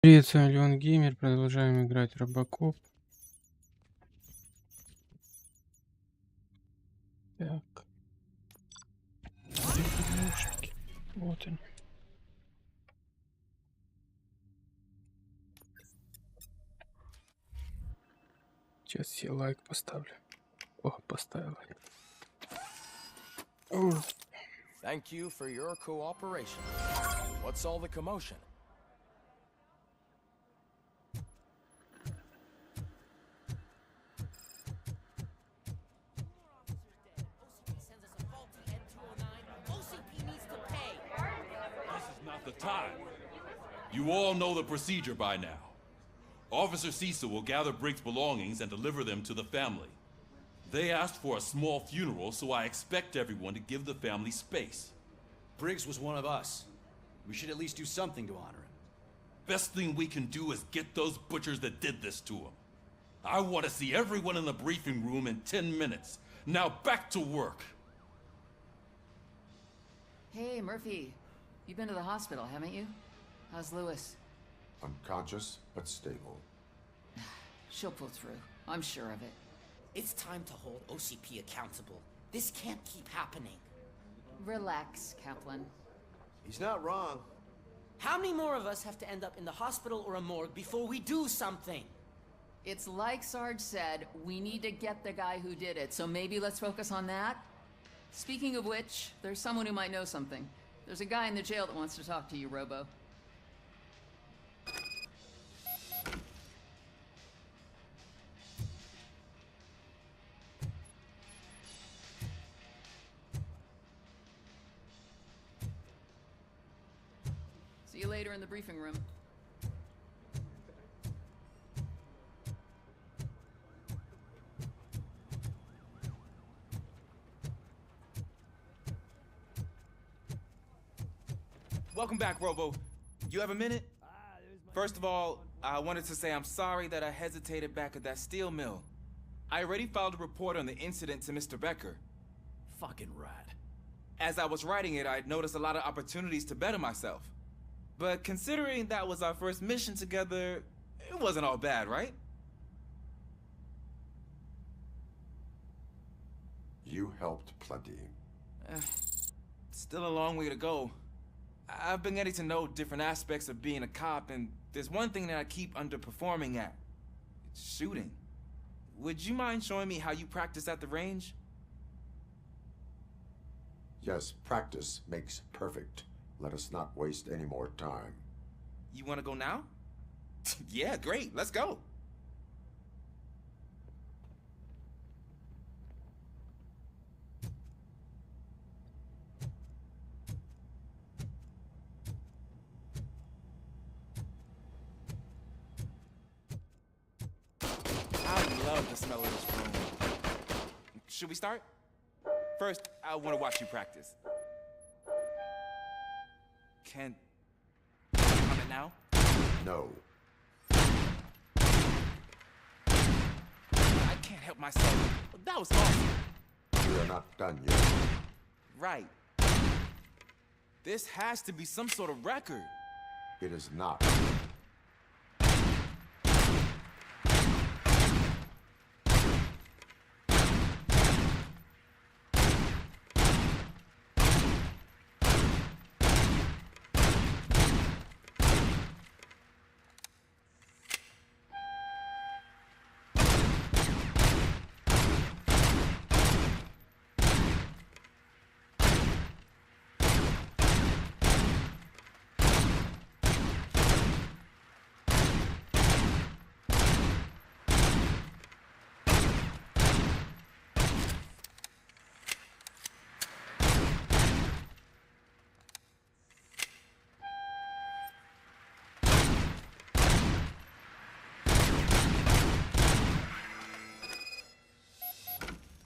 Привет, с вами Леон Геймер. Продолжаем играть RoboCop. Так. Где наушники? Вот они. Сейчас я лайк поставлю. О, поставил. Thank you for your cooperation. What's all the commotion? This is not the time. You all know the procedure by now. Officer Cecil will gather Briggs' belongings and deliver them to the family. They asked for a small funeral, so I expect everyone to give the family space. Briggs was one of us. We should at least do something to honor him. Best thing we can do is get those butchers that did this to him. I want to see everyone in the briefing room in 10 minutes. Now back to work. Hey, Murphy. You've been to the hospital, haven't you? How's Lewis? Unconscious, but stable. She'll pull through. I'm sure of it. It's time to hold OCP accountable. This can't keep happening. Relax, Kaplan. He's not wrong. How many more of us have to end up in the hospital or a morgue before we do something? It's like Sarge said, we need to get the guy who did it, so maybe let's focus on that? Speaking of which, there's someone who might know something. There's a guy in the jail that wants to talk to you, Robo. See you later in the briefing room. Welcome back, Robo. You have a minute? First of all, I wanted to say I'm sorry that I hesitated back at that steel mill. I already filed a report on the incident to Mr. Becker. Fucking rat. As I was writing it, I'd noticed a lot of opportunities to better myself. But considering that was our first mission together, it wasn't all bad, right? You helped plenty. Still a long way to go. I've been getting to know different aspects of being a cop, and there's one thing that I keep underperforming at. It's shooting. Would you mind showing me how you practice at the range? Yes, practice makes perfect. Let us not waste any more time. You want to go now? Yeah, great. Let's go. I love the smell of this room. Should we start? First, I want to watch you practice. Can you comment now? No. I can't help myself. That was awesome. We are not done yet. Right. This has to be some sort of record. It is not.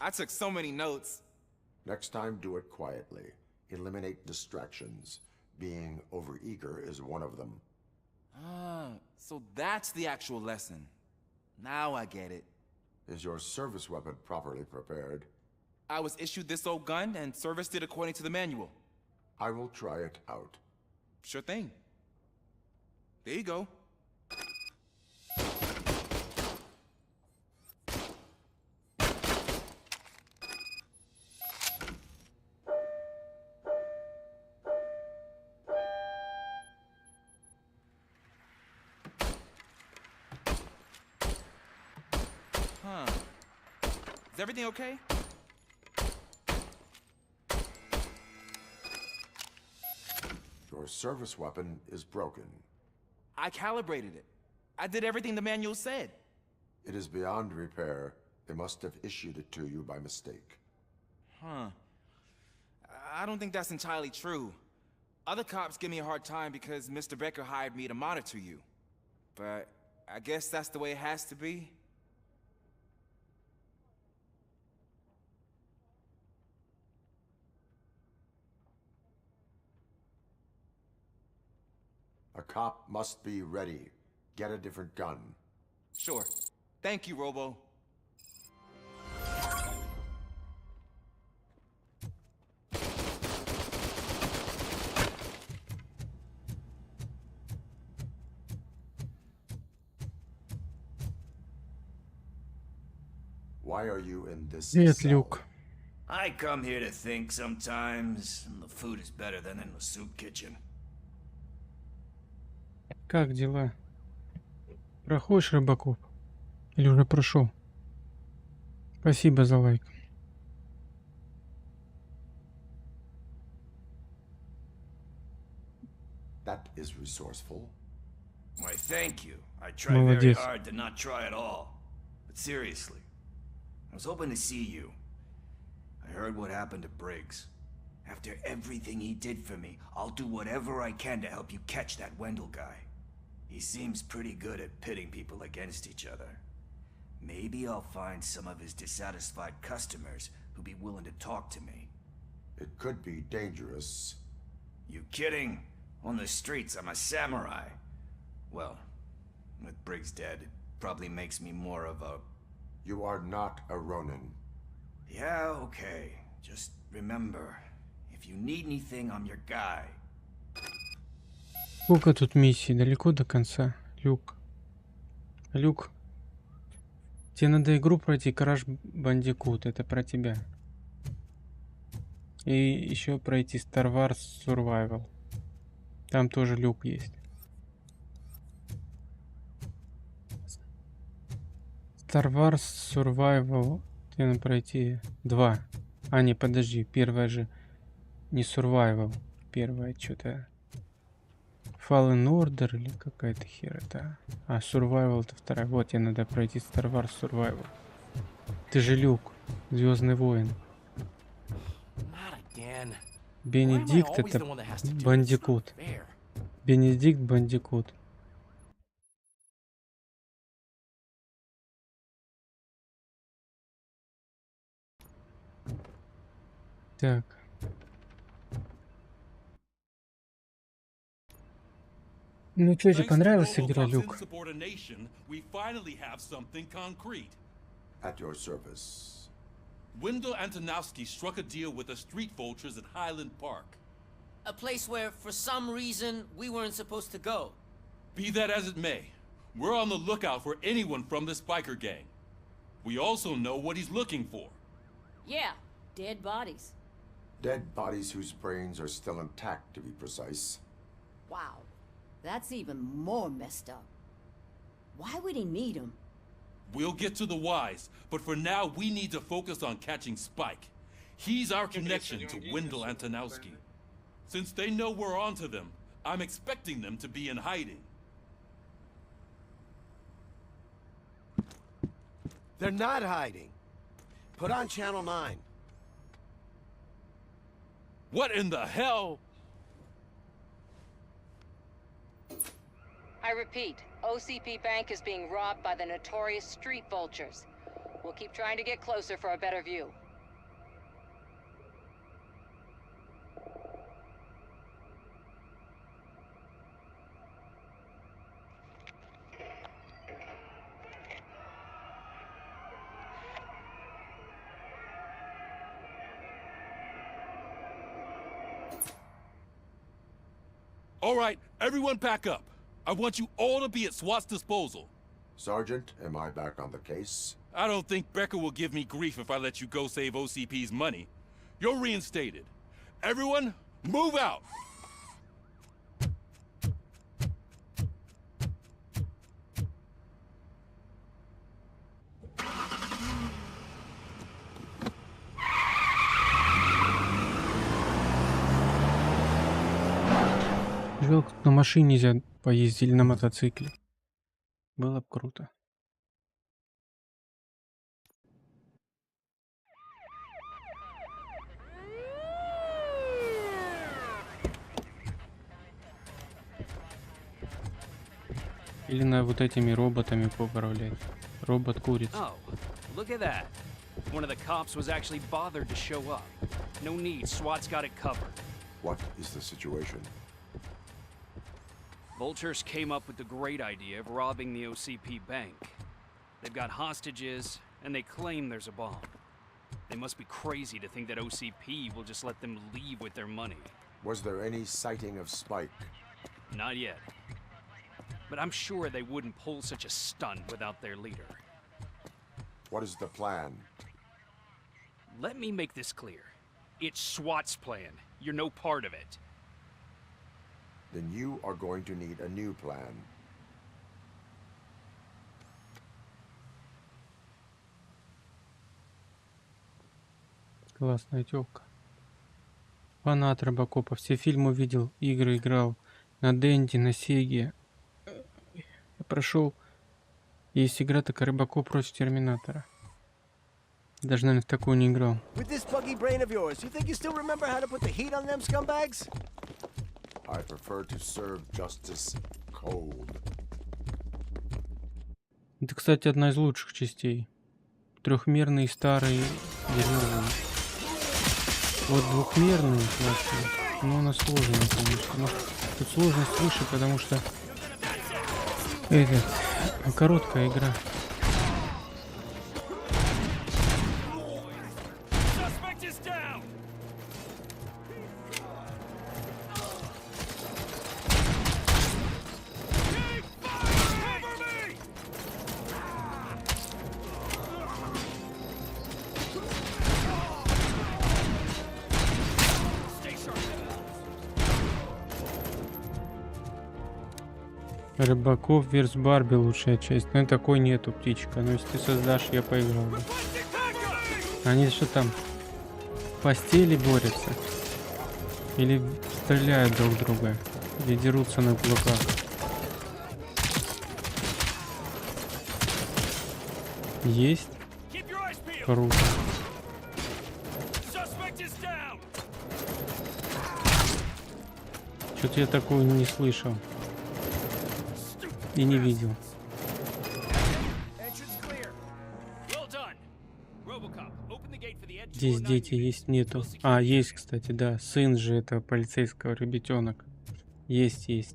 I took so many notes. Next time, do it quietly. Eliminate distractions. Being overeager is one of them. Ah, so that's the actual lesson. Now I get it. Is your service weapon properly prepared? I was issued this old gun and serviced it according to the manual. I will try it out. Sure thing. There you go. Is everything okay? Your service weapon is broken. I calibrated it. I did everything the manual said. It is beyond repair. They must have issued it to you by mistake. Huh. I don't think that's entirely true. Other cops give me a hard time because Mr. Becker hired me to monitor you. But I guess that's the way it has to be. A cop must be ready. Get a different gun. Sure. Thank you, Robo. Why are you in this Привет, cell? Люк. I come here to think sometimes, and the food is better than in the soup kitchen. Как дела? Проходишь RoboCop? Или уже прошел? Спасибо за лайк. That is resourceful. Why, thank you. I try very Молодец. hard to not try at all. But seriously, I was hoping to see you. I heard what happened to Briggs. After everything he did for me, I'll do whatever I can to help you catch that Wendell guy. He seems pretty good at pitting people against each other. Maybe I'll find some of his dissatisfied customers who'd be willing to talk to me. It could be dangerous. You kidding? On the streets, I'm a samurai. Well, with Briggs dead, it probably makes me more of a... You are not a Ronin. Yeah, okay. Just remember, if you need anything, I'm your guy. Сколько тут миссий? Далеко до конца, Люк. Люк, тебе надо игру пройти, Crash Bandicoot, это про тебя. И еще пройти Star Wars Survival. Там тоже Люк есть. Star Wars Survival. Тебе надо пройти 2. А, не, подожди. Первая же не Survival. Первая что-то... Fallen Order или какая-то хер это. А, Survival это вторая. Вот, тебе надо пройти Star Wars Survival. Ты же Люк. Звездный воин. Not again. Бенедикт Why am I always это the one that has to do this? Бандикут. Fair. Бенедикт Бандикут. Так. Ну что, тебе Thanks to понравилась игра, RoboCop's Люк? insubordination, we finally have something concrete. At your service. Wendell Antonowski struck a deal with the street vultures at Highland Park. A place where, for some reason, we weren't supposed to go. Be that as it may, we're on the lookout for anyone from this biker gang. We also know what he's looking for. Yeah, dead bodies. Dead bodies whose brains are still intact, to be precise. Wow, that's even more messed up. Why would he need them? We'll get to the whys, but for now we need to focus on catching Spike. He's our connection to Wendell Antonowski. Since they know we're onto them, I'm expecting them to be in hiding. They're not hiding. Put on Channel 9. What in the hell? I repeat, OCP Bank is being robbed by the notorious street vultures. We'll keep trying to get closer for a better view. All right, everyone pack up. I want you all to be at SWAT's disposal. Sergeant, am I back on the case? I don't think Becker will give me grief if I let you go save OCP's money. You're reinstated. Everyone, move out! Жалко, на машине нельзя поездить или на мотоцикле. Было бы круто. Или на вот этими роботами поуправлять. Робот-курица. Oh, look at that. One of the cops was actually bothered to show up. No need, SWAT's got it covered. What is the situation? Vultures came up with the great idea of robbing the OCP bank. They've got hostages, and they claim there's a bomb. They must be crazy to think that OCP will just let them leave with their money. Was there any sighting of Spike? Not yet. But I'm sure they wouldn't pull such a stunt without their leader. What is the plan? Let me make this clear. It's SWAT's plan. You're no part of it. Then you are going to need a new plan. Классная тёлка. Фанат Робокопа. Все фильмы видел, игры играл. На Денди, на Сеге. Я прошел. Есть игра такая Робокоп против Терминатора. Даже, наверное, в такую не играл. With this buggy brain of yours, you think you still remember how to put the heat on them scumbags? I prefer to serve justice cold. Это, кстати, одна из лучших частей. Трехмерные, старые, дерьмовые. Вот двухмерные классные. Но она сложная, конечно. Но тут сложность выше, потому что короткая игра. Рыбаков vs Барби лучшая часть. Но такой нету, птичка. Но если ты создашь, я поиграл бы. Они что там? В постели борются? Или стреляют друг друга? Или дерутся на кулаках? Есть? Круто. Что-то я такого не слышал. И не видел. Здесь дети есть, нету. А, есть, кстати, да. Сын же этого полицейского, ребятенок. Есть.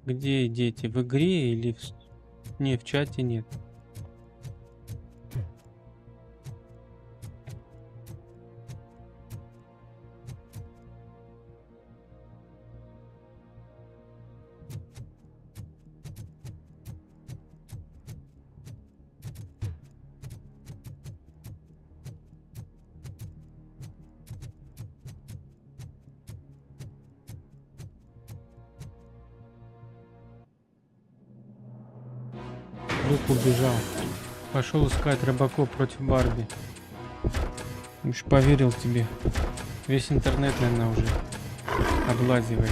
Где дети? В игре или в... Не, в чате нет. Люк убежал. Пошел искать Робокоп против Барби. Уж поверил тебе. Весь интернет, наверное, уже облазивает.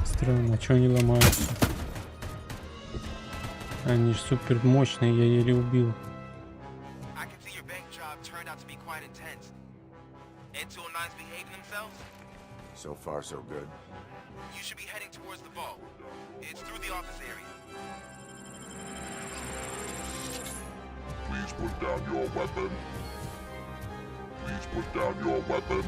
Странно, что они ломаются? Они ж супер мощные, я еле убил. So far, so good. You should be heading towards the vault. It's through the office area. Please put down your weapon. Please put down your weapon.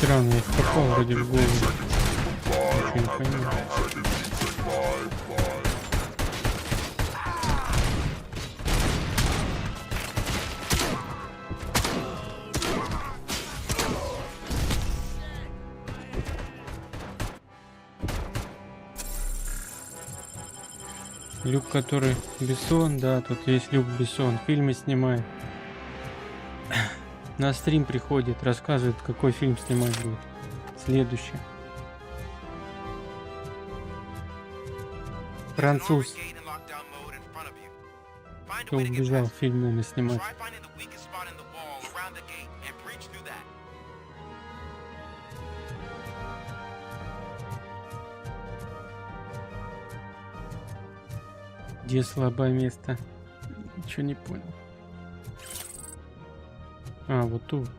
Странно, я попал вроде в голову. Ничего не понимаю. Люк, который Бессон, да, тут есть Люк Бессон, фильмы снимает. На стрим приходит, рассказывает, какой фильм снимать будет. Следующий. Француз. Кто убежал фильм, наверное, снимать. Где слабое место? Ничего не понял. А, вот тут.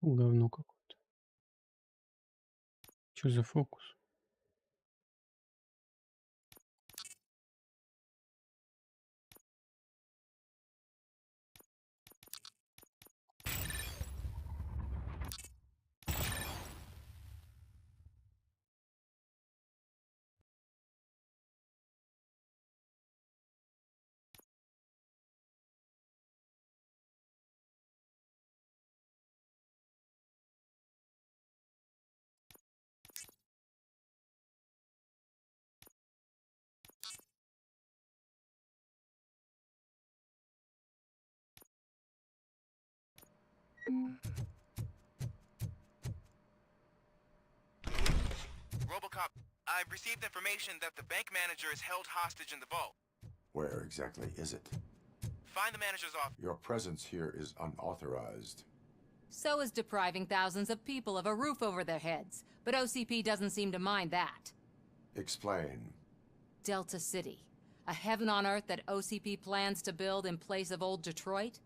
Говно какое-то. Что за фокус? RoboCop, I've received information that the bank manager is held hostage in the vault. Where exactly is it? Find the manager's office. Your presence here is unauthorized. So is depriving thousands of people of a roof over their heads. But OCP doesn't seem to mind that. Explain. Delta City. A heaven on earth that OCP plans to build in place of old Detroit?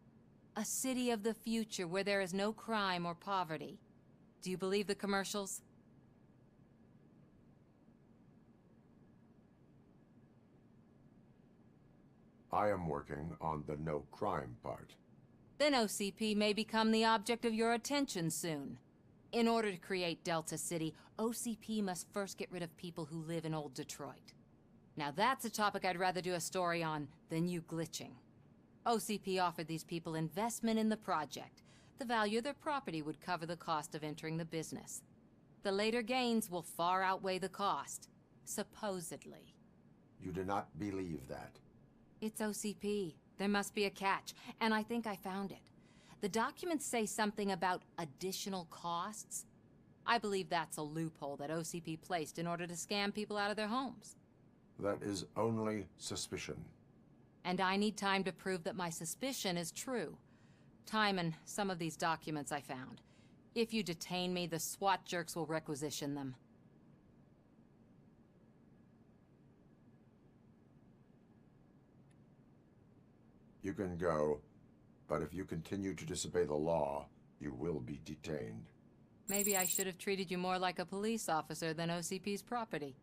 A city of the future where there is no crime or poverty. Do you believe the commercials? I am working on the no crime part. Then OCP may become the object of your attention soon. In order to create Delta City, OCP must first get rid of people who live in old Detroit. Now that's a topic I'd rather do a story on than you glitching. OCP offered these people investment in the project. The value of their property would cover the cost of entering the business. The later gains will far outweigh the cost. Supposedly. You do not believe that. It's OCP. There must be a catch, and I think I found it. The documents say something about additional costs. I believe that's a loophole that OCP placed in order to scam people out of their homes. That is only suspicion. And I need time to prove that my suspicion is true. Time and some of these documents I found. If you detain me, the SWAT jerks will requisition them. You can go, but if you continue to disobey the law, you will be detained. Maybe I should have treated you more like a police officer than OCP's property.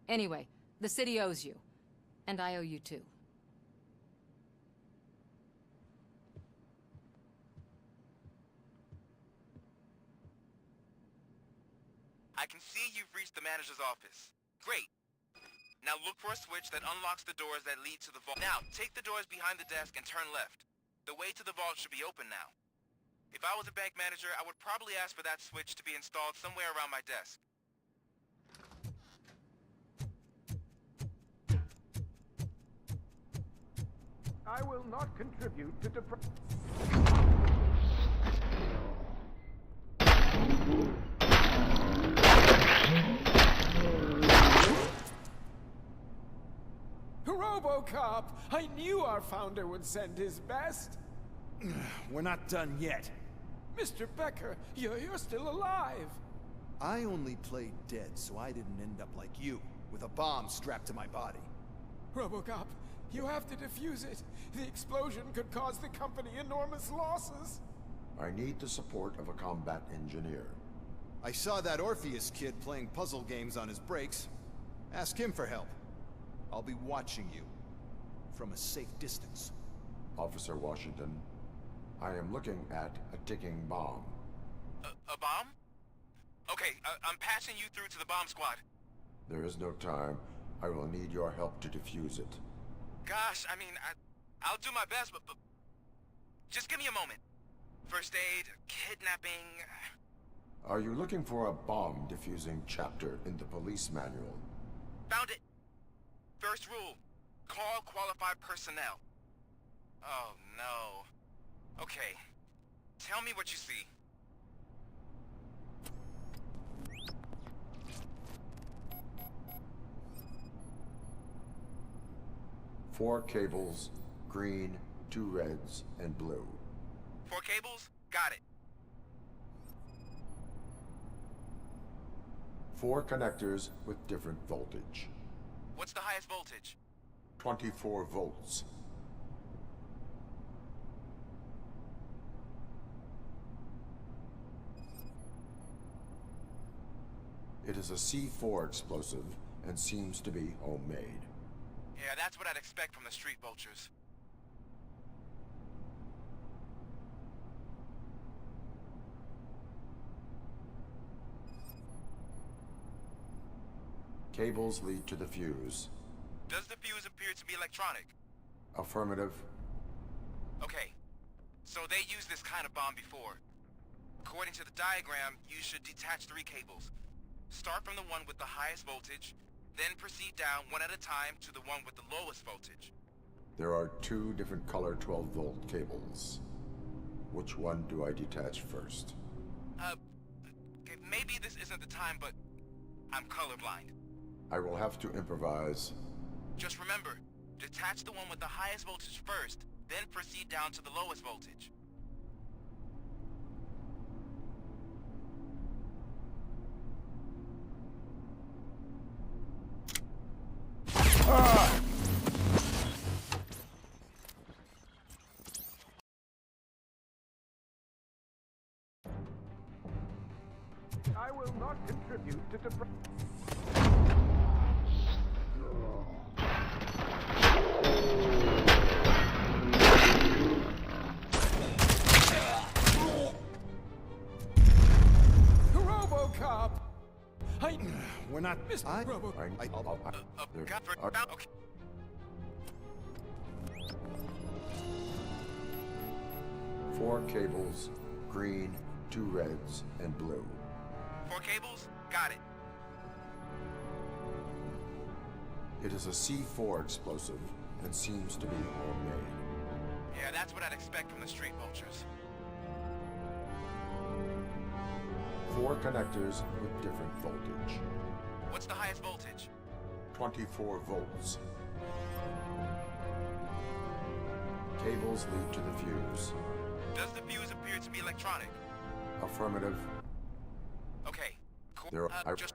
Anyway, the city owes you. And I owe you too. I can see you've reached the manager's office. Great. Now look for a switch that unlocks the doors that lead to the vault. Now, take the doors behind the desk and turn left. The way to the vault should be open now. If I was a bank manager, I would probably ask for that switch to be installed somewhere around my desk. I will not contribute to RoboCop! I knew our founder would send his best. We're not done yet. Mr. Becker, you're still alive. I only played dead so I didn't end up like you, with a bomb strapped to my body. RoboCop, you have to defuse it. The explosion could cause the company enormous losses. I need the support of a combat engineer. I saw that Orpheus kid playing puzzle games on his breaks. Ask him for help. I'll be watching you. From a safe distance. Officer Washington, I am looking at a ticking bomb. A bomb? Okay, I'm passing you through to the bomb squad. There is no time. I will need your help to defuse it. Gosh, I mean, I'll do my best, but just give me a moment. First aid, kidnapping... Are you looking for a bomb defusing chapter in the police manual? Found it. First rule, call qualified personnel. Oh, no. Okay, tell me what you see. Four cables, green, 2 reds, and blue. 4 cables? Got it. 4 connectors with different voltage. What's the highest voltage? 24 volts. It is a C4 explosive and seems to be homemade. Yeah, that's what I'd expect from the street vultures. Cables lead to the fuse. Does the fuse appear to be electronic? Affirmative. Okay, so they used this kind of bomb before. According to the diagram, you should detach 3 cables. Start from the one with the highest voltage, then proceed down one at a time to the one with the lowest voltage. There are 2 different color 12-volt cables. Which one do I detach first? Maybe this isn't the time, but I'm colorblind. I will have to improvise. Just remember, detach the one with the highest voltage first, then proceed down to the lowest voltage. I will not contribute to RoboCop! We're not... Mr. Robo... Okay. 4 cables, green, 2 reds, and blue. 4 cables? Got it. It is a C4 explosive and seems to be homemade. Yeah, that's what I'd expect from the street vultures. 4 connectors with different voltage. What's the highest voltage? 24 volts. Cables lead to the fuse. Does the fuse appear to be electronic? Affirmative. Okay. Cool. There are... Just...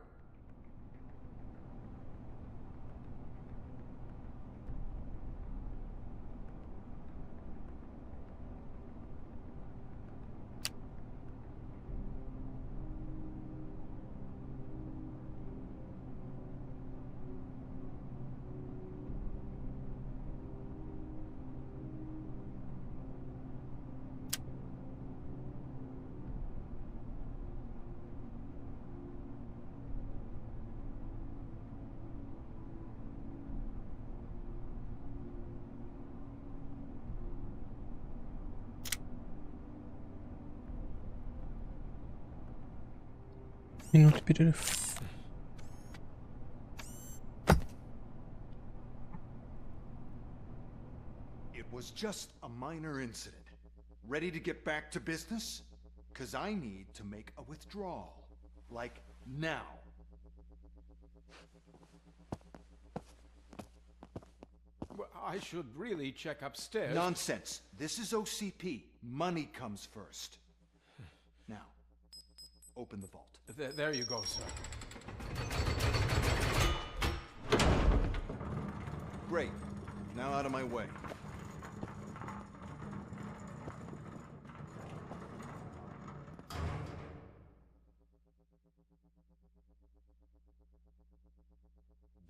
Минут перерыв. It was just a minor incident. Ready to get back to business? 'Cause I need to make a withdrawal. Like, now. Well, I should really check upstairs. Nonsense. This is OCP. Money comes first. Now, open the vault. There you go, sir. Great. Now out of my way.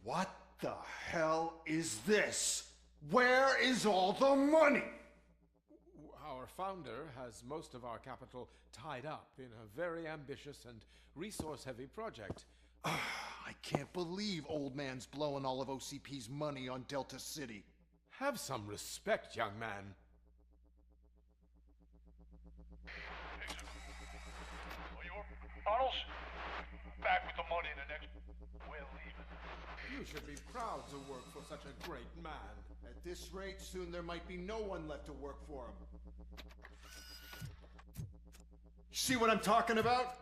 What the hell is this? Where is all the money? Our founder has most of our capital tied up in a very ambitious and resource-heavy project. I can't believe old man's blowing all of OCP's money on Delta City. Have some respect, young man. Tunnels? Back with the money in the next... We're leaving. You should be proud to work for such a great man. At this rate, soon there might be no one left to work for him. See what I'm talking about?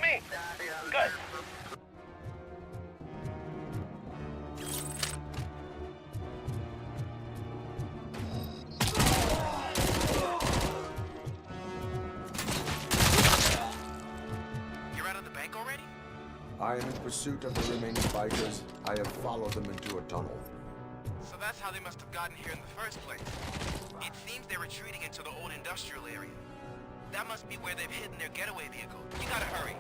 Me? Good. You're out of the bank already? I am in pursuit of the remaining bikers. I have followed them into a tunnel. So that's how they must have gotten here in the first place. It seems they're retreating into the old industrial area. That must be where they've hidden their getaway vehicle. You gotta hurry.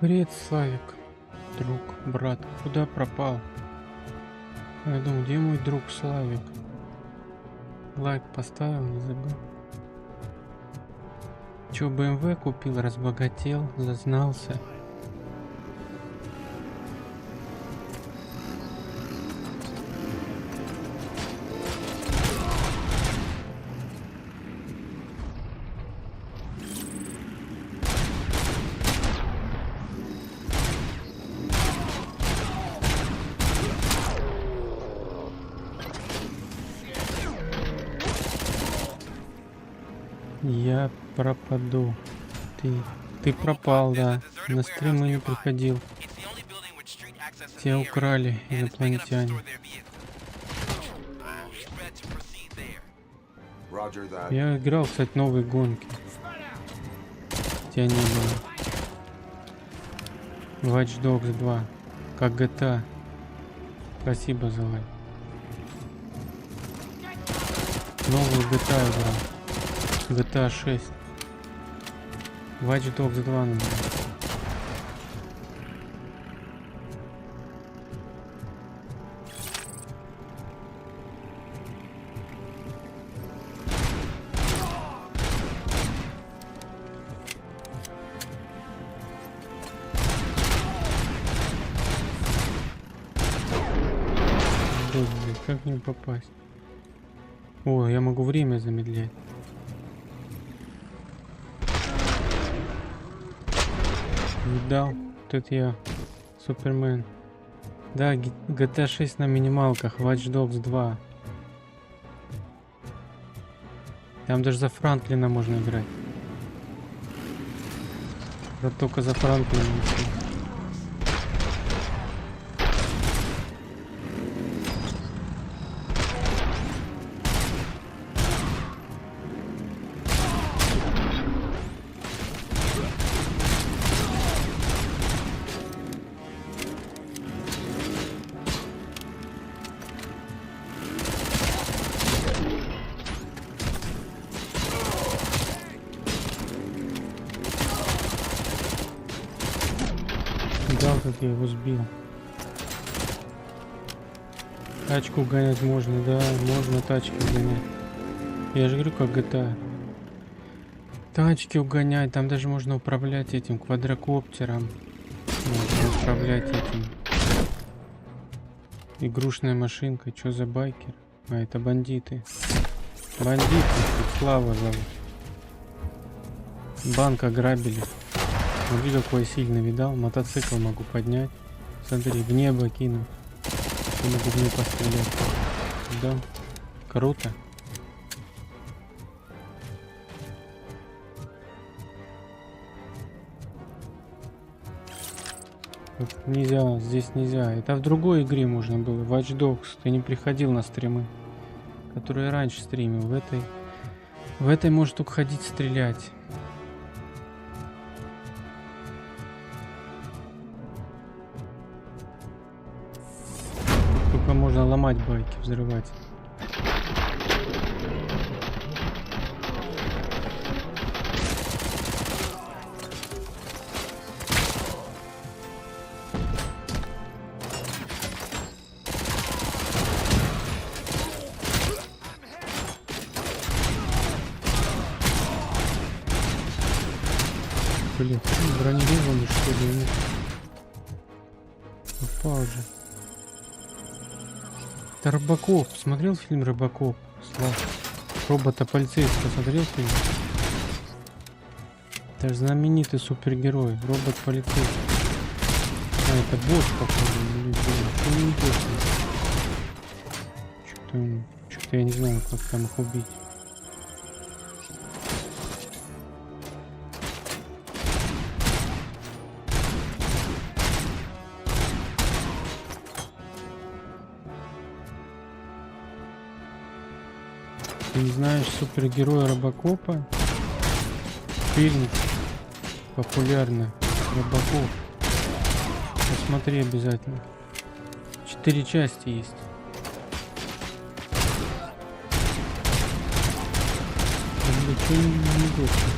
Привет, Славик. Друг, брат, куда пропал? Я думаю, где мой друг Славик? Лайк поставил, не забыл. Чё, БМВ купил, разбогател, зазнался? Я пропаду. Ты пропал, да. На стримы не приходил. Тебя украли инопланетяне. Я играл, кстати, новые гонки. Тебя не было. Watch Dogs 2. Как GTA. Спасибо за лайк. Новую GTA играл. GTA 6. Watch Dogs 2 набрал. Блин, как не попасть? О, я могу время замедлять. Видал? Тут я Супермен. Да, GTA 6 на минималках, Watch Dogs 2. Там даже за Франклина можно играть. Да только за Франклина. Как я его сбил. Тачку гонять можно, да, можно тачки гонять. Я же говорю, как GTA. Тачки угонять, там даже можно управлять этим квадрокоптером. Можно управлять этим. Игрушной машинкой. Что за байкер? А, это бандиты. Бандиты, тут Слава зовут. Банк ограбили. Смотри, какой сильный, видал? Мотоцикл могу поднять. Смотри, в небо кину. Я могу в нее пострелять. Да, круто. Вот нельзя, здесь нельзя. Это в другой игре можно было. Watch Dogs. Ты не приходил на стримы, которые я раньше стримил. В этой может только ходить стрелять. Можно ломать байки, взрывать. Блин, бронированный что ли? Упал же. Это Робокоп. Смотрел фильм Робокоп? Слав. Робота полицейского смотрел фильм? Это же знаменитый супергерой. Робот полицейский. А, это босс, походу. Что не босс? Что-то я не знаю, как там их убить. Ты не знаешь супергероя Робокопа? Фильм популярный. Робокоп. Посмотри обязательно. 4 части есть. Ничего не гостит.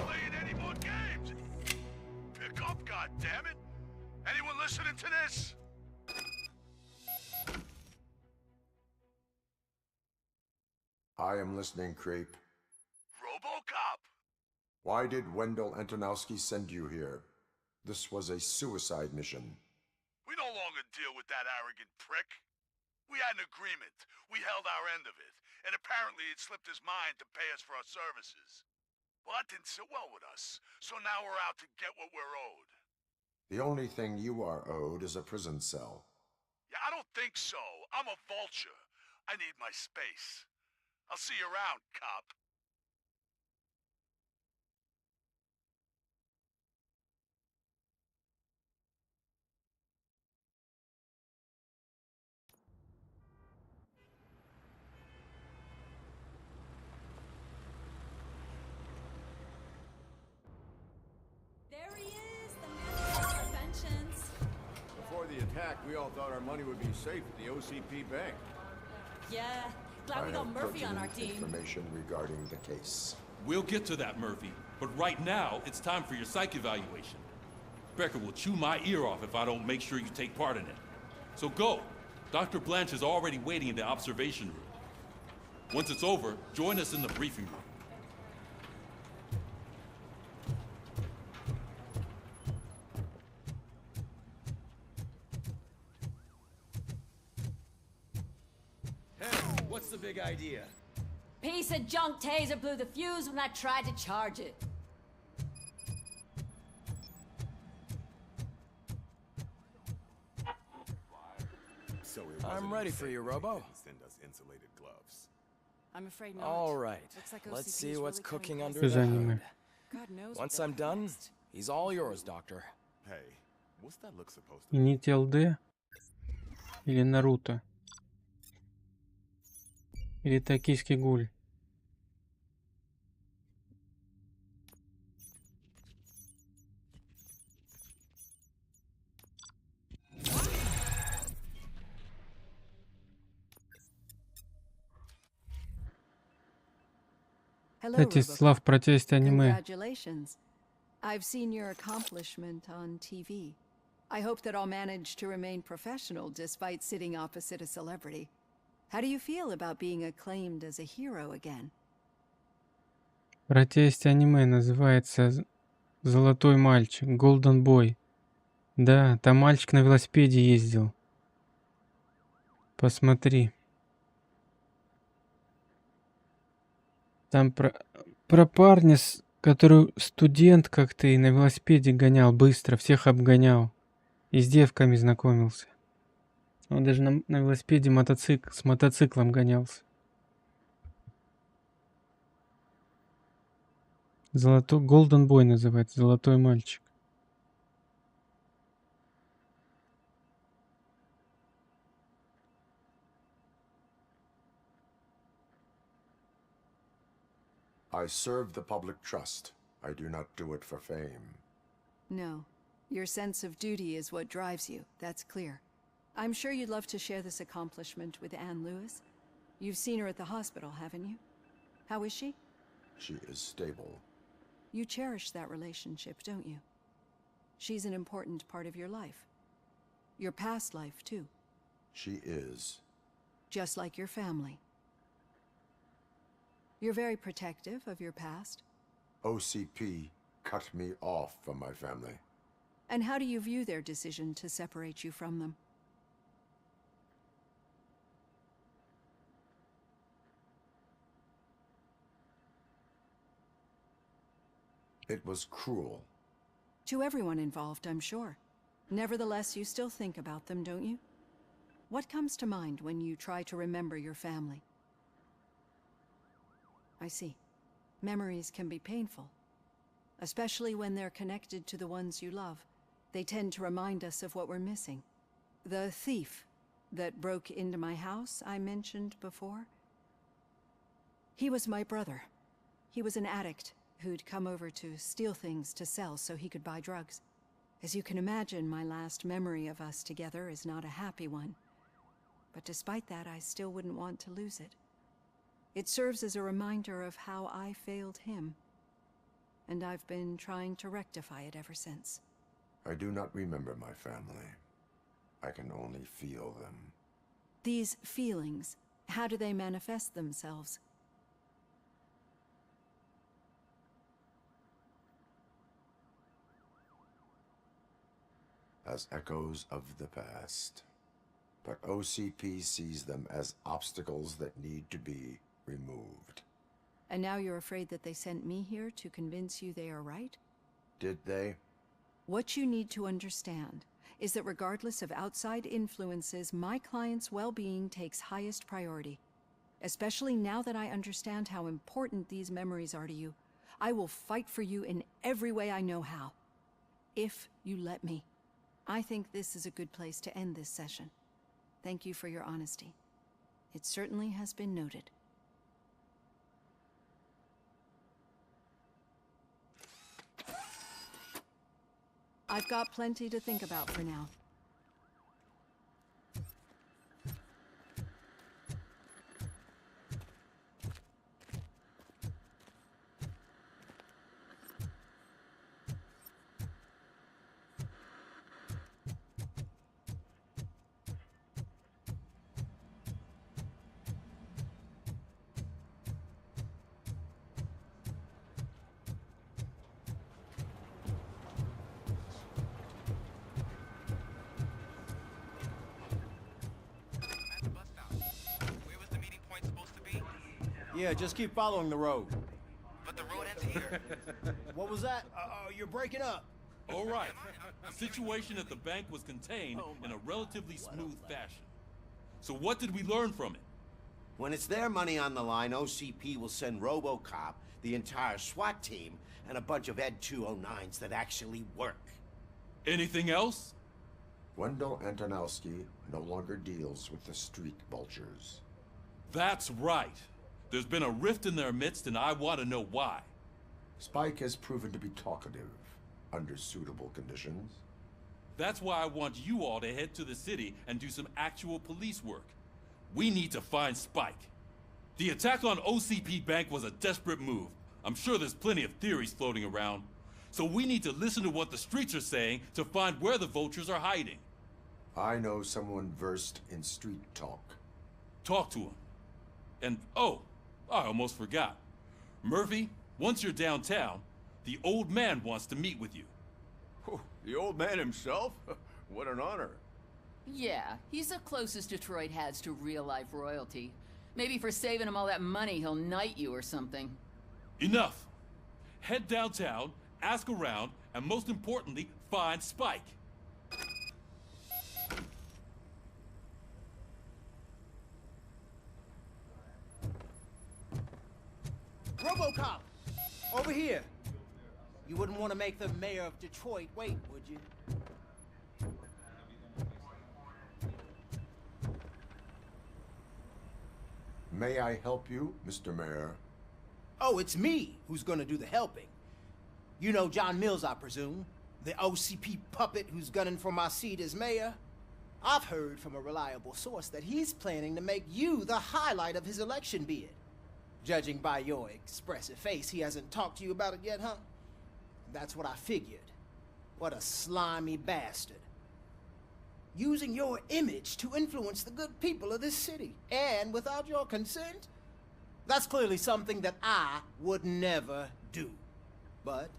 Playing any more games? Pick up, goddammit! Anyone listening to this? I am listening, creep. RoboCop! Why did Wendell Antonowski send you here? This was a suicide mission. We no longer deal with that arrogant prick. We had an agreement. We held our end of it. And apparently it slipped his mind to pay us for our services. Well, that didn't sit well with us. So now we're out to get what we're owed. The only thing you are owed is a prison cell. Yeah, I don't think so. I'm a vulture. I need my space. I'll see you around, cop. There he is, the man of all inventions. Before the attack, we all thought our money would be safe at the OCP bank. Yeah, glad we I got have Murphy on our pertinent team. information regarding the case. We'll get to that, Murphy. But right now, it's time for your psych evaluation. Becker will chew my ear off if I don't make sure you take part in it. So go. Dr. Blanche is already waiting in the observation room. Once it's over, join us in the briefing room. Hey, what's the big idea? Piece of junk taser blew the fuse when I tried to charge it. So I'm ready for you, Robo. Send us insulated gloves. I'm afraid not. All right. Looks like Let's OCP see is what's really coming cooking close. under Who's the anime? hood. God knows Once what I'm they'll done, next. he's all yours, Doctor. Hey, what's that look supposed to be? Нити ЛД или Наруто? Или Токийский гуль? Hello, Кстати, RoboCop. Слав, про тест аниме. Congratulations. I've seen your accomplishment on TV. I hope that I'll manage to remain professional despite sitting opposite a celebrity. How do you feel about being acclaimed as a hero again? Про тест аниме называется Золотой мальчик, Golden Boy. Да, там мальчик на велосипеде ездил. Посмотри. Там про парня, который студент как-то и на велосипеде гонял быстро, всех обгонял. И с девками знакомился. Он даже на велосипеде с мотоциклом гонялся. Золотой Golden Boy называется, золотой мальчик. I serve the public trust. I do not do it for fame. No. Your sense of duty is what drives you, that's clear. I'm sure you'd love to share this accomplishment with Anne Lewis. You've seen her at the hospital, haven't you? How is she? She is stable. You cherish that relationship, don't you? She's an important part of your life. Your past life, too. She is. Just like your family. You're very protective of your past. OCP cut me off from my family. And how do you view their decision to separate you from them? It was cruel. To everyone involved, I'm sure. Nevertheless, you still think about them, don't you? What comes to mind when you try to remember your family? I see. Memories can be painful. Especially when they're connected to the ones you love. They tend to remind us of what we're missing. The thief that broke into my house I mentioned before? He was my brother. He was an addict who'd come over to steal things to sell so he could buy drugs. As you can imagine, my last memory of us together is not a happy one. But despite that, I still wouldn't want to lose it. It serves as a reminder of how I failed him. And I've been trying to rectify it ever since. I do not remember my family. I can only feel them. These feelings, how do they manifest themselves? As echoes of the past. But OCP sees them as obstacles that need to be removed. And now you're afraid that they sent me here to convince you they are right? Did they? What you need to understand is that regardless of outside influences, my client's well-being takes highest priority. Especially now that I understand how important these memories are to you, I will fight for you in every way I know how. If you let me. I think this is a good place to end this session. Thank you for your honesty. It certainly has been noted. I've got plenty to think about for now. Yeah, just keep following the road. But the road ends here. What was that? You're breaking up. All right. The situation at the bank was contained in a relatively smooth fashion. So what did we learn from it? When it's their money on the line, OCP will send RoboCop, the entire SWAT team, and a bunch of Ed 209s that actually work. Anything else? Wendell Antonowski no longer deals with the street vultures. That's right. There's been a rift in their midst, and I want to know why. Spike has proven to be talkative under suitable conditions. That's why I want you all to head to the city and do some actual police work. We need to find Spike. The attack on OCP Bank was a desperate move. I'm sure there's plenty of theories floating around. So we need to listen to what the streets are saying to find where the vultures are hiding. I know someone versed in street talk. Talk to him. And, oh, I almost forgot. Murphy, once you're downtown, the old man wants to meet with you. Oh, the old man himself? What an honor. Yeah, he's the closest Detroit has to real-life royalty. Maybe for saving him all that money, he'll knight you or something. Enough! Head downtown, ask around, and most importantly, find Spike. RoboCop! Over here! You wouldn't want to make the mayor of Detroit wait, would you? May I help you, Mr. Mayor? Oh, it's me who's gonna do the helping. You know John Mills, I presume? The OCP puppet who's gunning for my seat as mayor? I've heard from a reliable source that he's planning to make you the highlight of his election bid. Judging by your expressive face, he hasn't talked to you about it yet, huh? That's what I figured. What a slimy bastard. Using your image to influence the good people of this city, and without your consent? That's clearly something that I would never do. But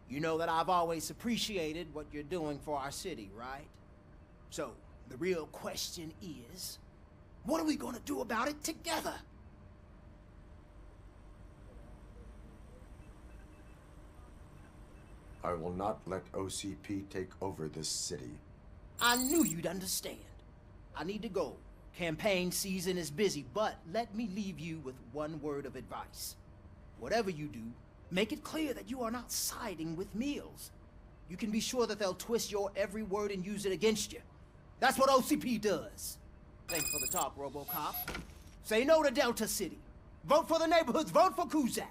you know that I've always appreciated what you're doing for our city, right? So, the real question is, what are we gonna do about it together? I will not let OCP take over this city. I knew you'd understand. I need to go. Campaign season is busy, but let me leave you with one word of advice. Whatever you do, make it clear that you are not siding with Mills. You can be sure that they'll twist your every word and use it against you. That's what OCP does. Thanks for the talk, RoboCop. Say no to Delta City. Vote for the neighborhoods. Vote for Kuzak.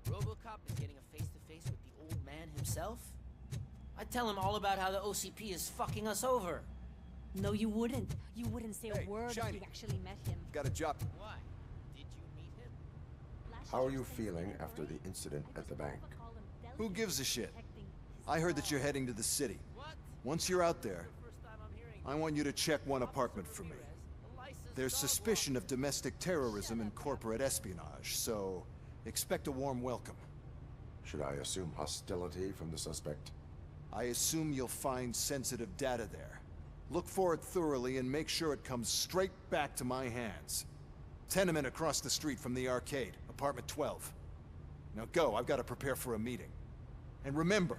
RoboCop is getting a face-to-face with the old man himself? I'd tell him all about how the OCP is fucking us over. No, you wouldn't. You wouldn't say Hey, a word Shiny. if you actually met him. Got a job. Why? Did you meet him? How are you feeling after the incident at the bank? Who gives a shit? I heard that you're heading to the city. Once you're out there, I want you to check one apartment for me. There's suspicion of domestic terrorism and corporate espionage, so expect a warm welcome. Should I assume hostility from the suspect? I assume you'll find sensitive data there. Look for it thoroughly and make sure it comes straight back to my hands. Tenement across the street from the arcade, apartment 12. Now go, I've got to prepare for a meeting. And remember,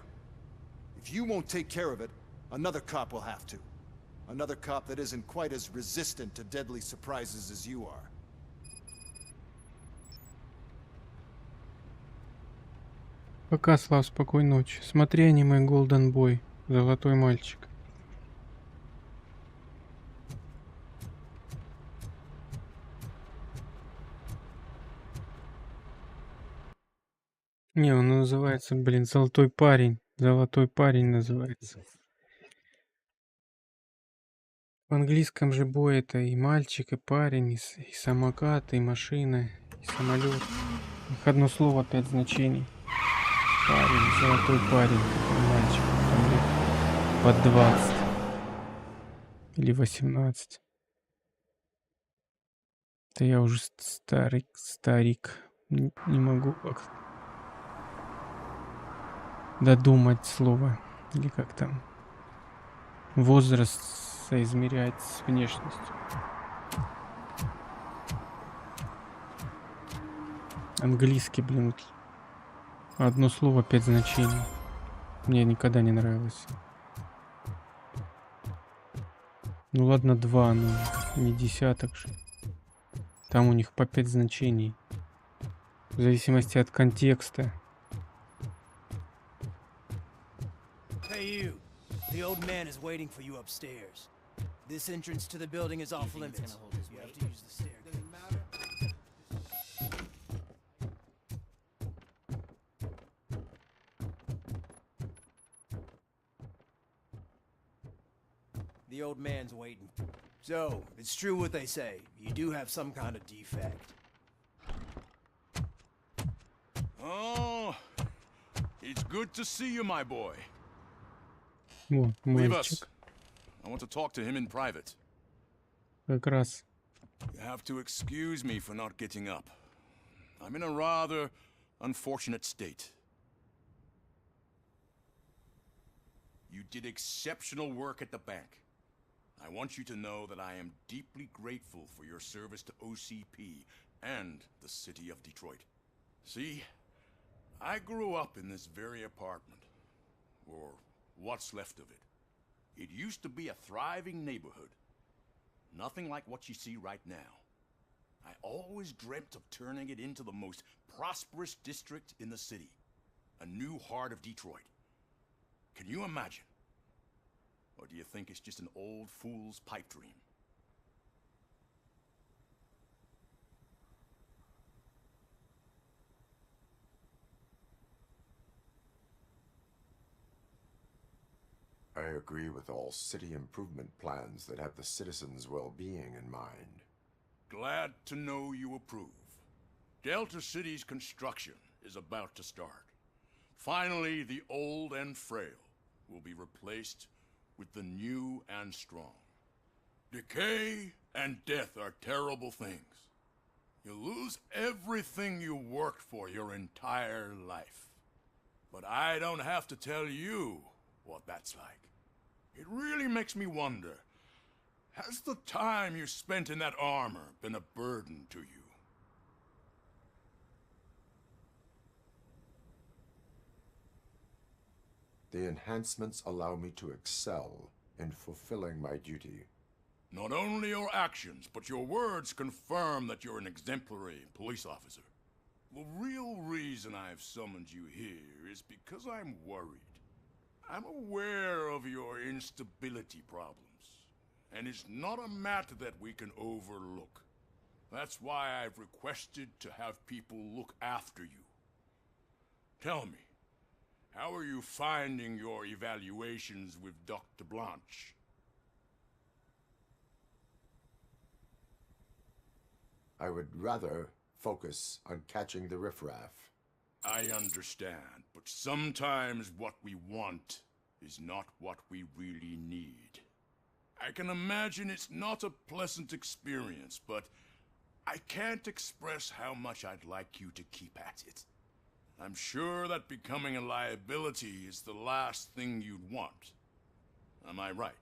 if you won't take care of it, another cop will have to. Another cop that isn't quite as resistant to deadly surprises as you are. Пока, Слав, спокойной ночи. Смотри аниме Golden Boy. Золотой мальчик. Не, он называется, блин, Золотой парень. Золотой парень называется. В английском же бой это и мальчик, и парень, и самокат, и машина, и самолет. Их одно слово, 5 значений. Парень, золотой парень, мальчик. Там лет под 20. Или 18. Это я уже старик. Не могу додумать слово. Или как там. Возраст соизмеряет с внешностью. Английский, блин. Одно слово, 5 значений. Мне никогда не нравилось. Ну ладно, 2, но не десяток же. Там у них по 5 значений. В зависимости от контекста. Hey you. The old man is waiting for you upstairs. This entrance to the building is off limits. You have to use the stairs. Doesn't matter. The old man's waiting. So, it's true what they say. You do have some kind of defect. Oh, it's good to see you, my boy. О, Leave us. мальчик. I want to talk to him in private. Как раз. You have to excuse me for not getting up. I'm in a rather unfortunate state. You did exceptional work at the bank. I want you to know that I am deeply grateful for your service to OCP and the city of Detroit. See, I grew up in this very apartment, or what's left of it. It used to be a thriving neighborhood. Nothing like what you see right now. I always dreamt of turning it into the most prosperous district in the city. A new heart of Detroit. Can you imagine? Or do you think it's just an old fool's pipe dream? I agree with all city improvement plans that have the citizens' well-being in mind. Glad to know you approve. Delta City's construction is about to start. Finally, the old and frail will be replaced with the new and strong. Decay and death are terrible things. You lose everything you worked for your entire life. But I don't have to tell you what that's like. It really makes me wonder, has the time you spent in that armor been a burden to you? The enhancements allow me to excel in fulfilling my duty. Not only your actions, but your words confirm that you're an exemplary police officer. The real reason I've summoned you here is because I'm worried. I'm aware of your instability problems, and it's not a matter that we can overlook. That's why I've requested to have people look after you. Tell me, how are you finding your evaluations with Dr. Blanche? I would rather focus on catching the riffraff. I understand, but sometimes what we want is not what we really need. I can imagine it's not a pleasant experience, but I can't express how much I'd like you to keep at it. I'm sure that becoming a liability is the last thing you'd want. Am I right?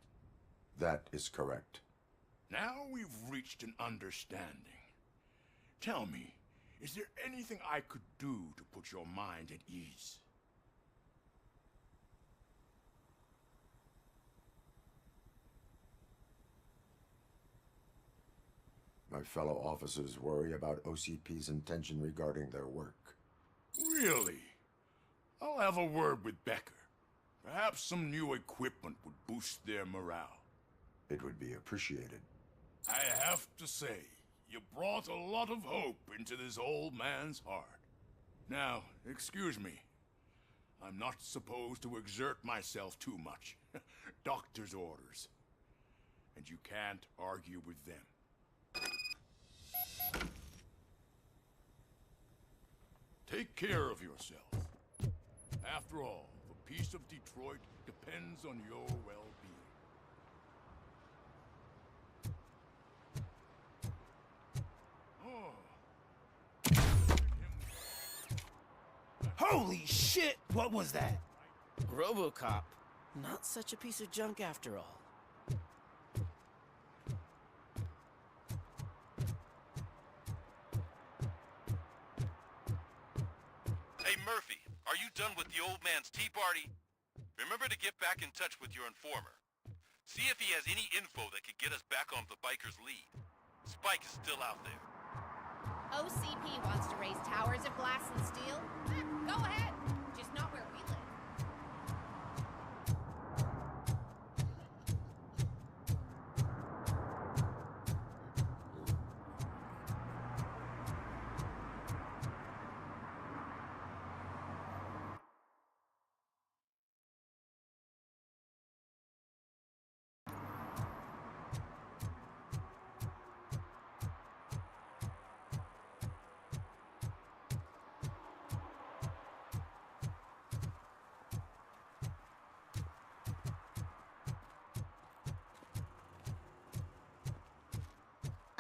That is correct. Now we've reached an understanding. Tell me, is there anything I could do to put your mind at ease? My fellow officers worry about OCP's intention regarding their work. Really? I'll have a word with Becker. Perhaps some new equipment would boost their morale. It would be appreciated. I have to say, you brought a lot of hope into this old man's heart. Now, excuse me. I'm not supposed to exert myself too much. Doctor's orders. And you can't argue with them. Take care of yourself. After all, the peace of Detroit depends on your well-being. Holy shit! What was that? RoboCop. Not such a piece of junk after all. Hey Murphy, are you done with the old man's tea party? Remember to get back in touch with your informer. See if he has any info that could get us back on the biker's lead. Spike is still out there. OCP wants to raise towers of glass and steel? Go ahead. Just not where we live.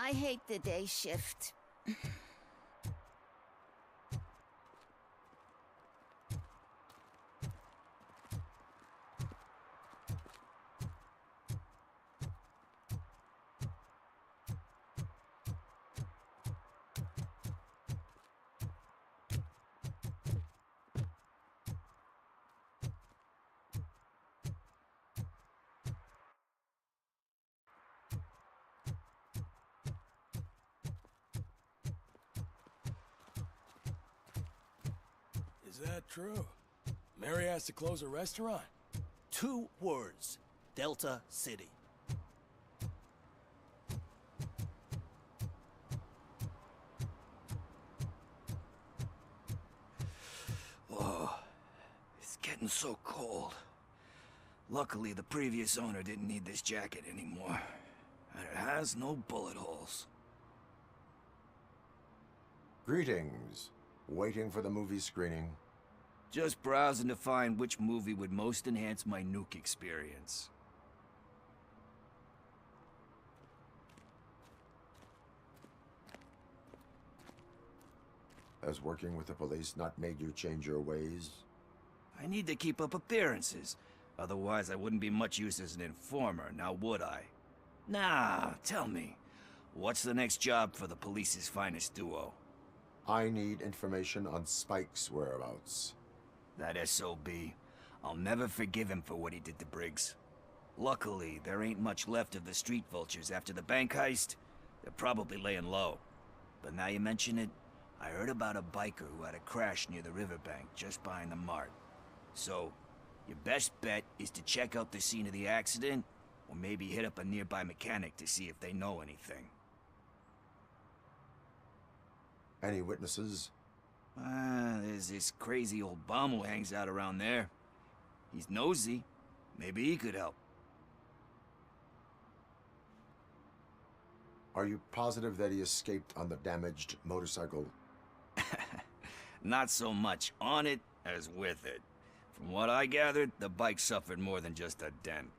I hate the day shift. that true? Mary has to close a restaurant? 2 words. Delta City. Whoa. It's getting so cold. Luckily, the previous owner didn't need this jacket anymore. And it has no bullet holes. Greetings. Waiting for the movie screening. Just browsing to find which movie would most enhance my nuke experience. Has working with the police not made you change your ways? I need to keep up appearances. Otherwise, I wouldn't be much use as an informer, now would I? Nah, tell me. What's the next job for the police's finest duo? I need information on Spike's whereabouts. That SOB. I'll never forgive him for what he did to Briggs. Luckily, there ain't much left of the street vultures after the bank heist. They're probably laying low. But now you mention it, I heard about a biker who had a crash near the riverbank just behind the mart. So, your best bet is to check out the scene of the accident, or maybe hit up a nearby mechanic to see if they know anything. Any witnesses? There's this crazy old bum who hangs out around there. He's nosy. Maybe he could help. Are you positive that he escaped on the damaged motorcycle? Not so much on it as with it. From what I gathered, the bike suffered more than just a dent.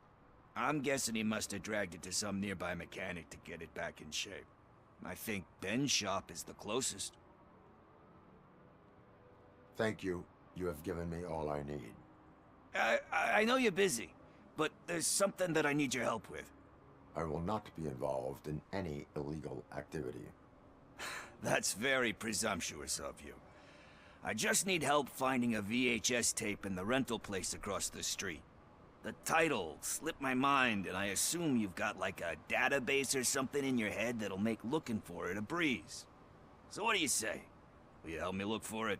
I'm guessing he must have dragged it to some nearby mechanic to get it back in shape. I think Ben's shop is the closest. Thank you. You have given me all I need. I know you're busy, but there's something that I need your help with. I will not be involved in any illegal activity. That's very presumptuous of you. I just need help finding a VHS tape in the rental place across the street. The title slipped my mind, and I assume you've got like a database or something in your head that'll make looking for it a breeze. So what do you say? Will you help me look for it?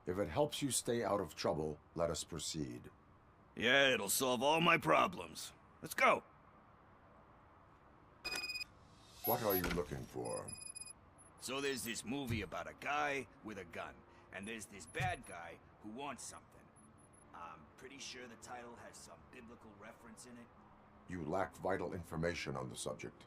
If it helps you stay out of trouble, let us proceed. Yeah, it'll solve all my problems. Let's go. What are you looking for? So there's this movie about a guy with a gun, and there's this bad guy who wants something. I'm pretty sure the title has some biblical reference in it. You lack vital information on the subject.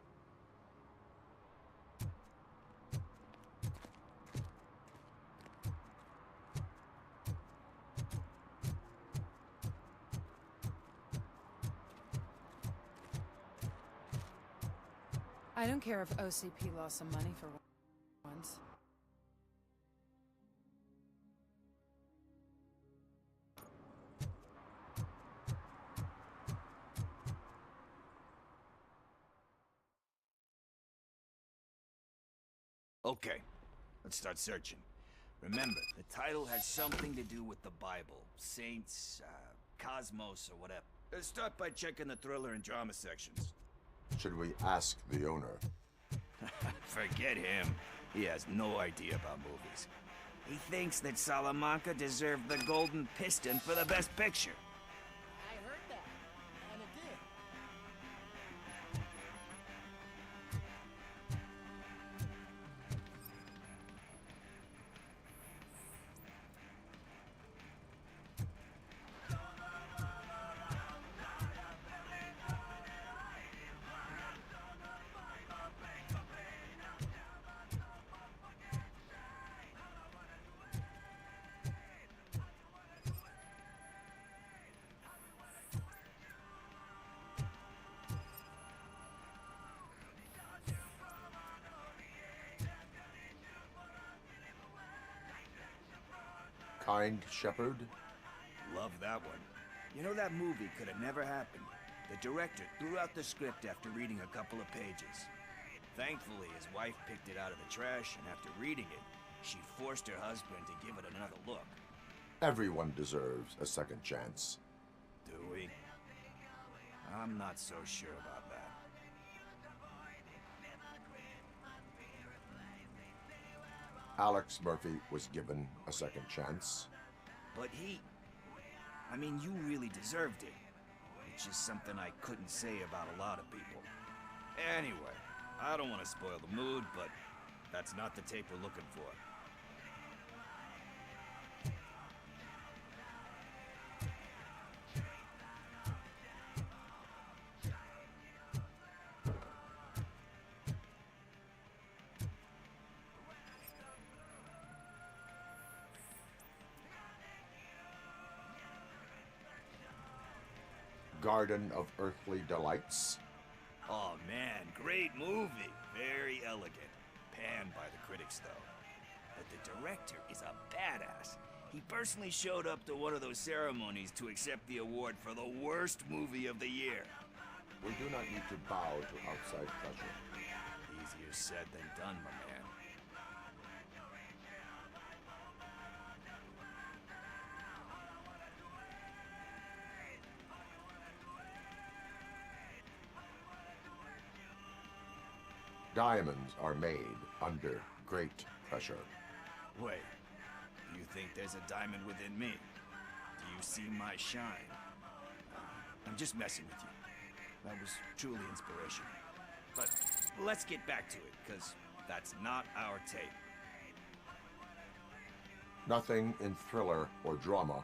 I don't care if OCP lost some money for once. Okay, let's start searching. Remember, the title has something to do with the Bible, saints, cosmos, or whatever. Let's start by checking the thriller and drama sections. Should we ask the owner? Forget him. He has no idea about movies. He thinks that Salamanca deserved the Golden Piston for the Best Picture. I heard that, and it did. Kind Shepherd? Love that one. You know, that movie could have never happened. The director threw out the script after reading a couple of pages. Thankfully, his wife picked it out of the trash, and after reading it, she forced her husband to give it another look. Everyone deserves a second chance. Do we? I'm not so sure about that. Alex Murphy was given a second chance. But I mean, you really deserved it. Which is something I couldn't say about a lot of people. Anyway, I don't want to spoil the mood, but that's not the tape we're looking for. Garden of Earthly Delights. Oh man, great movie. Very elegant. Panned by the critics, though. But the director is a badass. He personally showed up to one of those ceremonies to accept the award for the worst movie of the year. We do not need to bow to outside pressure. Easier said than done, my man. Diamonds are made under great pressure. Wait, you think there's a diamond within me? Do you see my shine? I'm just messing with you. That was truly inspirational. But let's get back to it, because that's not our tape. Nothing in thriller or drama.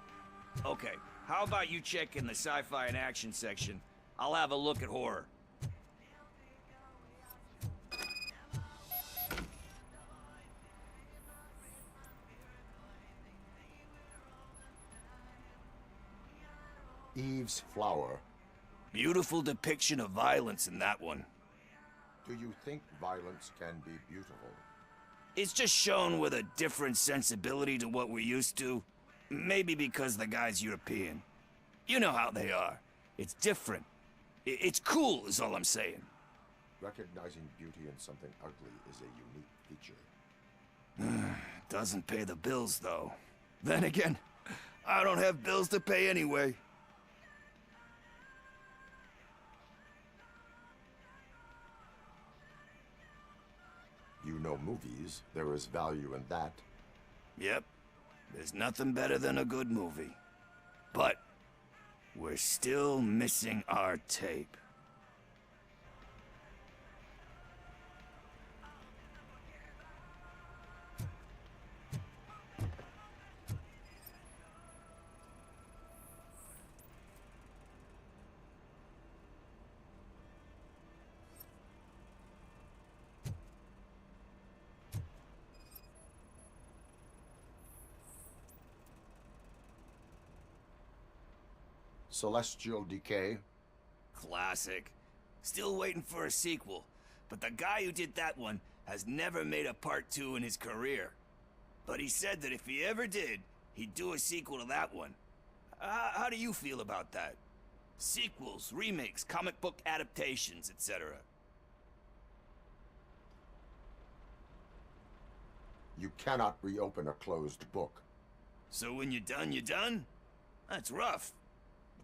Okay, how about you check in the sci-fi and action section? I'll have a look at horror. Eve's Flower. Beautiful depiction of violence in that one. Do you think violence can be beautiful? It's just shown with a different sensibility to what we're used to. Maybe because the guy's European. You know how they are. It's different. It's cool, is all I'm saying. Recognizing beauty in something ugly is a unique feature. Doesn't pay the bills, though. Then again, I don't have bills to pay anyway. You know movies. There is value in that. Yep. There's nothing better than a good movie. But we're still missing our tape. Celestial Decay. Classic. Still waiting for a sequel. But the guy who did that one has never made a part 2 in his career. But he said that if he ever did, he'd do a sequel to that one. How do you feel about that? Sequels, remakes, comic book adaptations, etc. You cannot reopen a closed book. So when you're done, you're done? That's rough.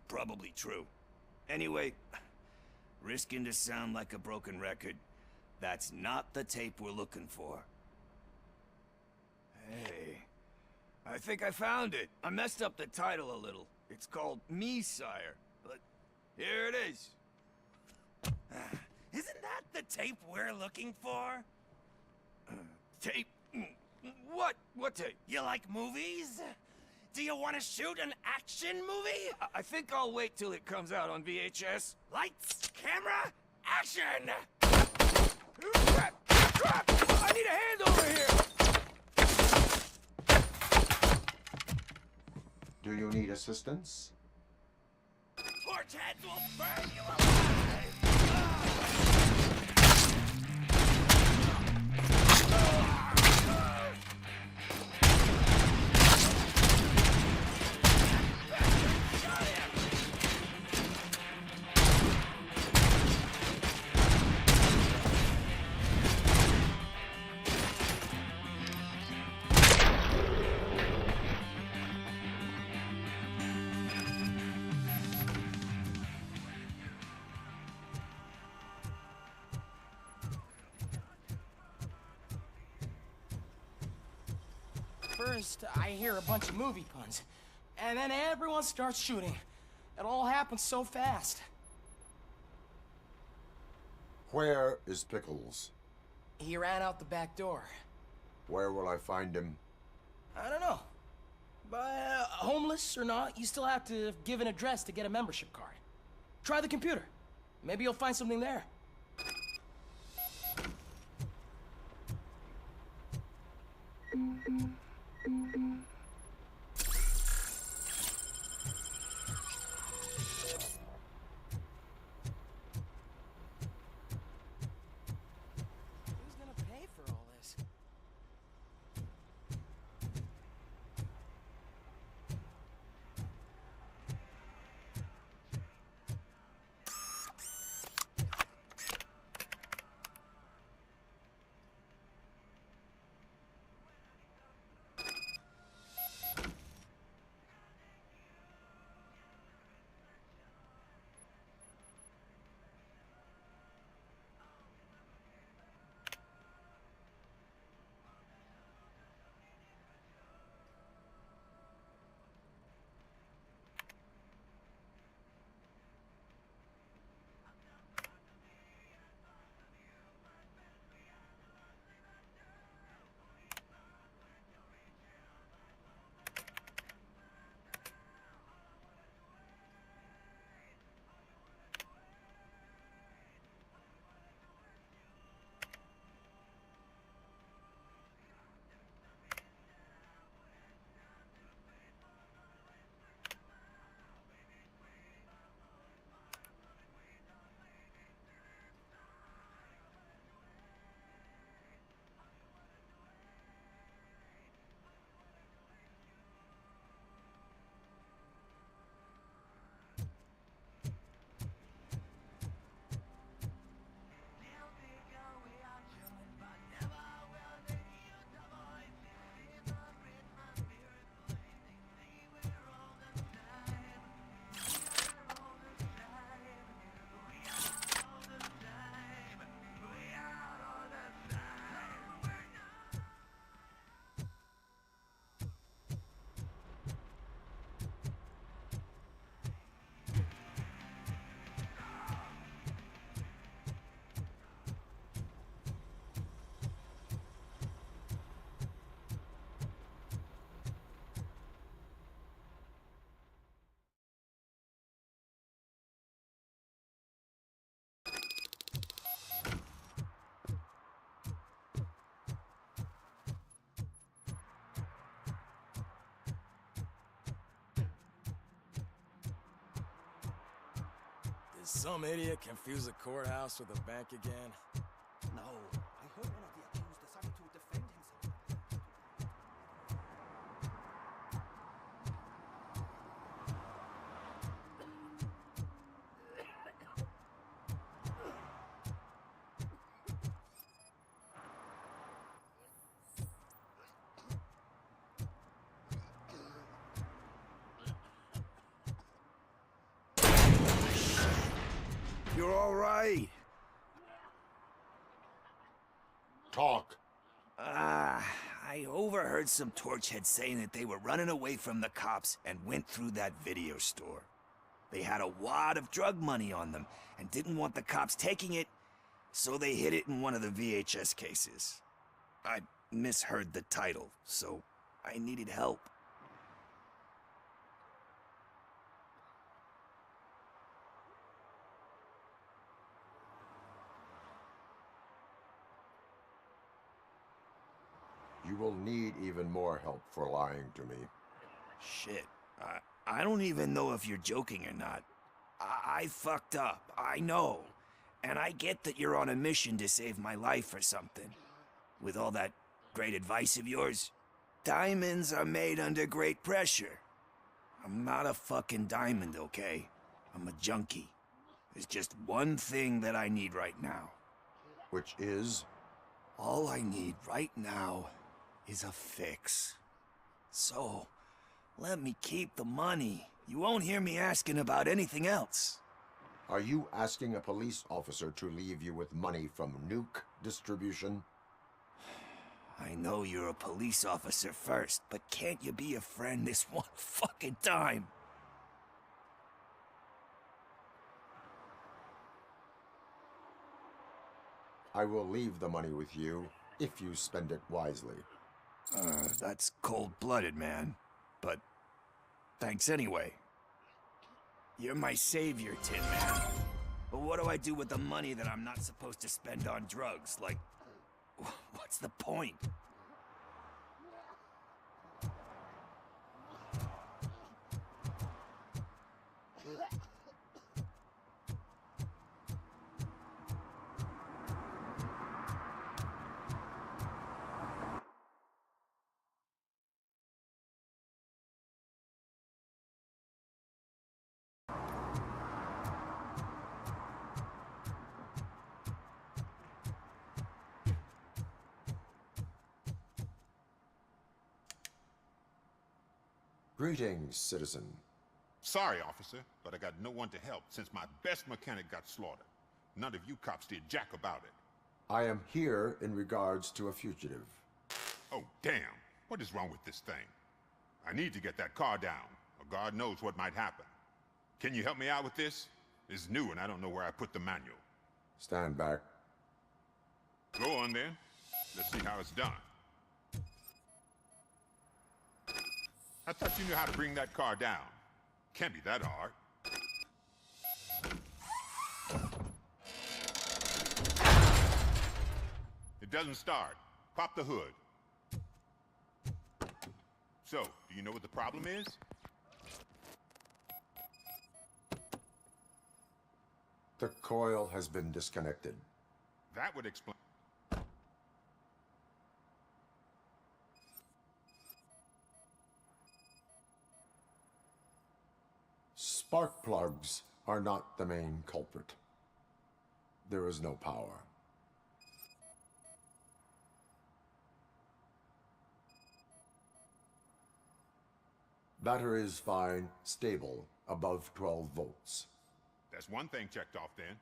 Probably true. Anyway, risking to sound like a broken record, that's not the tape we're looking for. Hey, I think I found it. I messed up the title a little. It's called Me, Sire, but here it is. Isn't that the tape we're looking for? Tape? What? What tape? You like movies? Do you want to shoot an action movie? I think I'll wait till it comes out on VHS. Lights, camera, action! Crap! Crap! I need a hand over here! Do you need assistance? Torch heads will burn you alive! First, I hear a bunch of movie puns, and then everyone starts shooting. It all happens so fast. Where is Pickles? He ran out the back door. Where will I find him? I don't know. But homeless or not, you still have to give an address to get a membership card. Try the computer. Maybe you'll find something there. Who's gonna pay for all this? Did some idiot confuse the courthouse with a bank again? No, I heard one of the accused decided to defend himself. You're all right. Talk. I overheard some torchheads saying that they were running away from the cops and went through that video store. They had a wad of drug money on them and didn't want the cops taking it, so they hid it in one of the VHS cases. I misheard the title, so I needed help. You will need even more help for lying to me. Shit, I don't even know if you're joking or not. I fucked up, I know. And I get that you're on a mission to save my life or something. With all that great advice of yours, diamonds are made under great pressure. I'm not a fucking diamond, okay? I'm a junkie. There's just one thing that I need right now. Which is? All I need right now is a fix. So, let me keep the money. You won't hear me asking about anything else. Are you asking a police officer to leave you with money from nuke distribution? I know you're a police officer first, but can't you be a friend this one fucking time? I will leave the money with you if you spend it wisely. That's cold-blooded, man. But thanks anyway. You're my savior, Tin Man. But what do I do with the money that I'm not supposed to spend on drugs? Like, what's the point? Greetings, citizen. Sorry, officer, but I got no one to help since my best mechanic got slaughtered. None of you cops did jack about it. I am here in regards to a fugitive. Oh, damn. What is wrong with this thing? I need to get that car down, or God knows what might happen. Can you help me out with this? It's new and I don't know where I put the manual. Stand back. Go on then. Let's see how it's done. I thought you knew how to bring that car down. Can't be that hard. It doesn't start. Pop the hood. So, do you know what the problem is? The coil has been disconnected. That would explain. Spark plugs are not the main culprit. There is no power. Battery is fine, stable, above 12 volts. That's one thing checked off then.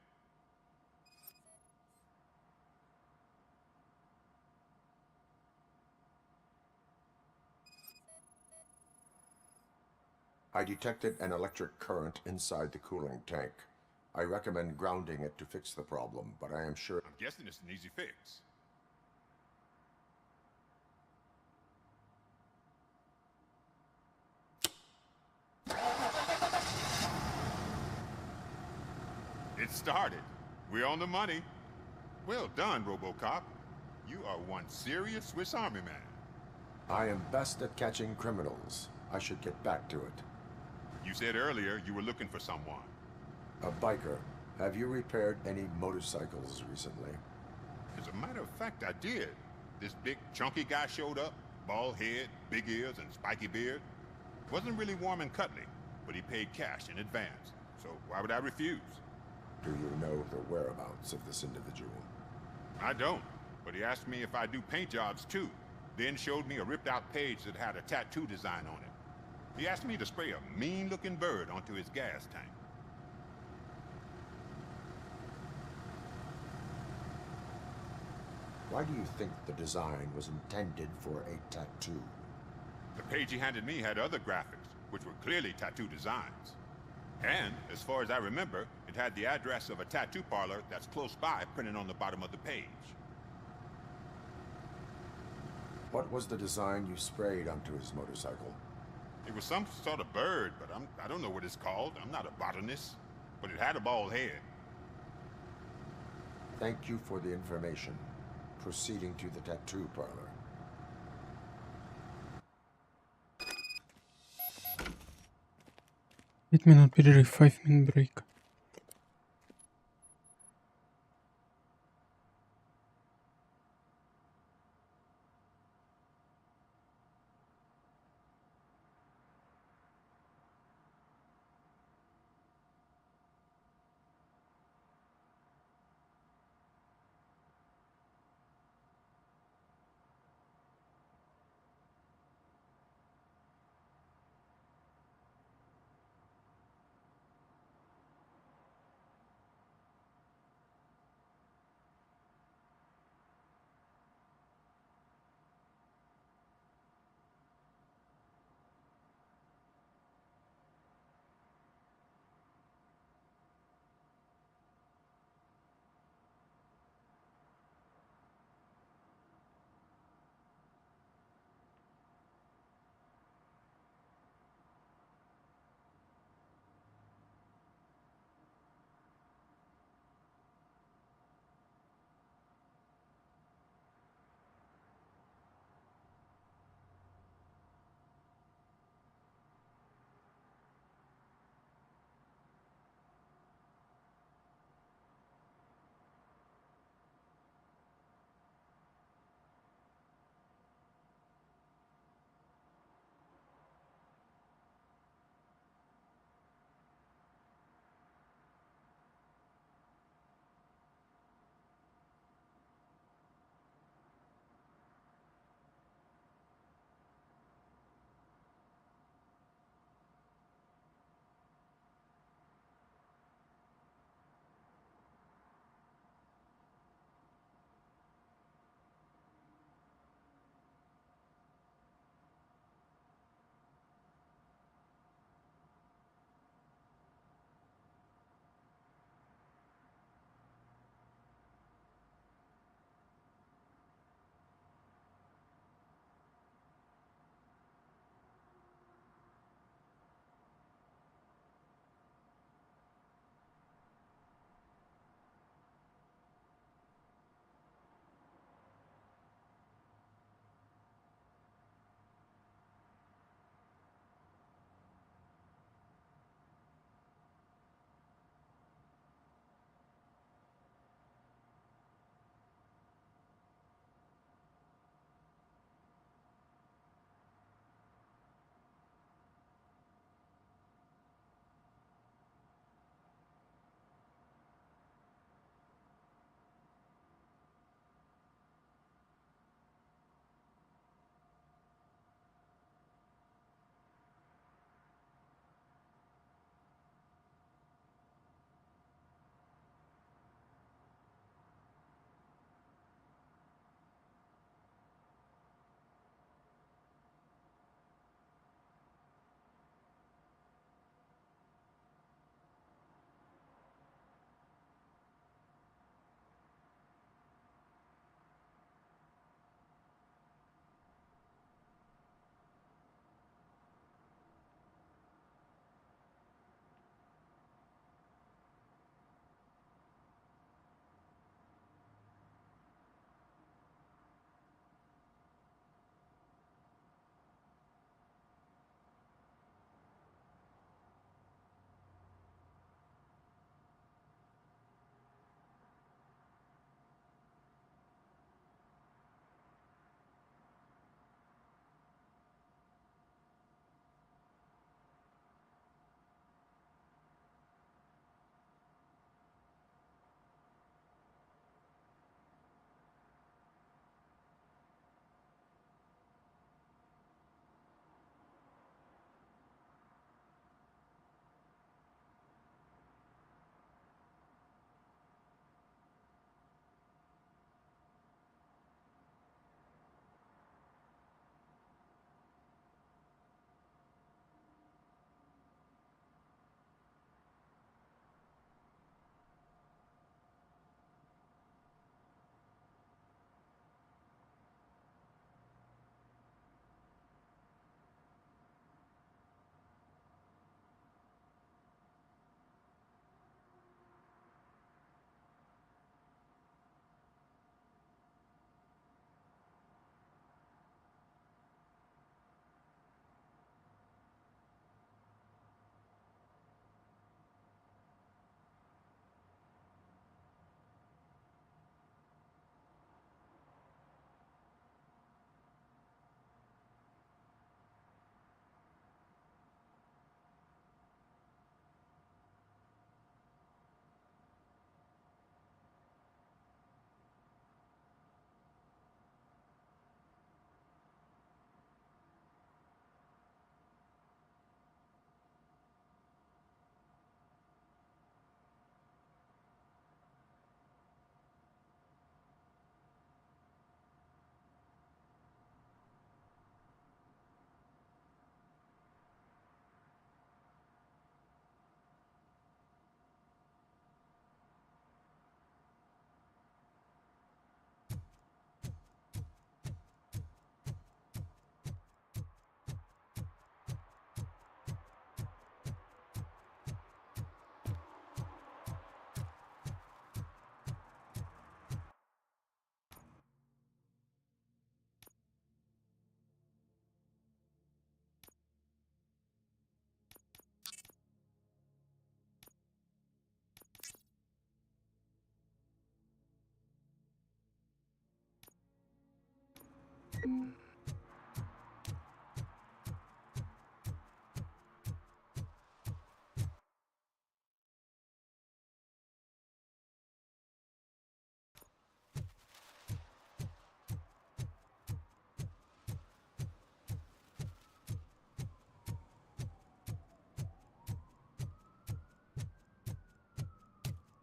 I detected an electric current inside the cooling tank. I recommend grounding it to fix the problem, but I am sure... I'm guessing it's an easy fix. It started. We're on the money. Well done, RoboCop. You are one serious Swiss Army man. I am best at catching criminals. I should get back to it. You said earlier you were looking for someone. A biker. Have you repaired any motorcycles recently? As a matter of fact, I did. This big, chunky guy showed up. Bald head, big ears, and spiky beard. Wasn't really warm and cuddly, but he paid cash in advance. So why would I refuse? Do you know the whereabouts of this individual? I don't, but he asked me if I do paint jobs too. Then showed me a ripped-out page that had a tattoo design on it. He asked me to spray a mean-looking bird onto his gas tank. Why do you think the design was intended for a tattoo? The page he handed me had other graphics, which were clearly tattoo designs. And, as far as I remember, it had the address of a tattoo parlor that's close by printed on the bottom of the page. What was the design you sprayed onto his motorcycle? It was some sort of bird, but I don't know what it's called. I'm not a botanist. But it had a bald head. Thank you for the information. Proceeding to the tattoo parlor. Minute перерыв, 5-minute break.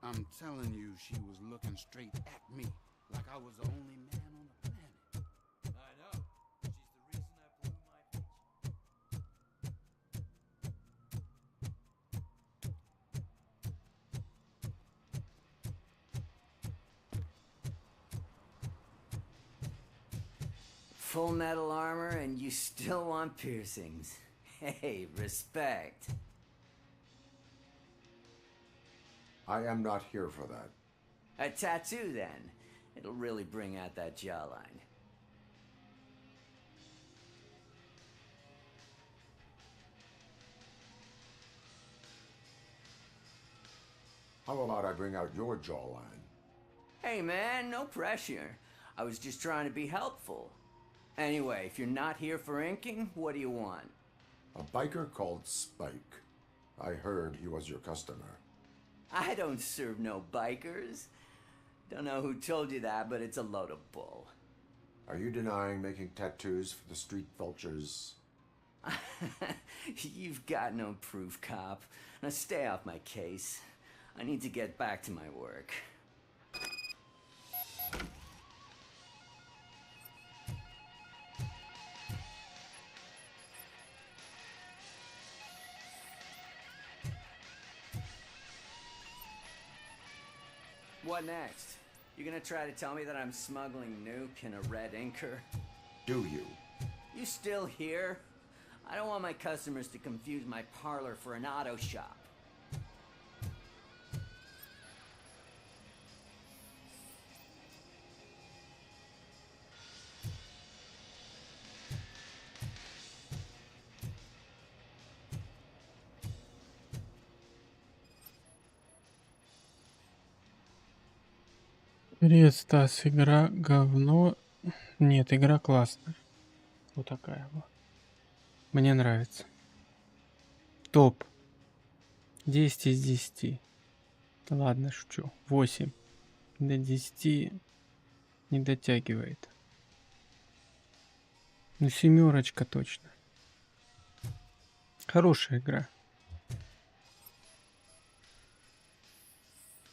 I'm telling you, she was looking straight at me, like I was the only man on the planet. I know. She's the reason I blew my peach. Full metal armor and you still want piercings. Hey, respect. I am not here for that. A tattoo, then. It'll really bring out that jawline. How about I bring out your jawline? Hey, man, no pressure. I was just trying to be helpful. Anyway, if you're not here for inking, what do you want? A biker called Spike. I heard he was your customer. I don't serve no bikers. Don't know who told you that, but it's a load of bull. Are you denying making tattoos for the street vultures? You've got no proof, cop. Now stay off my case. I need to get back to my work. What next? You gonna try to tell me that I'm smuggling nuke in a red inker? Do you? You still here? I don't want my customers to confuse my parlor for an auto shop. Привет, Стас. Игра говно. Нет, игра классная. Вот такая вот. Мне нравится. Топ. 10 из 10. Да ладно, шучу. 8. До 10 не дотягивает. Ну, 7 точно. Хорошая игра.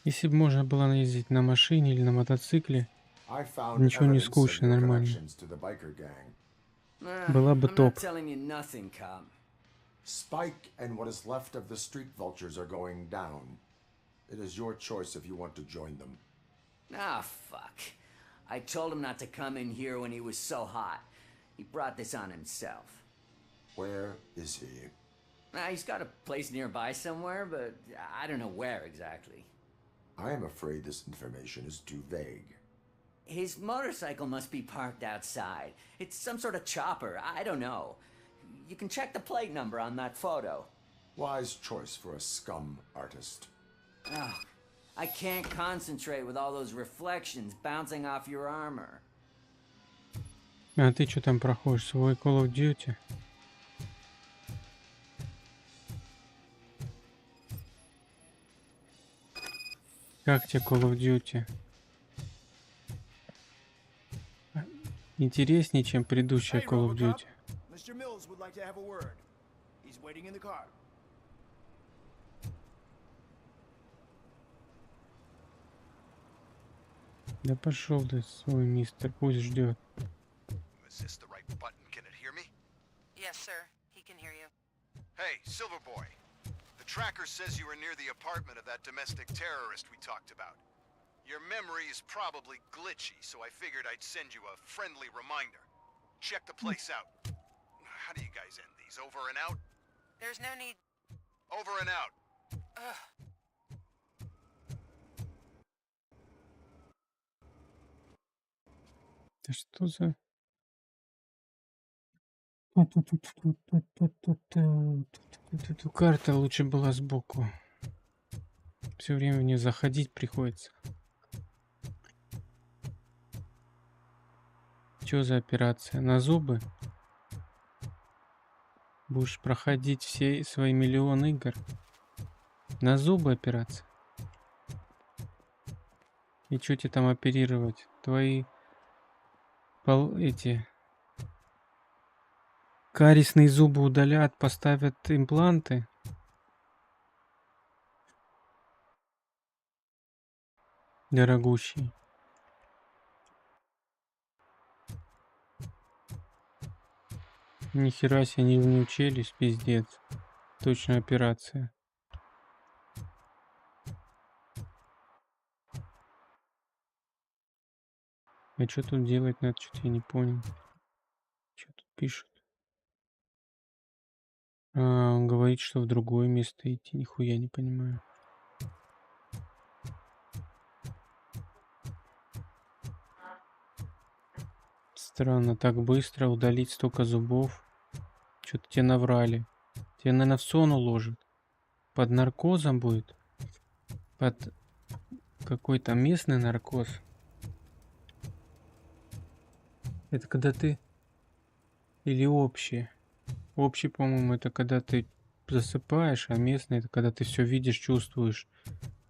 Если бы можно было ездить на машине или на мотоцикле, ничего не скучно, нормально. Была бы топ. Spike and what is left of the street vultures are going down. It is your choice if you want to join them. Ah, fuck. I told him not to come in here when he was so hot. He brought this on himself. Where is he? He's got a place nearby somewhere, but I don't know where exactly. I am afraid this information is too vague. His motorcycle must be parked outside. It's some sort of chopper. I don't know. You can check the plate number on that photo. Wise choice for a scum artist. Oh, I can't concentrate with all those reflections bouncing off your armor. А ты что там проходишь? Свой Call of Duty? Как тебе Call of Duty? Интереснее, чем предыдущая Call of Duty. Mr. Mills would like to have a word. He's waiting in the car. Да пошел ты, свой мистер, пусть ждет. Is this the right button? Can it hear me? Yes, sir. He can hear you. Hey, Silverboy. The tracker says you were near the apartment of that domestic terrorist we talked about. Your memory is probably glitchy, so I figured I'd send you a friendly reminder. Check the place out. How do you guys end these? Over and out? There's no need. Over and out. Ugh. Да что за... Карта лучше была сбоку. Все время в нее заходить приходится. Что за операция? На зубы? Будешь проходить все свои миллион игр? На зубы операция? И что тебе там оперировать? Твои эти кариесные зубы удалят, поставят импланты? Дорогущий. Нихера себе, нижнюю челюсть, пиздец. Точная операция. А что тут делать надо? Что-то я не понял. Что тут пишут? Он говорит, что в другое место идти. Нихуя не понимаю. Странно, так быстро удалить столько зубов. Что-то тебе наврали. Тебе, наверное, в сон уложат. Под наркозом будет? Под какой-то местный наркоз? Это когда ты... Или общий? Общий, по-моему, это когда ты засыпаешь, а местный это когда ты все видишь, чувствуешь,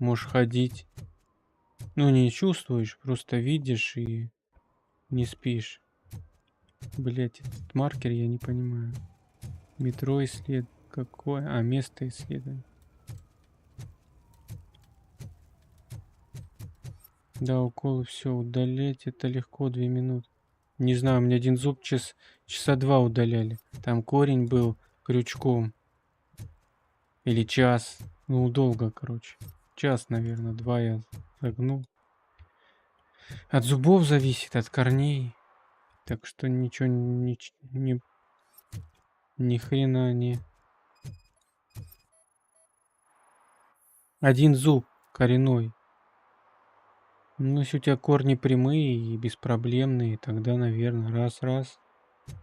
можешь ходить. Ну, не чувствуешь, просто видишь и не спишь. Блять, этот маркер я не понимаю. Метро исслед... Какое? А, место исследования. Да, уколы все удалять, это легко, 2 минуты. Не знаю, у меня один зуб часа 2 удаляли. Там корень был крючком. Или час. Ну, долго, короче. Час, наверное, 2 я загнул. От зубов зависит, от корней. Так что ничего ни хрена не... Один зуб коренной. Ну, если у тебя корни прямые и беспроблемные, тогда, наверное, раз-раз,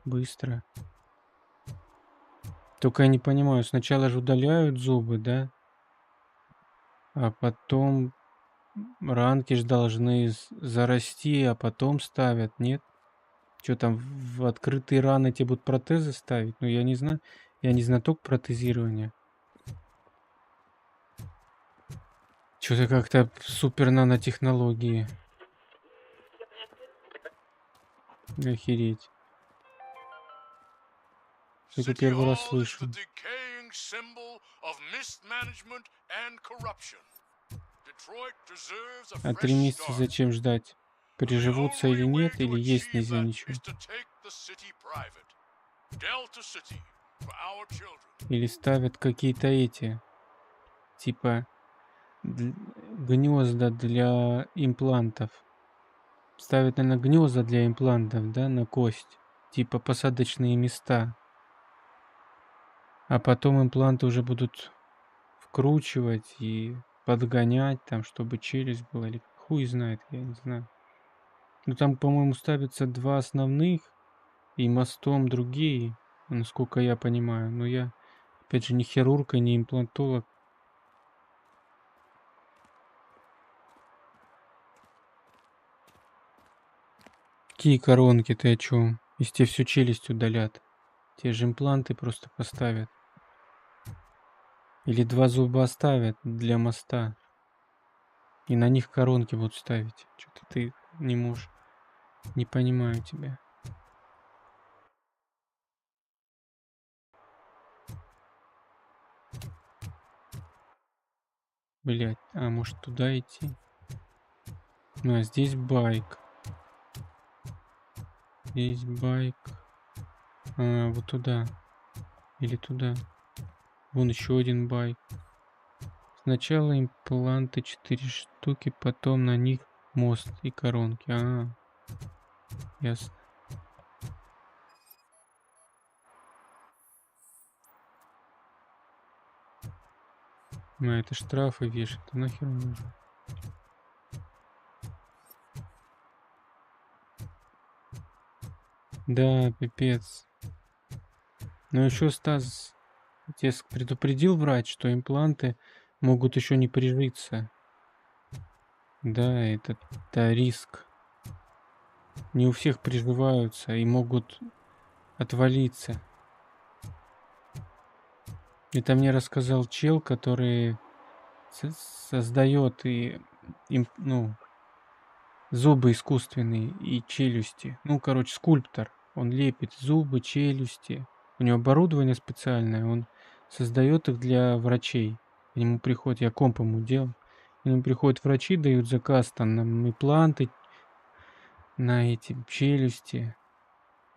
быстро. Только я не понимаю, сначала же удаляют зубы, да? А потом ранки же должны зарасти, а потом ставят, нет? Что там, в открытые раны тебе будут протезы ставить? Ну, я не знаю. Я не знаток протезирования. Что-то как-то супер нанотехнологии. Охереть. Только первый раз слышу. Decaying symbol of mismanagement and corruption. Detroit deserves a А 3 fresh месяца start. зачем ждать? Приживутся или нет, или есть нельзя ничего? To take the city private. Delta City for our children. Или ставят какие-то эти, типа гнезда для имплантов. Ставят, наверное, гнезда для имплантов, да, на кость. Типа посадочные места. А потом импланты уже будут вкручивать и подгонять, там, чтобы челюсть была. Или хуй знает, я не знаю. Ну там, по-моему, ставятся 2 основных и мостом другие, насколько я понимаю. Но я, опять же, не хирург и не имплантолог. Какие коронки, ты о чем? Если тебе всю челюсть удалят. Те же импланты просто поставят. Или 2 зуба оставят для моста. И на них коронки будут ставить. Что-то ты не можешь. Не понимаю тебя. Блять, а может туда идти? Ну, а здесь байк. Здесь байк. А, вот туда. Или туда. Вон еще один байк. Сначала импланты 4 штуки, потом на них мост и коронки. А, ясно. Ну, это штрафы вешают. А нахер нужно? Да, пипец. Но еще Стас тебе предупредил врач, что импланты могут еще не прижиться. Да, это риск. Не у всех приживаются и могут отвалиться. Это мне рассказал чел, который создает зубы искусственные и челюсти. Ну, короче, скульптор. Он лепит зубы, челюсти. У него оборудование специальное. Он создает их для врачей. К нему приходят, я комп ему делал. К нему приходят врачи, дают заказ там на импланты, на эти челюсти.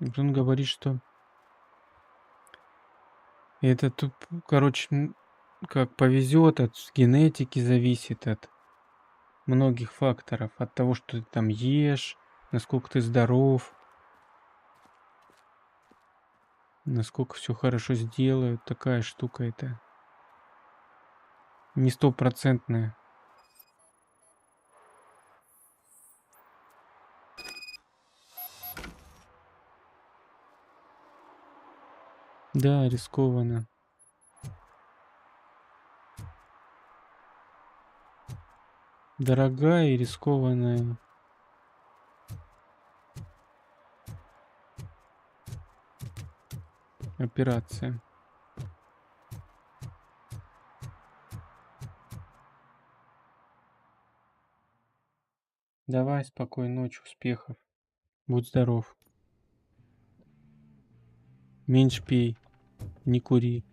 И он говорит, что это тут, короче, как повезет, от генетики зависит, от многих факторов. От того, что ты там ешь, насколько ты здоров, насколько все хорошо сделают. Такая штука это не стопроцентная. Да, рискованно. Дорогая и рискованная. Операция. Давай, спокойной ночи, успехов. Будь здоров. Меньше пей, не кури.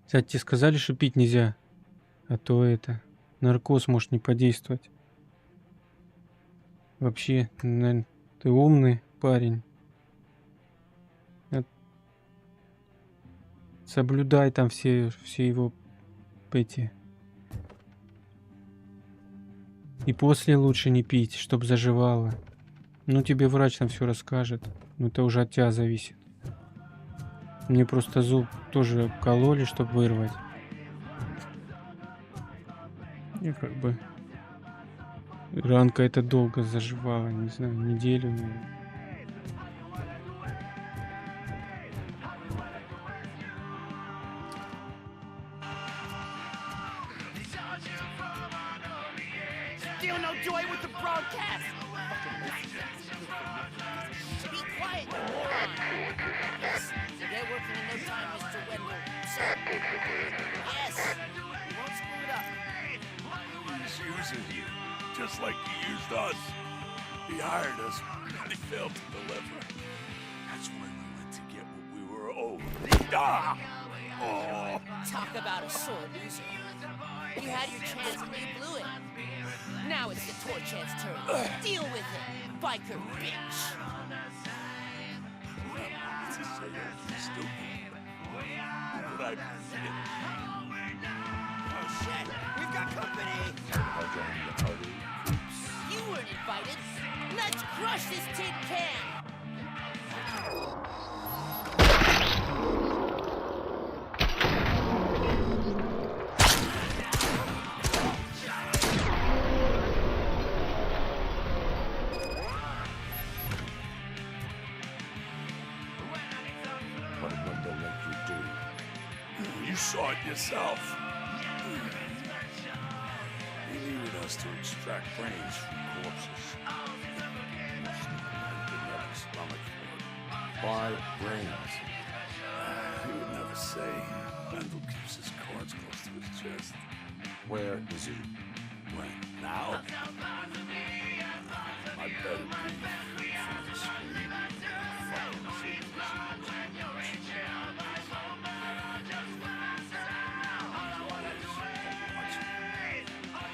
Кстати, тебе сказали, что пить нельзя? А то это... наркоз может не подействовать. Вообще, наверное, ты умный парень. Соблюдай там все его эти. И после лучше не пить, чтобы заживало. Ну, тебе врач там все расскажет. Но это уже от тебя зависит. Мне просто зуб тоже кололи, чтобы вырвать. И как бы... ранка это долго заживала, не знаю, неделю, наверное. Still no joy with the broadcast. Be quiet, you moron. Yes, they're working in no time, Mr. Wendell. Sir. Yes, we won't screw it up. He's using you, just like he used us. He hired us, and he failed to deliver. That's why we went to get what we were owed. Ah! Oh! Talk about a sore loser. You had your chance and you blew it. Now it's the Torchhead's turn. Deal with it, biker bitch. It's a say you're stupid. But I did. Oh shit, we've got company. You weren't invited. Let's crush this tin can. What did Wendell make you do? You saw it yourself. He needed us to extract brains from corpses. Why brains? He would never say. Wendell keeps his cards close to his chest. Where is he? When? Now? I bet it'd be from the screen.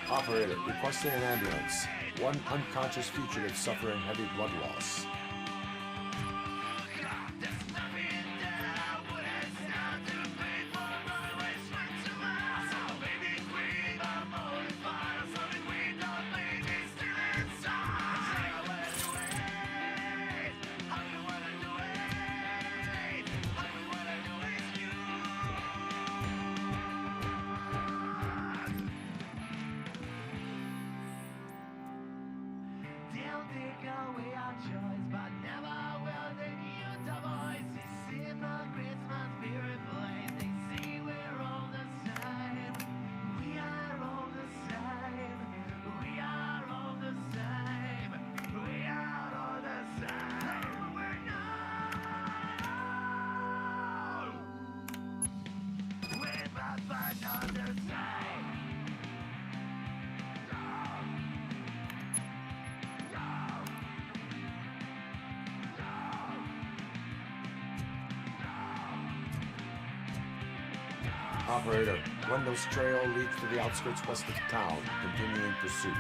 Operator, requesting an ambulance. One unconscious fugitive suffering heavy blood loss. They'll take away our choice. Operator, Wendell's trail leads to the outskirts west of town. Continuing pursuit.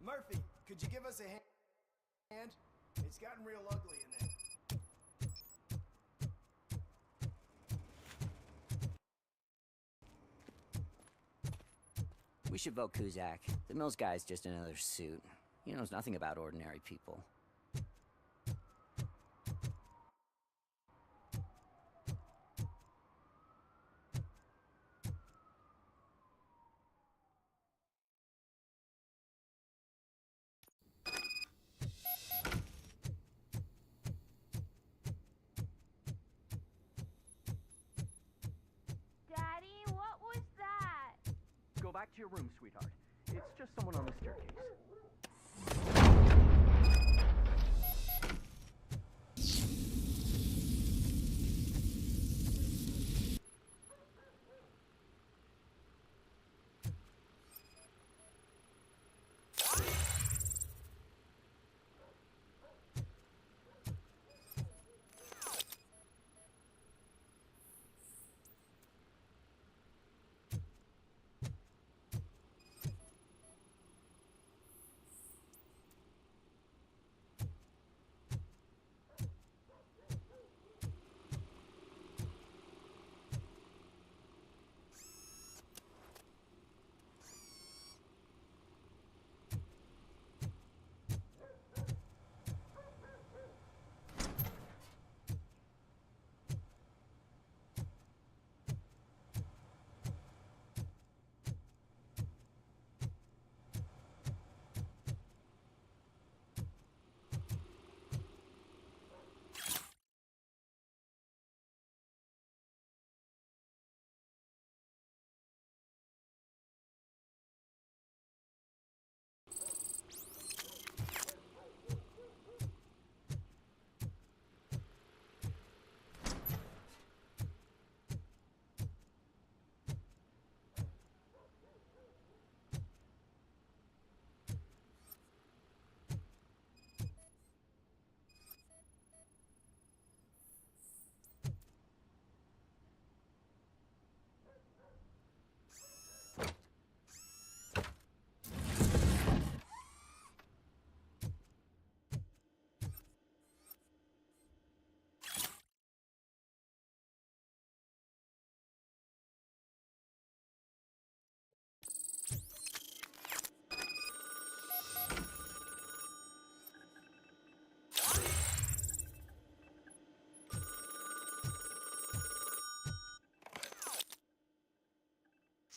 Murphy, could you give us a hand? It's gotten real ugly in there. We should vote Kuzak. The Mills guy's just another suit. He knows nothing about ordinary people. Daddy, what was that? Go back to your room, sweetheart. It's just someone on the staircase.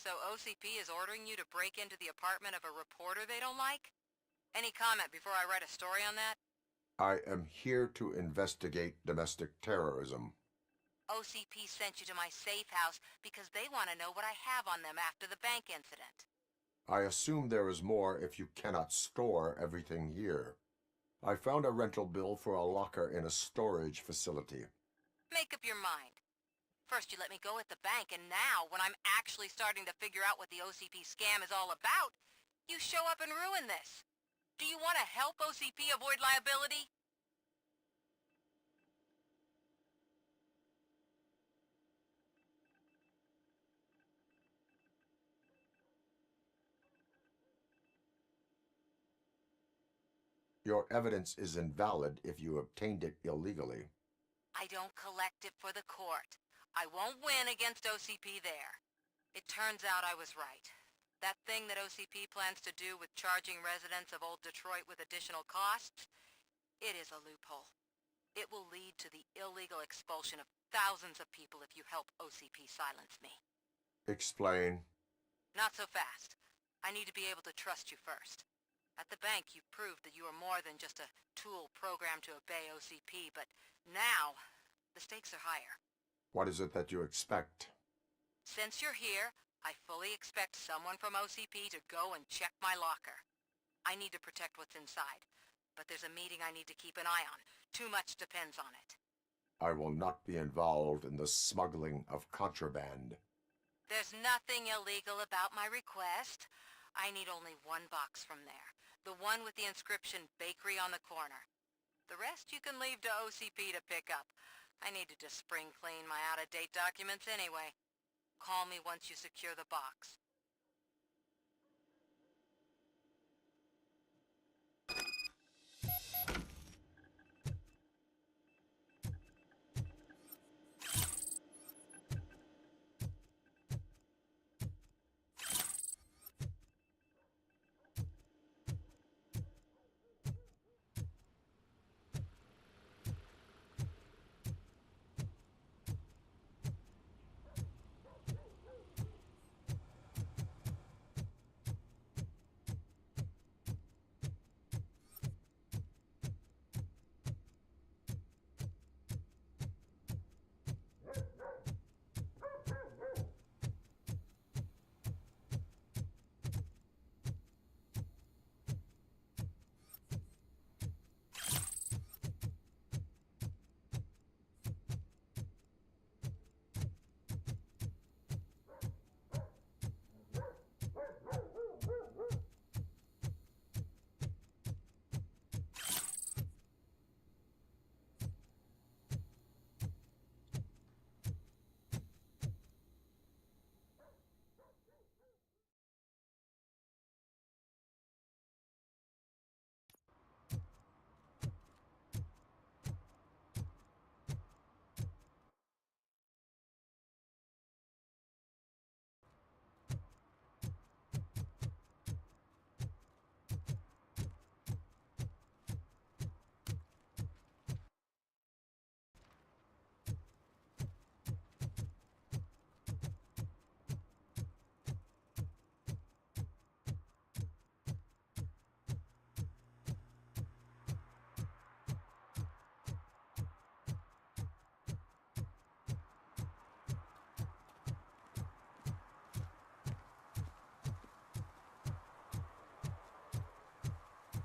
So OCP is ordering you to break into the apartment of a reporter they don't like? Any comment before I write a story on that? I am here to investigate domestic terrorism. OCP sent you to my safe house because they want to know what I have on them after the bank incident. I assume there is more if you cannot store everything here. I found a rental bill for a locker in a storage facility. Make up your mind. First you let me go at the bank, and now, when I'm actually starting to figure out what the OCP scam is all about, you show up and ruin this. Do you want to help OCP avoid liability? Your evidence is invalid if you obtained it illegally. I don't collect it for the court. I won't win against OCP there. It turns out I was right. That thing that OCP plans to do with charging residents of Old Detroit with additional costs, it is a loophole. It will lead to the illegal expulsion of thousands of people if you help OCP silence me. Explain. Not so fast. I need to be able to trust you first. At the bank, you proved that you are more than just a tool programmed to obey OCP, but now, the stakes are higher. What is it that you expect? Since you're here, I fully expect someone from OCP to go and check my locker. I need to protect what's inside, but there's a meeting I need to keep an eye on. Too much depends on it. I will not be involved in the smuggling of contraband. There's nothing illegal about my request. I need only one box from there. The one with the inscription Bakery on the corner. The rest you can leave to OCP to pick up. I needed to spring clean my out-of-date documents anyway. Call me once you secure the box.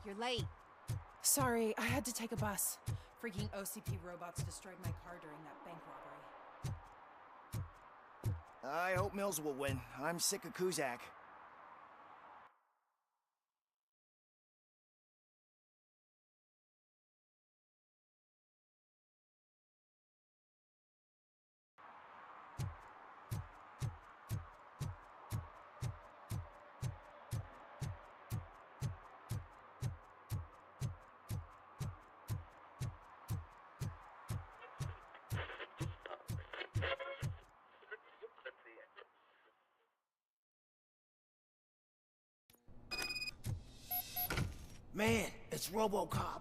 You're late. Sorry, I had to take a bus. Freaking OCP robots destroyed my car during that bank robbery. I hope Mills will win. I'm sick of Kuzak. Man, it's RoboCop.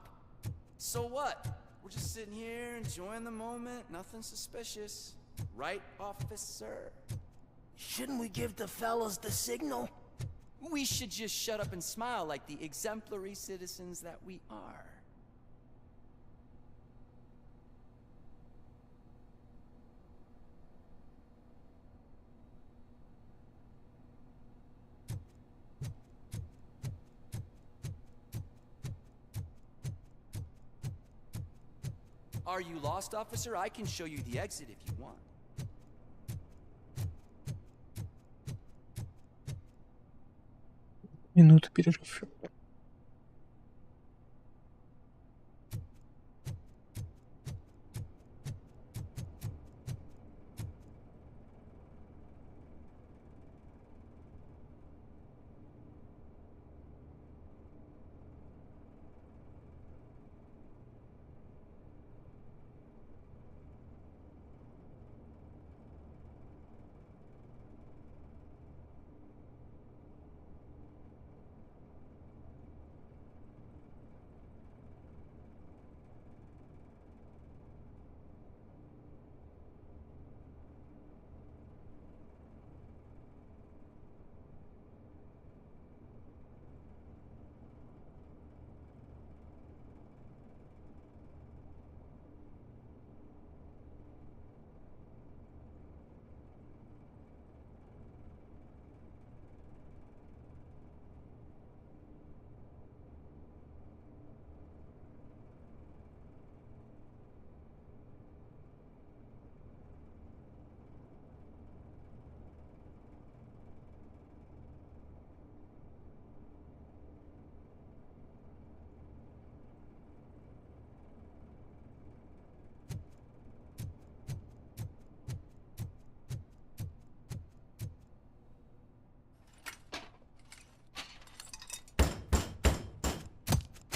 So what? We're just sitting here enjoying the moment, nothing suspicious. Right, officer? Shouldn't we give the fellas the signal? We should just shut up and smile like the exemplary citizens that we are. Are you lost, officer? I can show you the exit if you want. Минуту перерыв.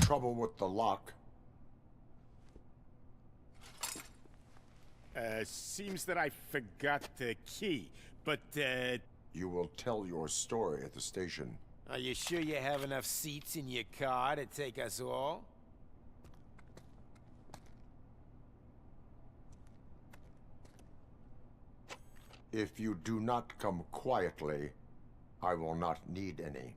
Trouble with the lock. Seems that I forgot the key, but, You will tell your story at the station. Are you sure you have enough seats in your car to take us all? If you do not come quietly, I will not need any.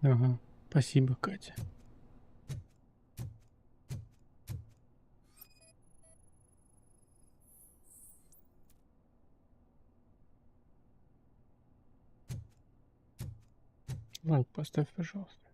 Ага, спасибо, Катя. Лайк поставь, пожалуйста.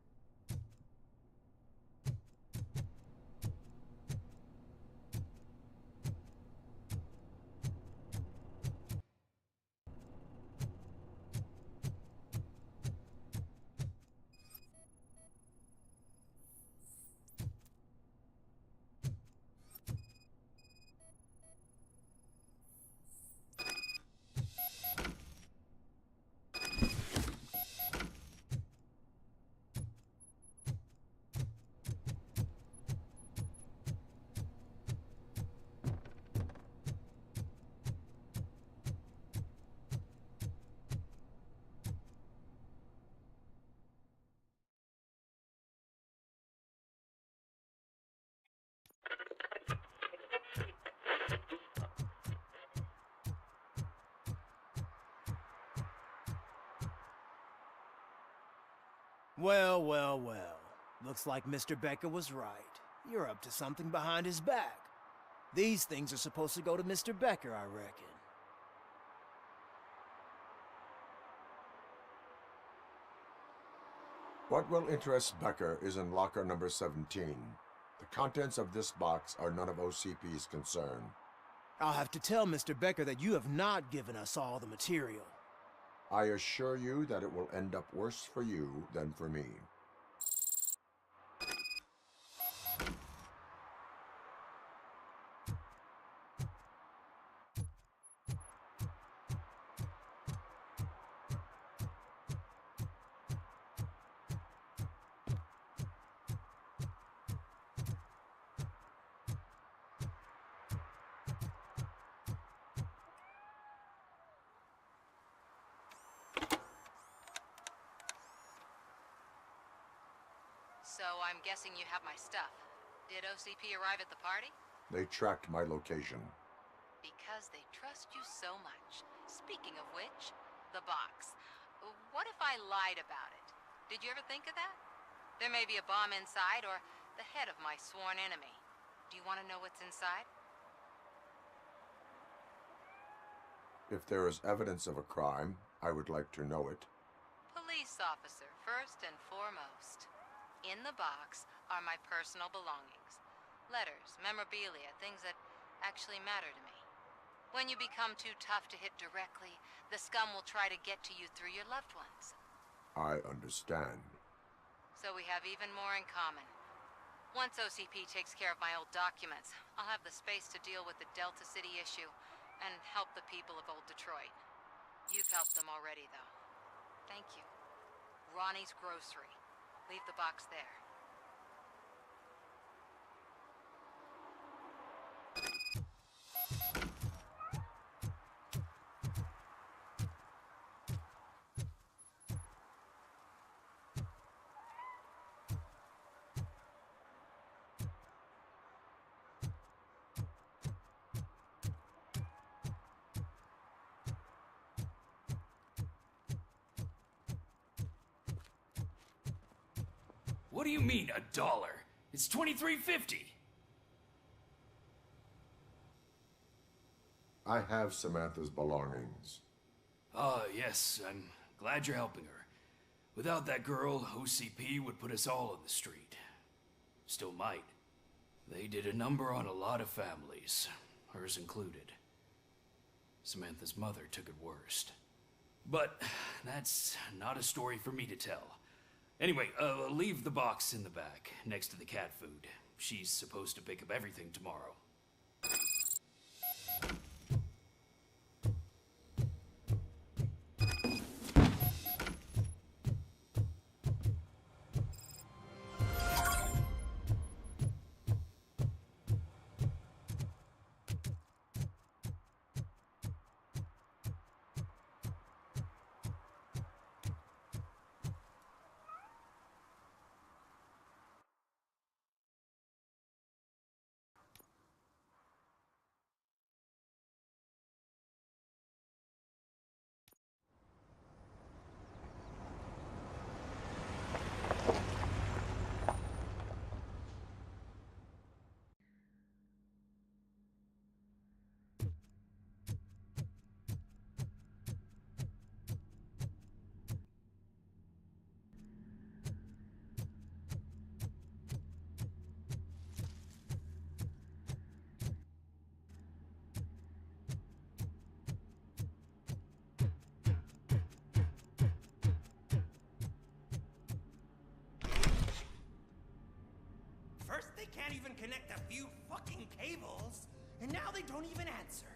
Well, well, well. Looks like Mr. Becker was right. You're up to something behind his back. These things are supposed to go to Mr. Becker, I reckon. What will interest Becker is in locker number 17. The contents of this box are none of OCP's concern. I'll have to tell Mr. Becker that you have not given us all the material. I assure you that it will end up worse for you than for me. I'm guessing you have my stuff. Did OCP arrive at the party? They tracked my location. Because they trust you so much. Speaking of which, the box. What if I lied about it? Did you ever think of that? There may be a bomb inside, or the head of my sworn enemy. Do you want to know what's inside? If there is evidence of a crime, I would like to know it. Police officer, first and foremost. In the box are my personal belongings. Letters, memorabilia, things that actually matter to me. When you become too tough to hit directly, the scum will try to get to you through your loved ones. I understand. So we have even more in common. Once OCP takes care of my old documents, I'll have the space to deal with the Delta City issue and help the people of Old Detroit. You've helped them already, though. Thank you. Ronnie's Grocery. Leave the box there. What do you mean, $1? It's $23.50. I have Samantha's belongings. Ah, yes, I'm glad you're helping her. Without that girl, OCP would put us all on the street. Still might. They did a number on a lot of families, hers included. Samantha's mother took it worst. But that's not a story for me to tell. Anyway, leave the box in the back, next to the cat food. She's supposed to pick up everything tomorrow. First, they can't even connect a few fucking cables, and now they don't even answer.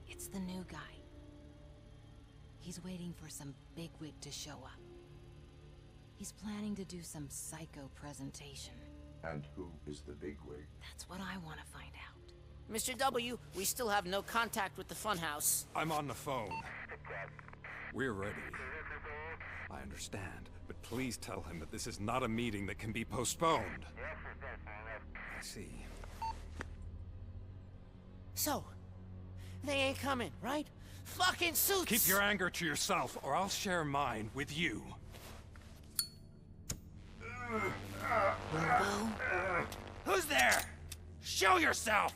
It's the new guy. He's waiting for some bigwig to show up. He's planning to do some psycho presentation. And who is the bigwig? That's what I want to find out. Mr. W, we still have no contact with the funhouse. I'm on the phone. We're ready. I understand, but please tell him that this is not a meeting that can be postponed. I see. So, they ain't coming, right? Fucking suits! Keep your anger to yourself, or I'll share mine with you. Who's there? Show yourself!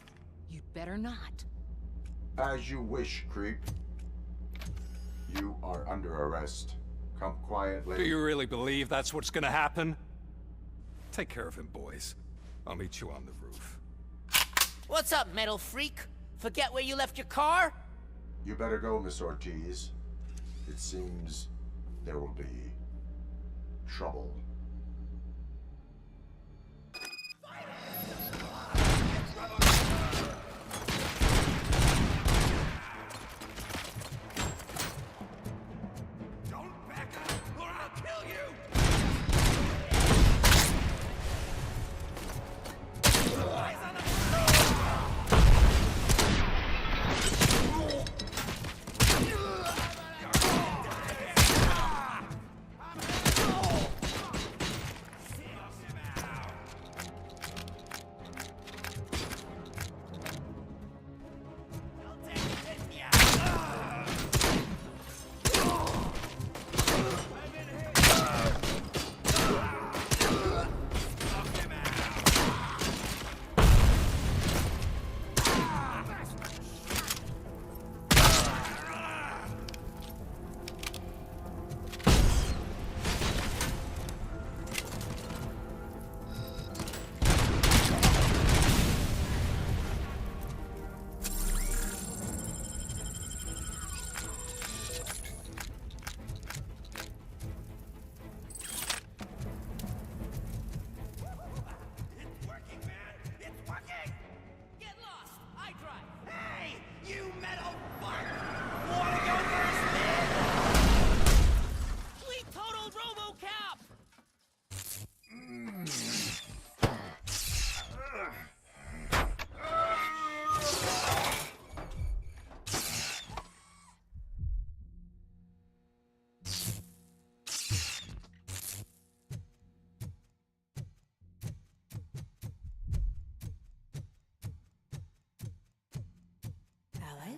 You'd better not. As you wish, creep. You are under arrest. Come quietly. Do you really believe that's what's gonna happen? Take care of him, boys. I'll meet you on the roof. What's up, metal freak? Forget where you left your car? You better go, Miss Ortiz. It seems there will be trouble. Don't back up, or I'll kill you!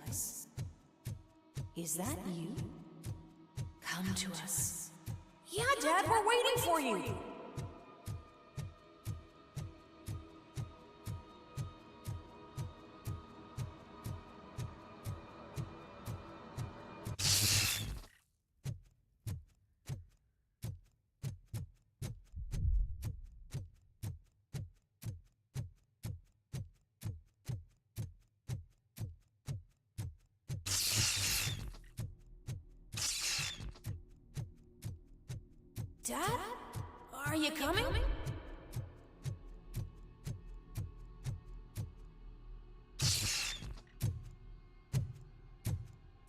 Alex? Is that you? Come to us. Yeah, Dad, we're waiting for you. Dad? Are you coming?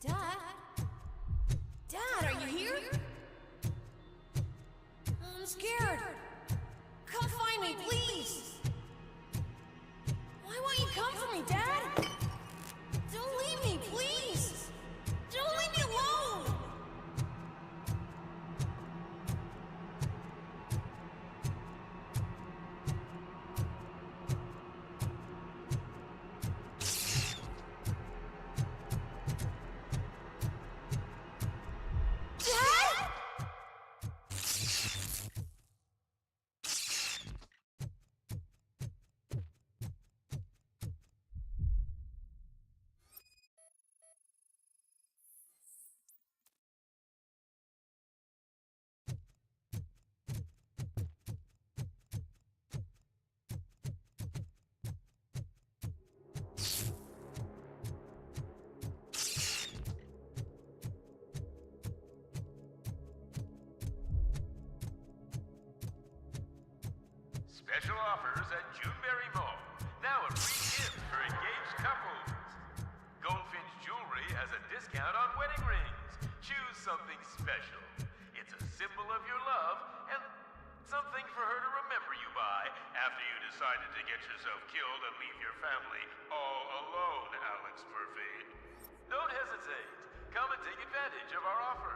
Dad? Dad, are you here? I'm scared. Come find me, please. Why won't you come for me, Dad? Don't leave me, please. Don't leave me alone. Special offers at Juneberry Mall. Now a free gift for engaged couples. Goldfinch Jewelry has a discount on wedding rings. Choose something special. It's a symbol of your love and something for her to remember you by after you decided to get yourself killed and leave your family all alone, Alex Murphy. Don't hesitate. Come and take advantage of our offer.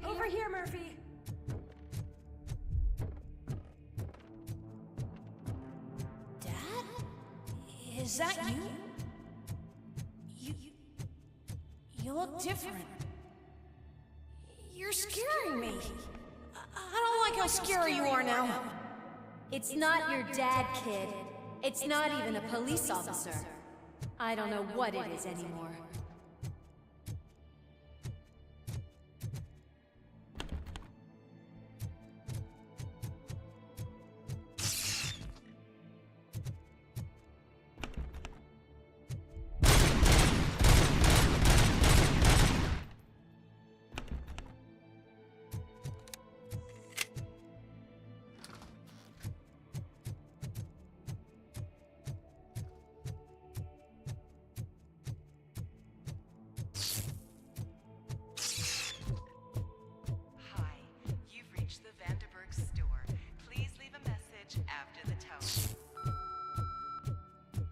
Over here, Murphy. Dad? Is that you? You look different. You're scaring me. I don't like how scary you are now. It's not your dad, kid. It's not even a police officer. I don't know what it is anymore.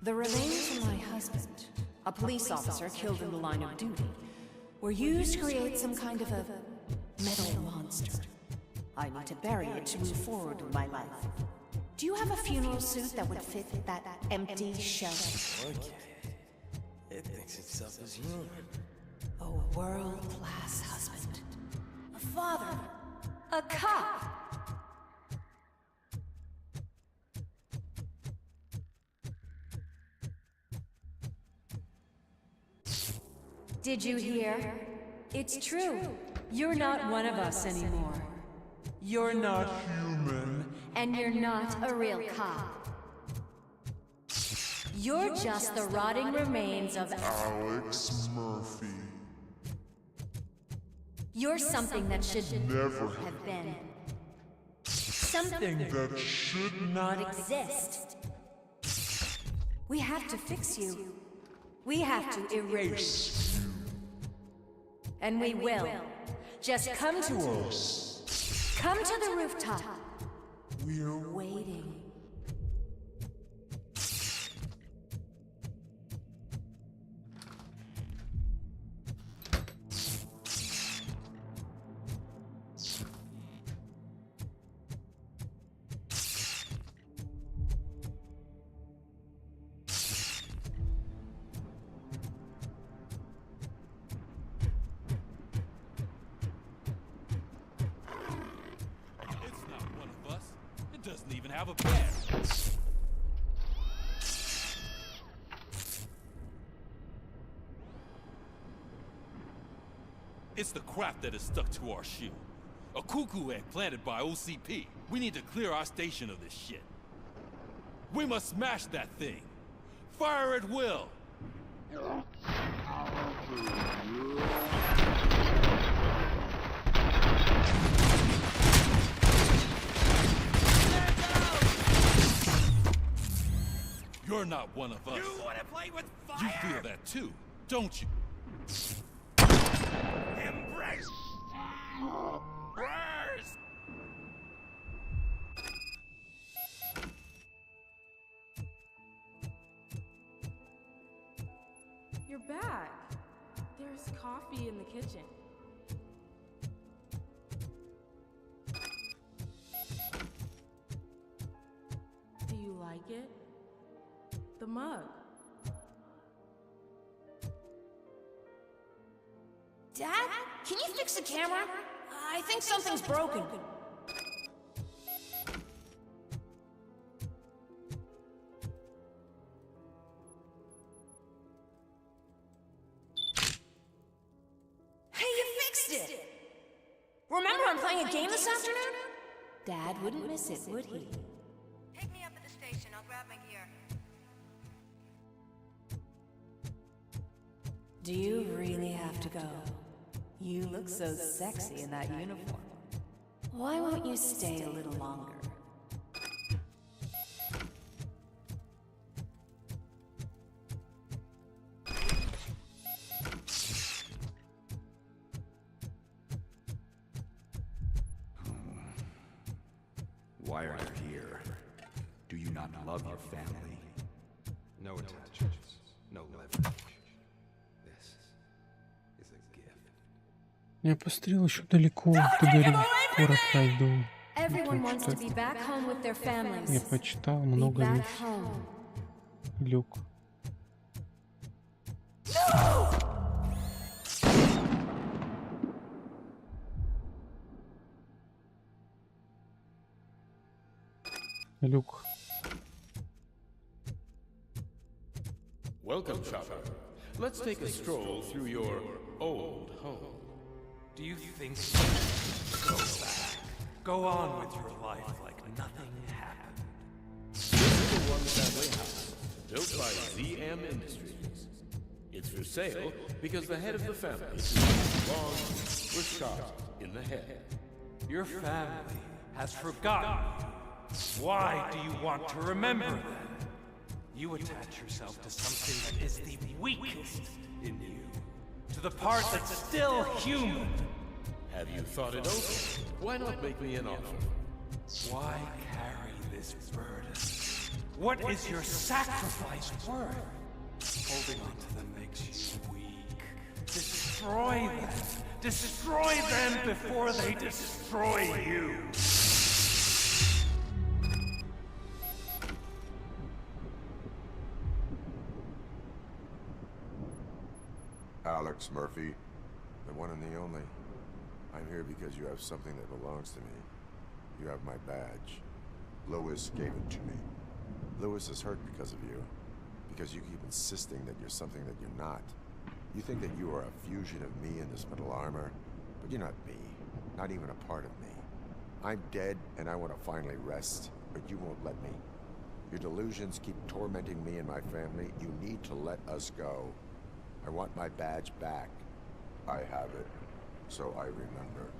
The remains of my husband, a police officer killed in the line of duty, were used to create some kind of a metal monster. I need to bury it to move forward with my life. Do you have a funeral suit that would fit that empty shell? It thinks itself as human. A world-class husband. A father. A cop. Did you hear? It's true. You're not one of us anymore. You're not human. And you're not a real cop. You're just the rotting remains of Alex Murphy. You're something that should Never have been. Something that should not exist. We have to fix you. We have to erase you. And we will. Just come to us. Come to the rooftop. We're waiting. have a bed. It's the crap that is stuck to our shield. A cuckoo egg planted by OCP. We need to clear our station of this shit. We must smash that thing. Fire at will. You're not one of us. You want to play with fire? You feel that too, don't you? Embrace. Burst. You're back. There's coffee in the kitchen. Do you like it? The mug. Dad, can you fix the camera? I think something's broken. Hey, you fixed it! Remember I'm playing a game this afternoon? Dad wouldn't miss it, would he? Pick me up at the station. I'll grab my gear. Do you really have to go? You look so sexy in that uniform. Why won't you stay a little longer? Why are you here? Do you not love your family? No attachments, no leverage. This is a gift. Я пострел еще далеко, ты говоришь, скоро пройду. Everyone wants to be back home with their families. Я почитал Be много back вещей. home. Люк. Люк. Welcome, Chopper. Let's take a stroll through your old home. Do you think go back? Go on with your life like nothing happened. This is the one family house, built by ZM Industries. It's for sale because the head of the family, Long, was shot in the head. Your family has forgotten you. Why do you want to remember them? You attach yourself to something that is the weakest in you. To the part that's still human. Have you thought it over? Why not make me an offer? Why carry this burden? What is your sacrifice worth? Holding on to them makes you weak. Destroy them. Destroy them before they destroy you. Alex Murphy, the one and the only. I'm here because you have something that belongs to me. You have my badge. Lewis gave it to me. Lewis is hurt because of you. Because you keep insisting that you're something that you're not. You think that you are a fusion of me in this metal armor, but you're not me. Not even a part of me. I'm dead and I want to finally rest, but you won't let me. Your delusions keep tormenting me and my family. You need to let us go. I want my badge back. I have it, so I remember.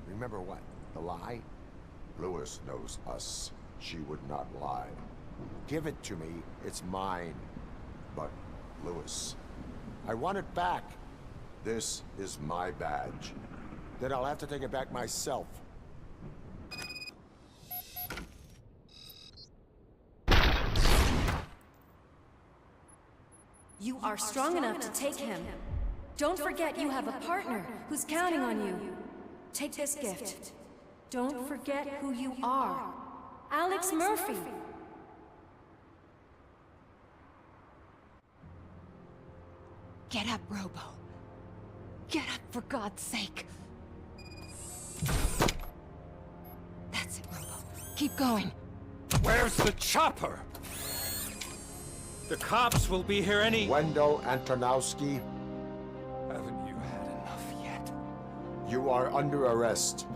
Remember what? The lie? Lewis knows us. She would not lie. Give it to me. It's mine. But, Lewis, I want it back. This is my badge. Then I'll have to take it back myself. You are strong enough to take him. Don't forget you have a partner who's counting on you. Take this gift. Don't forget who you are. Alex Murphy. Get up, Robo. Get up, for God's sake. That's it, Robo. Keep going. Where's the chopper? The cops will be here any... Wendell Antonowski, Haven't you had enough yet? you are under arrest.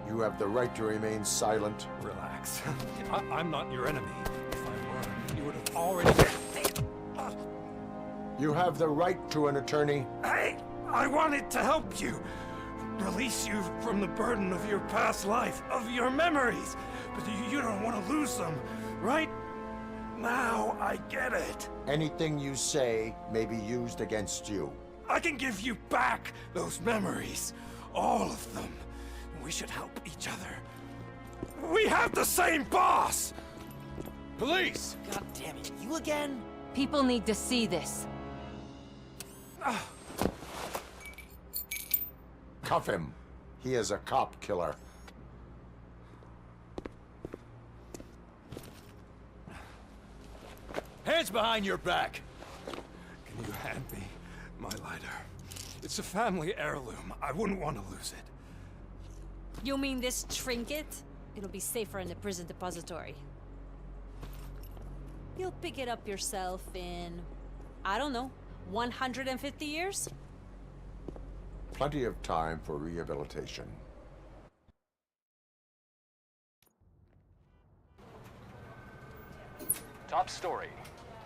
You have the right to remain silent. Relax. I'm not your enemy. If I were, you would have already... You have the right to an attorney. Hey! I wanted to help you! Release you from the burden of your past life, of your memories! But you don't want to lose them, right? Now I get it. Anything you say may be used against you. I can give you back those memories. All of them. We should help each other. We have the same boss! Police! God damn it, you again? People need to see this. Cuff him. He is a cop killer. Hands behind your back! Can you hand me my lighter? It's a family heirloom. I wouldn't want to lose it. You mean this trinket? It'll be safer in the prison depository. You'll pick it up yourself in, I don't know, 150 years? Plenty of time for rehabilitation. Top story.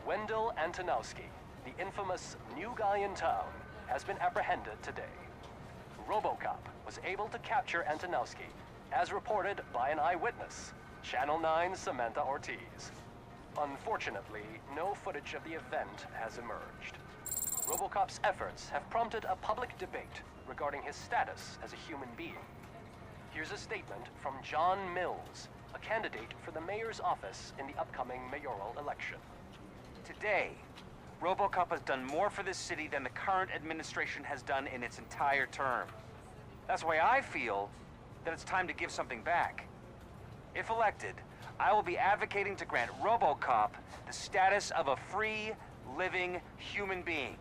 Wendell Antonowski, the infamous new guy in town, has been apprehended today. RoboCop was able to capture Antonowski, as reported by an eyewitness, Channel 9's Samantha Ortiz. Unfortunately, no footage of the event has emerged. RoboCop's efforts have prompted a public debate regarding his status as a human being. Here's a statement from John Mills, a candidate for the mayor's office in the upcoming mayoral election. Today, RoboCop has done more for this city than the current administration has done in its entire term. That's why I feel that it's time to give something back. If elected, I will be advocating to grant RoboCop the status of a free, living human being.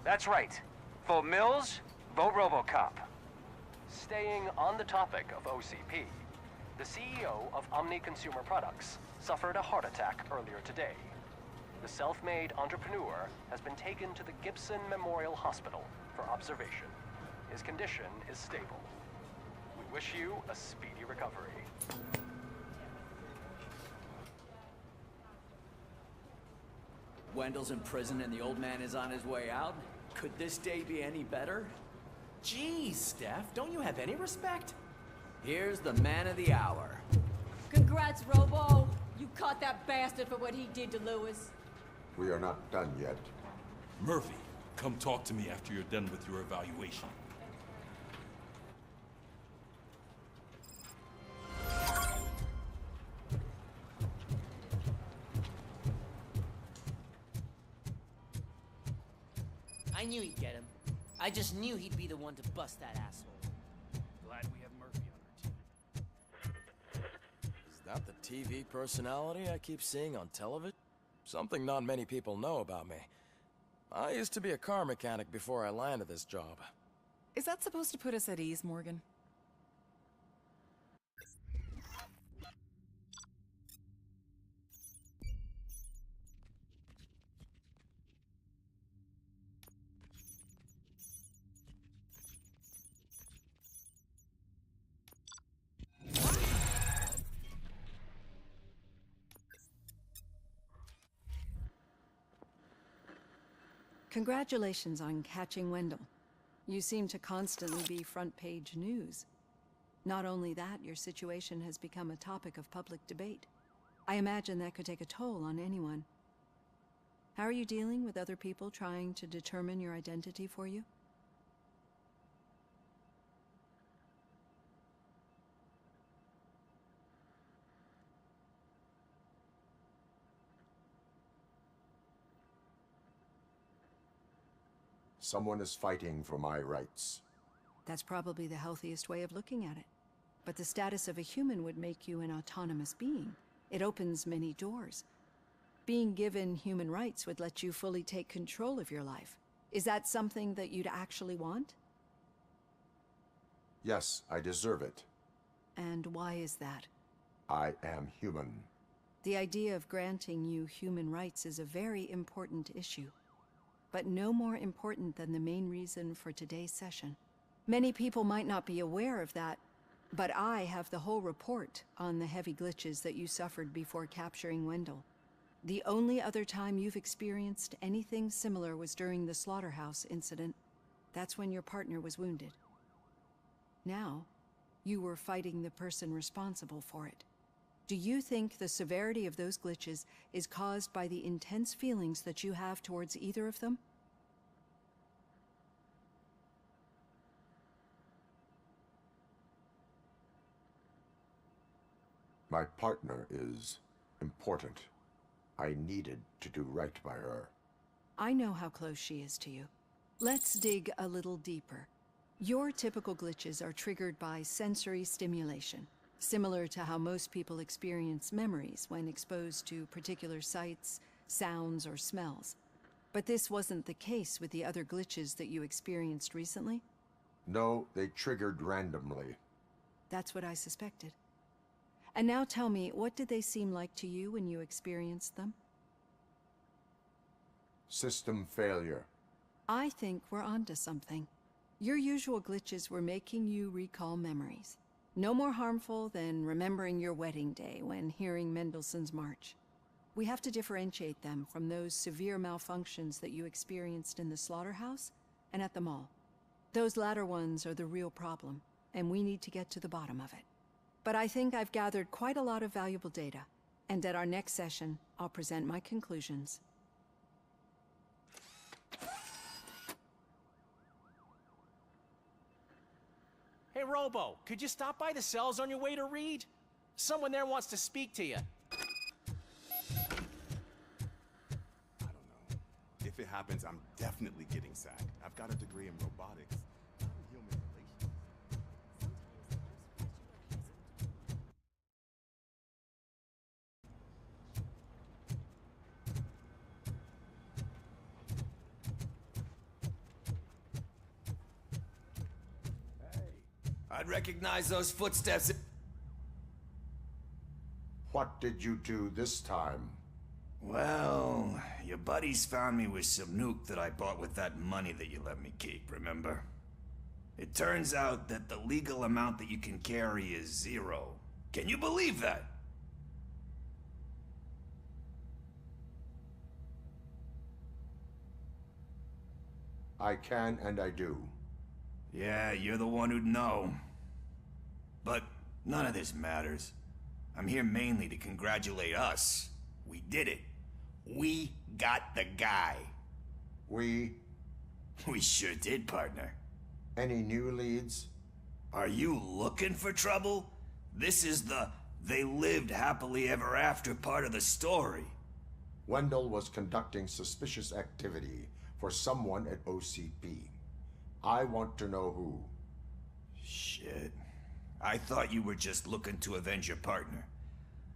That's right. Vote Mills, vote RoboCop. Staying on the topic of OCP, the CEO of Omni Consumer Products suffered a heart attack earlier today. The self-made entrepreneur has been taken to the Gibson Memorial Hospital for observation. His condition is stable. We wish you a speedy recovery. Wendell's in prison and the old man is on his way out? Could this day be any better? Jeez, Steph, don't you have any respect? Here's the man of the hour. Congrats, Robo. You caught that bastard for what he did to Lewis. We are not done yet. Murphy, come talk to me after you're done with your evaluation. I knew he'd get him. I just knew he'd be the one to bust that asshole. Glad we have Murphy on our team. Is that the TV personality I keep seeing on television? Something not many people know about me. I used to be a car mechanic before I landed this job. Is that supposed to put us at ease, Morgan? Congratulations on catching Wendell. You seem to constantly be front-page news. Not only that, your situation has become a topic of public debate. I imagine that could take a toll on anyone. How are you dealing with other people trying to determine your identity for you? Someone is fighting for my rights. That's probably the healthiest way of looking at it. But the status of a human would make you an autonomous being. It opens many doors. Being given human rights would let you fully take control of your life. Is that something that you'd actually want? Yes, I deserve it. And why is that? I am human. The idea of granting you human rights is a very important issue, but no more important than the main reason for today's session. Many people might not be aware of that, but I have the whole report on the heavy glitches that you suffered before capturing Wendell. The only other time you've experienced anything similar was during the slaughterhouse incident. That's when your partner was wounded. Now, you were fighting the person responsible for it. Do you think the severity of those glitches is caused by the intense feelings that you have towards either of them? My partner is important. I needed to do right by her. I know how close she is to you. Let's dig a little deeper. Your typical glitches are triggered by sensory stimulation, similar to how most people experience memories when exposed to particular sights, sounds, or smells. But this wasn't the case with the other glitches that you experienced recently? No, they triggered randomly. That's what I suspected. And now tell me, what did they seem like to you when you experienced them? System failure. I think we're onto something. Your usual glitches were making you recall memories. No more harmful than remembering your wedding day when hearing Mendelssohn's March. We have to differentiate them from those severe malfunctions that you experienced in the slaughterhouse and at the mall. Those latter ones are the real problem, and we need to get to the bottom of it. But I think I've gathered quite a lot of valuable data, and at our next session, I'll present my conclusions. Hey, Robo, could you stop by the cells on your way to read? Someone there wants to speak to you. If it happens, I'm definitely getting sacked. I've got a degree in robotics. Not in human relations. I'd recognize those footsteps. What did you do this time? Well, your buddies found me with some nuke that I bought with that money that you let me keep, remember? It turns out that the legal amount that you can carry is 0. Can you believe that? I can and I do. Yeah, you're the one who'd know. But none of this matters. I'm here mainly to congratulate us. We did it. We got the guy. We sure did, partner. Any new leads? Are you looking for trouble? This is the they lived happily ever after part of the story. Wendell was conducting suspicious activity for someone at OCP. I want to know who. Shit. I thought you were just looking to avenge your partner.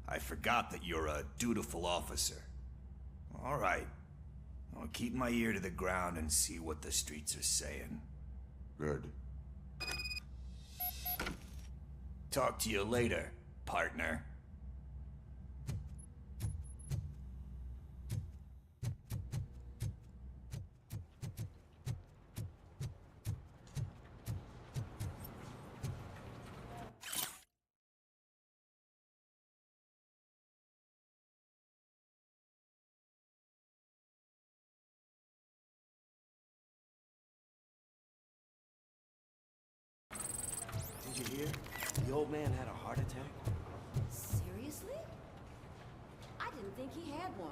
I forgot that you're a dutiful officer. All right. I'll keep my ear to the ground and see what the streets are saying. Good. Talk to you later, partner. Did you hear? The old man had a heart attack. Seriously? I didn't think he had one.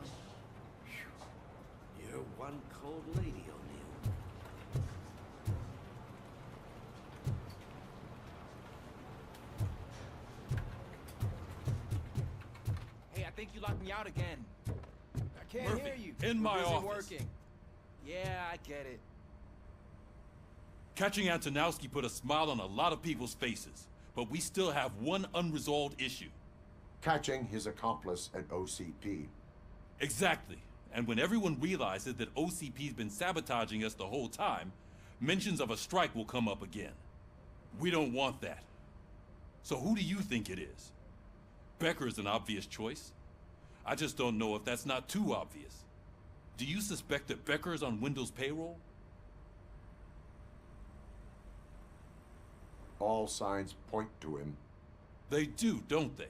You're one cold lady, O'Neill. Hey, I think you locked me out again. I can't Murphy, hear you. in my We're busy office. working. Yeah, I get it. Catching Antonowski put a smile on a lot of people's faces, but we still have one unresolved issue. Catching his accomplice at OCP. Exactly. And when everyone realizes that OCP's been sabotaging us the whole time, mentions of a strike will come up again. We don't want that. So who do you think it is? Becker's an obvious choice. I just don't know if that's not too obvious. Do you suspect that Becker is on Wendell's payroll? All signs point to him. They do, don't they?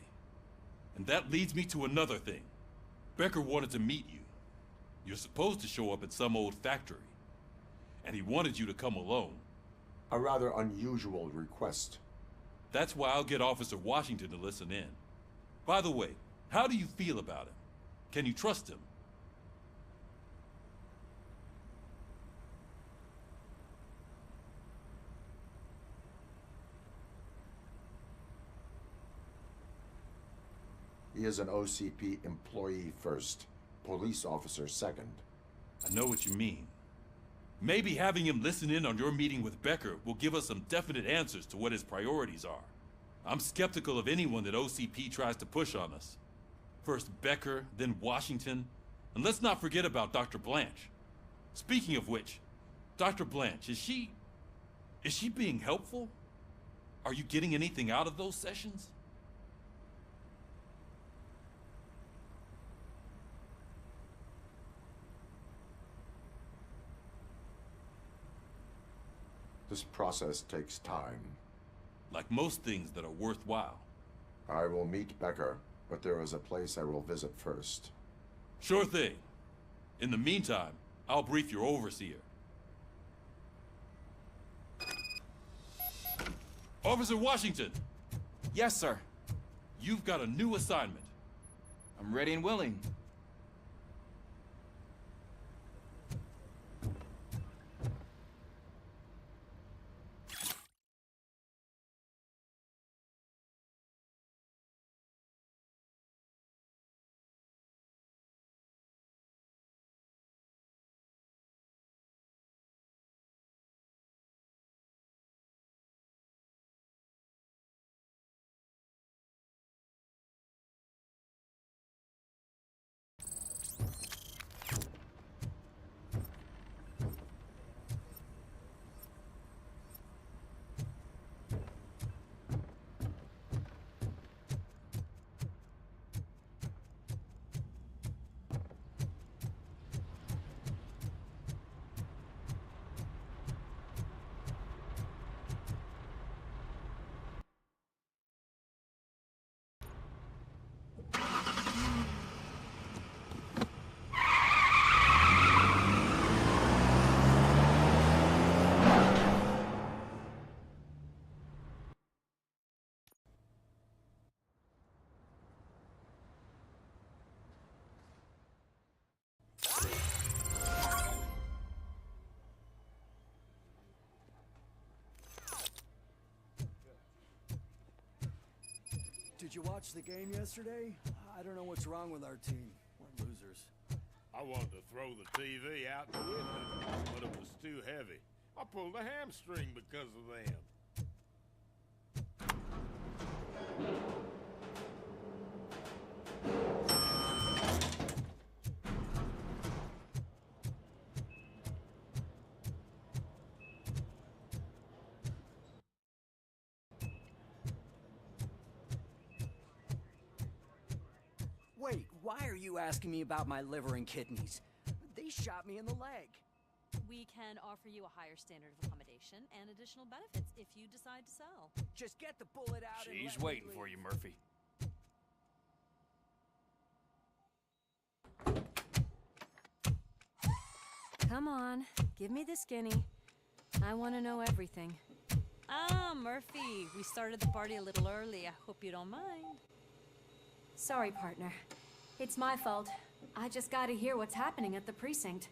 And that leads me to another thing. Becker wanted to meet you. You're supposed to show up at some old factory. And he wanted you to come alone. A rather unusual request. That's why I'll get Officer Washington to listen in. By the way, how do you feel about him? Can you trust him? He is an OCP employee first, police officer second. I know what you mean. Maybe having him listen in on your meeting with Becker will give us some definite answers to what his priorities are. I'm skeptical of anyone that OCP tries to push on us. First Becker, then Washington, and let's not forget about Dr. Blanche. Speaking of which, Dr. Blanche, is she being helpful? Are you getting anything out of those sessions? This process takes time. Like most things that are worthwhile. I will meet Becker, but there is a place I will visit first. Sure thing. In the meantime, I'll brief your overseer. Officer Washington! Yes, sir. You've got a new assignment. I'm ready and willing. Did you watch the game yesterday? I don't know what's wrong with our team. We're losers. I wanted to throw the TV out the window, but it was too heavy. I pulled a hamstring because of them. Wait, why are you asking me about my liver and kidneys? They shot me in the leg. We can offer you a higher standard of accommodation and additional benefits if you decide to sell. Just get the bullet out and She's let me waiting leave. for you, Murphy. Come on, give me the skinny. I want to know everything. Ah, Murphy, we started the party a little early. I hope you don't mind. Sorry, partner. It's my fault. I just gotta hear what's happening at the precinct.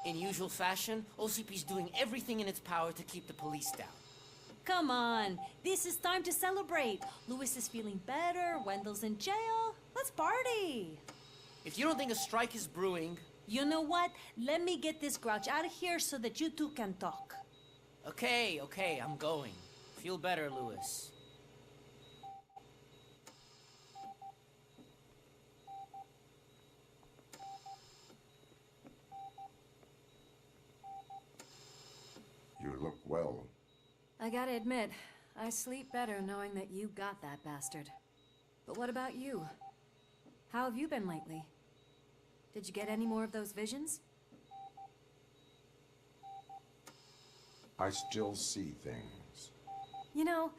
In usual fashion, OCP's doing everything in its power to keep the police down. Come on, this is time to celebrate. Lewis is feeling better, Wendell's in jail. Let's party. If you don't think a strike is brewing... You know what? Let me get this grouch out of here so that you two can talk. Okay, I'm going. Feel better, Lewis. You look well. I gotta admit, I sleep better knowing that you got that bastard. But what about you? How have you been lately? Did you get any more of those visions? I still see things. You know,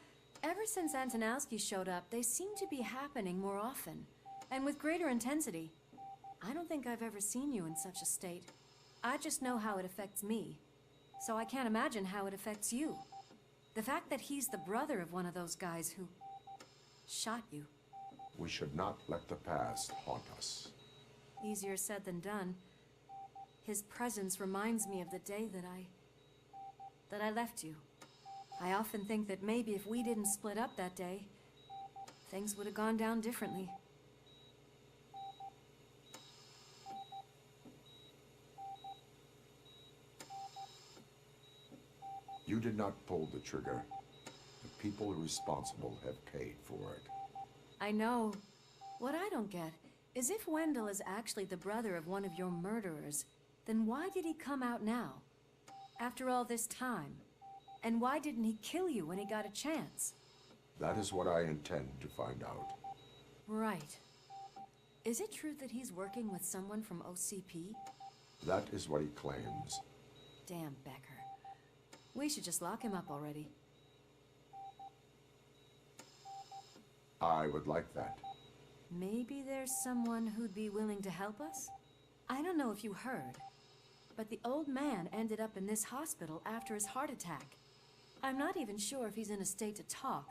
ever since Antonowski showed up, they seem to be happening more often, and with greater intensity. I don't think I've ever seen you in such a state. I just know how it affects me, so I can't imagine how it affects you. The fact that he's the brother of one of those guys who shot you. We should not let the past haunt us. Easier said than done. His presence reminds me of the day that I left you. I often think that maybe if we didn't split up that day, things would have gone down differently. You did not pull the trigger. The people responsible have paid for it. I know. What I don't get is if Wendell is actually the brother of one of your murderers, then why did he come out now? After all this time? And why didn't he kill you when he got a chance? That is what I intend to find out. Right. Is it true that he's working with someone from OCP? That is what he claims. Damn Becker. We should just lock him up already. I would like that. Maybe there's someone who'd be willing to help us? I don't know if you heard, but the old man ended up in this hospital after his heart attack. I'm not even sure if he's in a state to talk,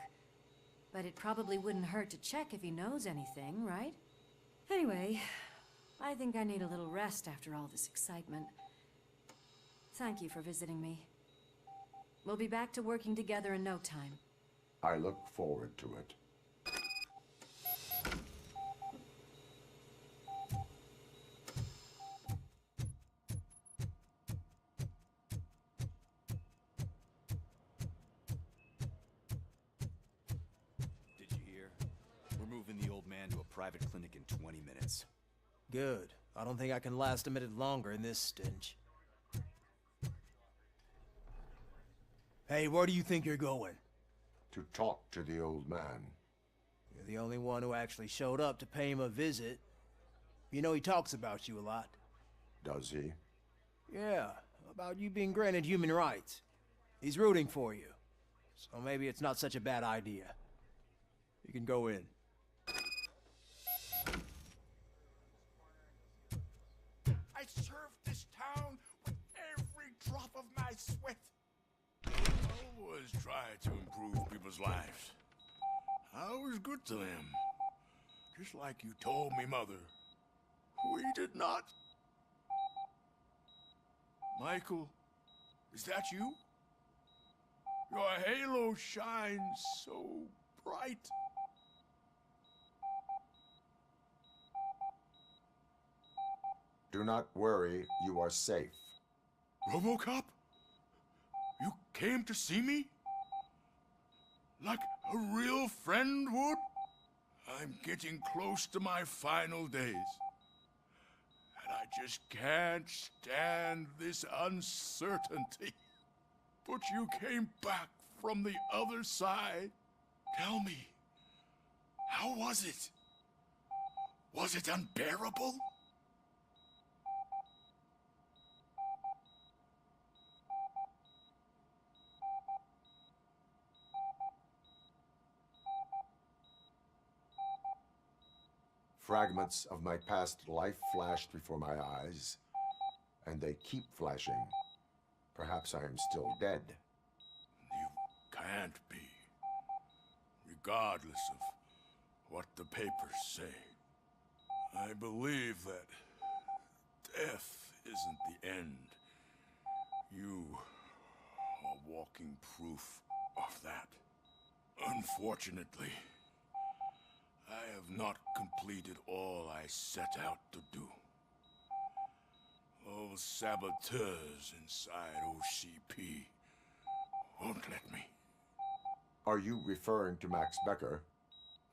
but it probably wouldn't hurt to check if he knows anything, right? Anyway, I think I need a little rest after all this excitement. Thank you for visiting me. We'll be back to working together in no time. I look forward to it. Did you hear? We're moving the old man to a private clinic in 20 minutes. Good. I don't think I can last a minute longer in this stench. Hey, where do you think you're going? To talk to the old man. You're the only one who actually showed up to pay him a visit. You know he talks about you a lot. Does he? Yeah, about you being granted human rights. He's rooting for you. So maybe it's not such a bad idea. You can go in. I served this town with every drop of my sweat. I always try to improve people's lives. I was good to them. Just like you told me, Mother. We did not. Michael, is that you? Your halo shines so bright. Do not worry, you are safe. RoboCop? You came to see me? Like a real friend would? I'm getting close to my final days. And I just can't stand this uncertainty. But you came back from the other side. Tell me, how was it? Was it unbearable? Fragments of my past life flashed before my eyes, and they keep flashing. Perhaps I am still dead. You can't be. Regardless of what the papers say. I believe that death isn't the end. You are walking proof of that. Unfortunately, I have not completed all I set out to do. Those saboteurs inside OCP won't let me. Are you referring to Max Becker?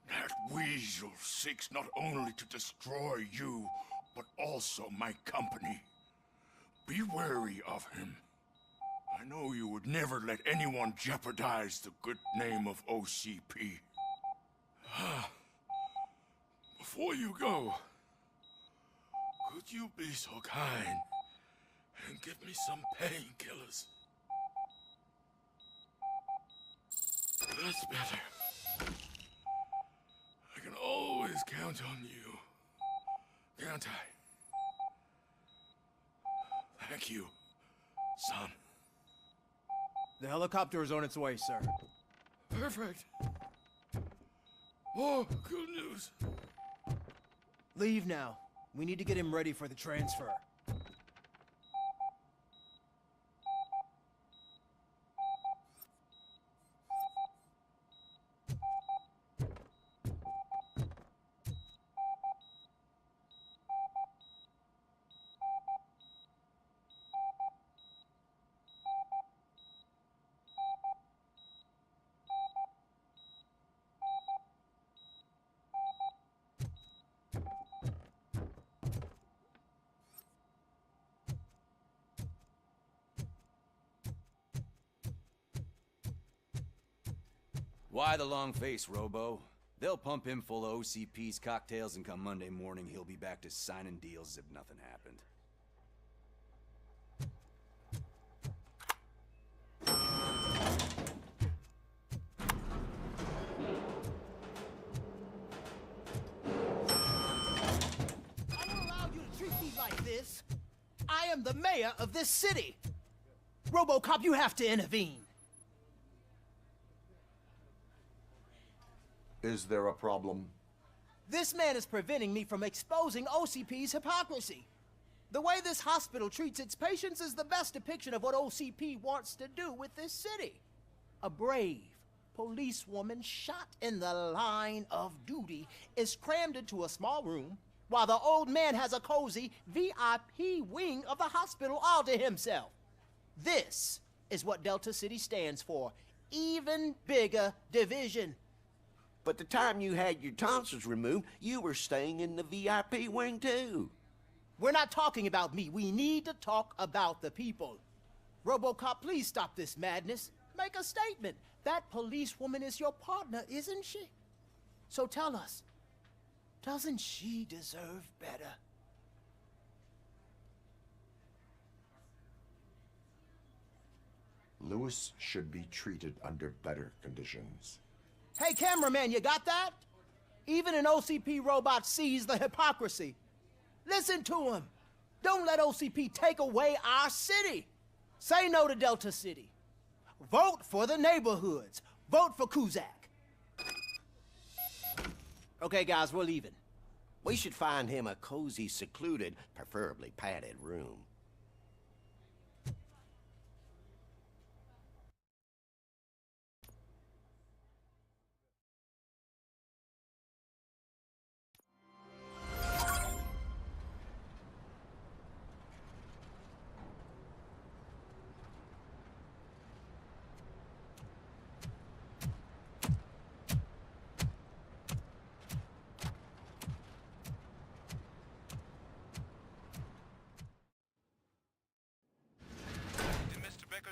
That weasel seeks not only to destroy you, but also my company. Be wary of him. I know you would never let anyone jeopardize the good name of OCP. Before you go, could you be so kind and give me some painkillers? That's better. I can always count on you, can't I? Thank you, son. The helicopter is on its way, sir. Perfect. Oh, good news. Leave now. We need to get him ready for the transfer. Why the long face, Robo? They'll pump him full of OCP's cocktails, and come Monday morning, he'll be back to signing deals as if nothing happened. I don't allow you to treat me like this. I am the mayor of this city. RoboCop, you have to intervene. Is there a problem? This man is preventing me from exposing OCP's hypocrisy. The way this hospital treats its patients is the best depiction of what OCP wants to do with this city. A brave policewoman shot in the line of duty is crammed into a small room, while the old man has a cozy VIP wing of the hospital all to himself. This is what Delta City stands for. Even bigger division. But the time you had your tonsils removed, you were staying in the VIP wing too. We're not talking about me. We need to talk about the people. RoboCop, please stop this madness. Make a statement. That policewoman is your partner, isn't she? So tell us, doesn't she deserve better? Lewis should be treated under better conditions. Hey, cameraman, you got that? Even an OCP robot sees the hypocrisy. Listen to him. Don't let OCP take away our city. Say no to Delta City. Vote for the neighborhoods. Vote for Kuzak. Okay, guys, we're leaving. We should find him a cozy, secluded, preferably padded room.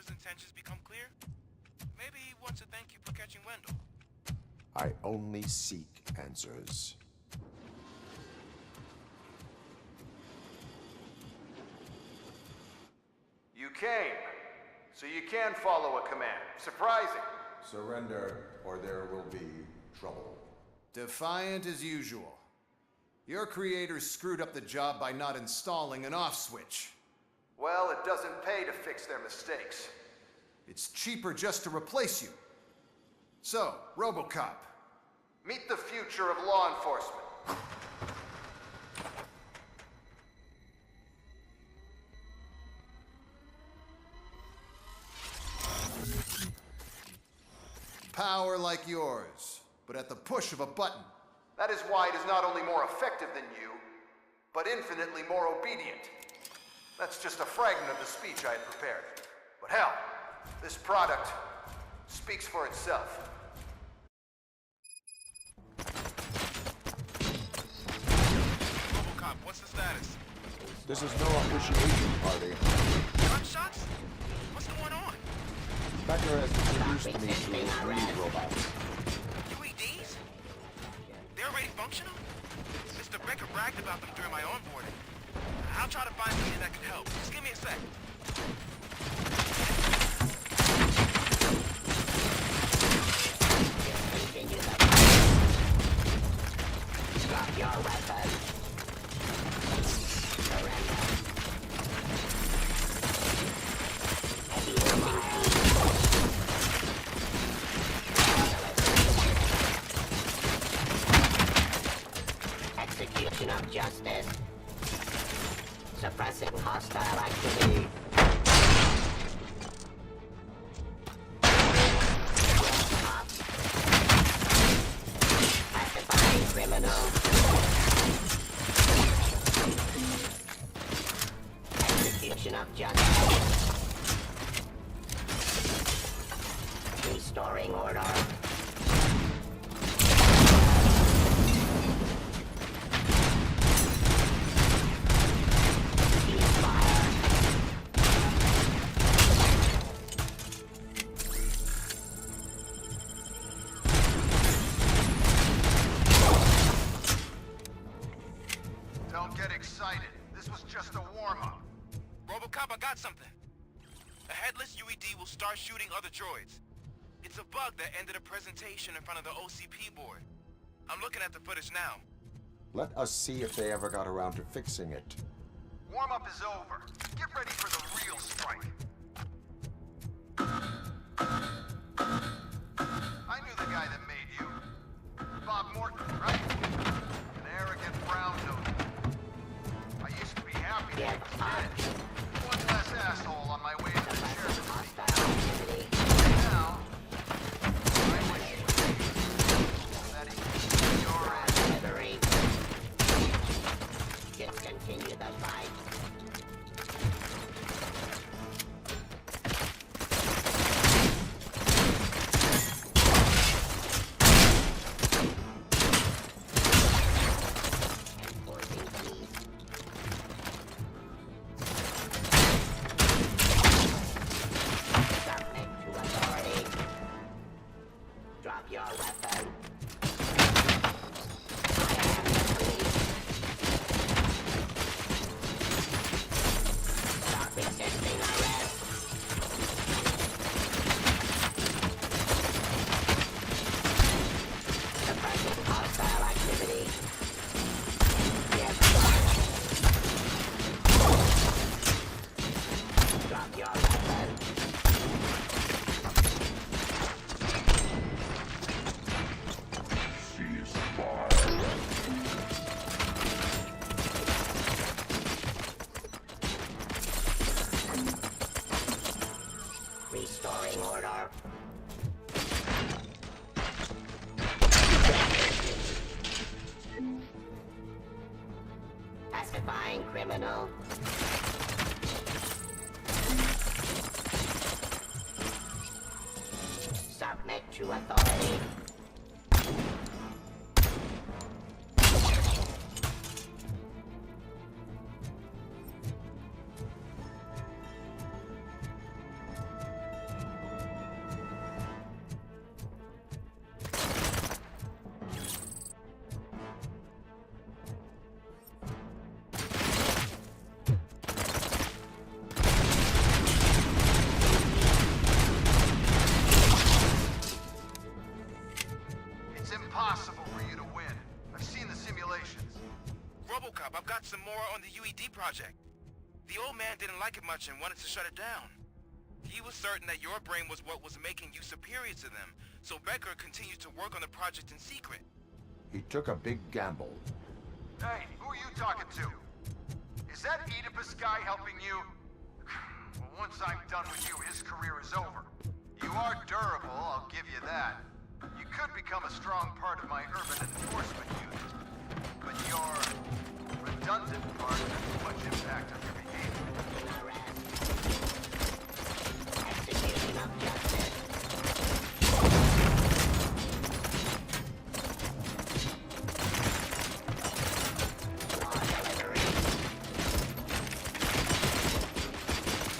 Intentions become clear? Maybe he wants to thank you for catching Wendell. I only seek answers. You came, so you can follow a command. Surprising. Surrender, or there will be trouble. Defiant as usual. Your creators screwed up the job by not installing an off switch. Well, it doesn't pay to fix their mistakes. It's cheaper just to replace you. So, RoboCop, meet the future of law enforcement. Power like yours, but at the push of a button. That is why it is not only more effective than you, but infinitely more obedient. That's just a fragment of the speech I had prepared. But hell, this product speaks for itself. RoboCop, what's the status? This is no appreciation party. Gunshots? What's going on? Becker has introduced me to his read robots. UEDs? They're already functional? Becker bragged about them during my onboarding. I'll try to find something that could help. Just give me a sec. Drop your weapon. Surrender. Execution of justice. Suppressing hostile activity. Pacifying criminal. Execution of justice. Restoring order. Don't get excited. This was just a warm-up. RoboCop, I got something. A headless UED will start shooting other droids. It's a bug that ended a presentation in front of the OCP board. I'm looking at the footage now. Let us see if they ever got around to fixing it. Warm-up is over. Get ready for the real strike. I knew the guy that made you. Bob Morton, right? An arrogant brown note. I used to be happy that he was dead. One less asshole on my way to the sheriff's activity. Now, I wish you that he could see your end. Just continue the fight. Drop your weapon. Stop resisting arrest. Suppressing hostile activity. Yes, drop your weapon. Restoring order. Pacifying criminal. Submit to authority. It's impossible for you to win. I've seen the simulations. RoboCop, I've got some more on the UED project. The old man didn't like it much and wanted to shut it down. He was certain that your brain was what was making you superior to them, so Becker continued to work on the project in secret. He took a big gamble. Hey, who are you talking to? Is that Oedipus guy helping you? Well, once I'm done with you, his career is over. You are durable, I'll give you that. You could become a strong part of my urban enforcement unit. But your redundant part has too much impact on your behavior. Execution of justice. Law delivery.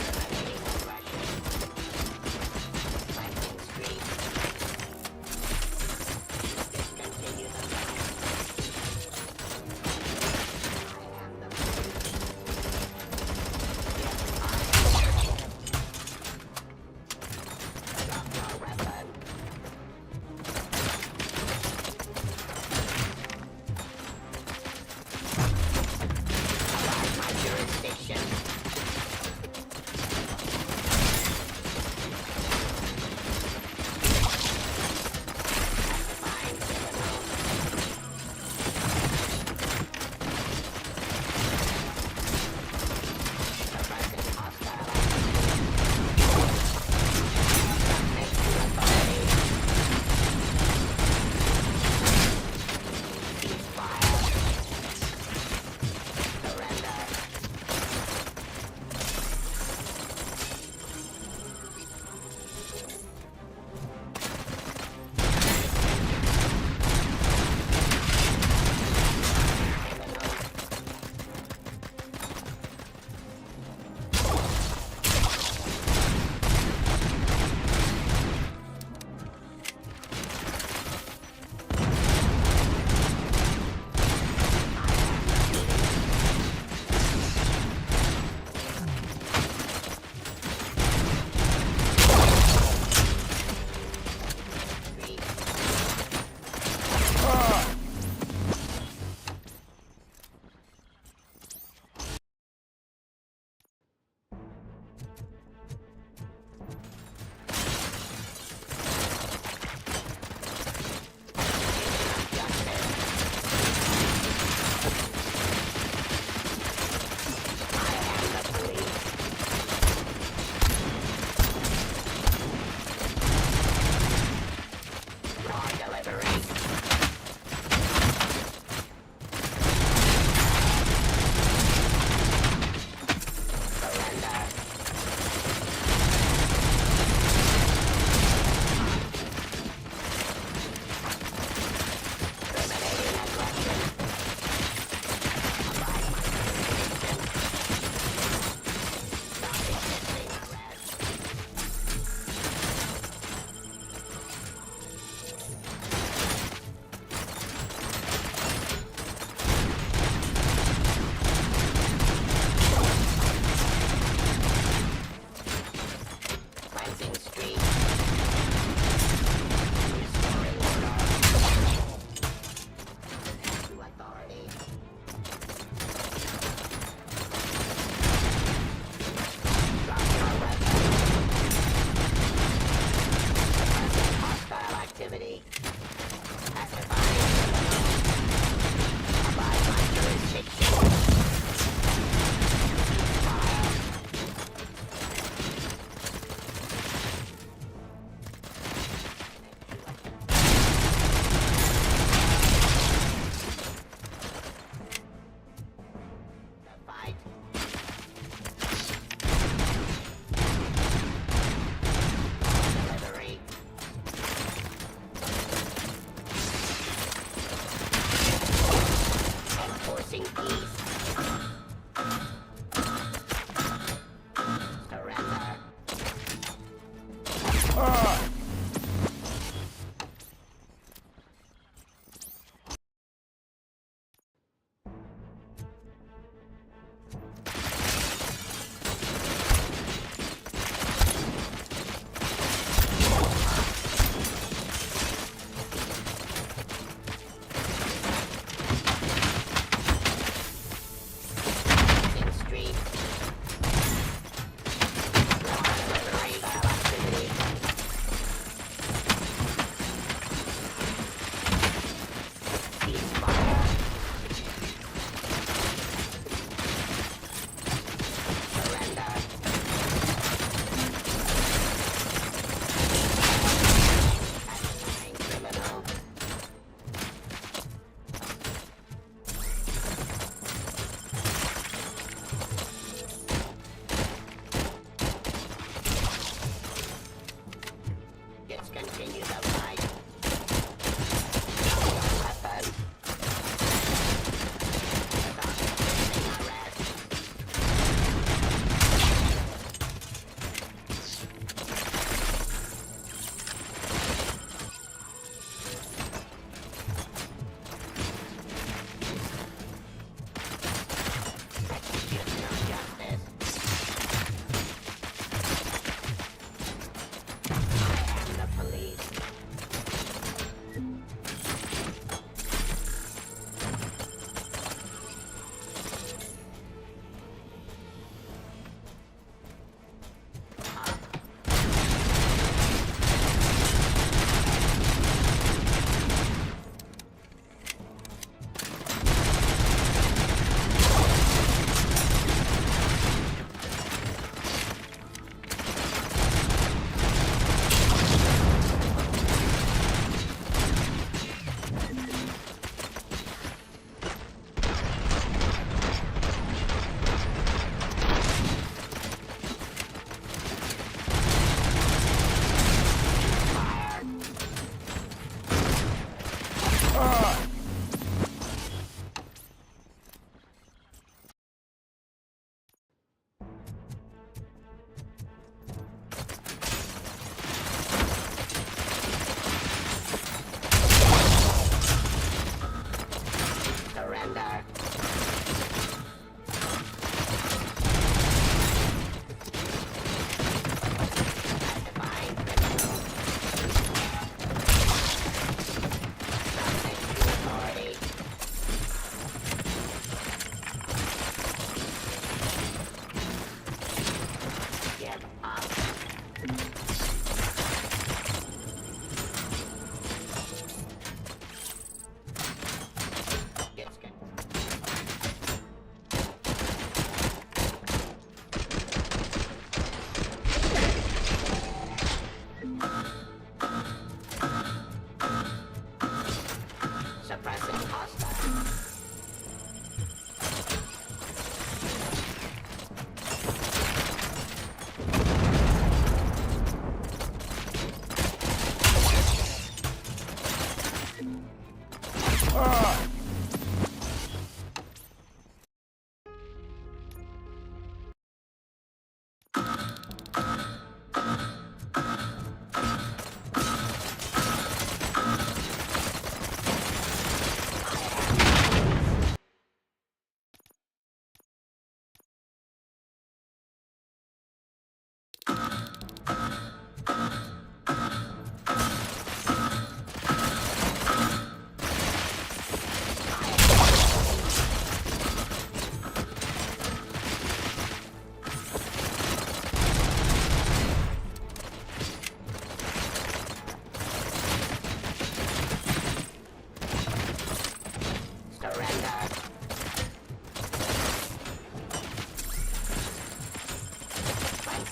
Eliminating aggression. Cleansing streets. Discontinue the fight.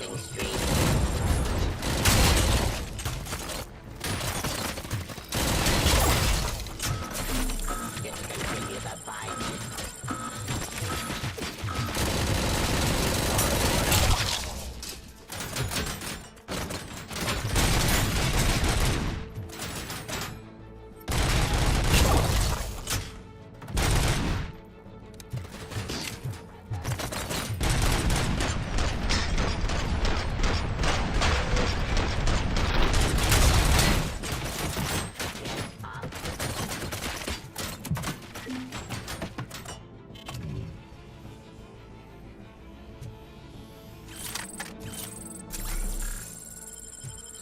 Crossing street. Discontinue the fight.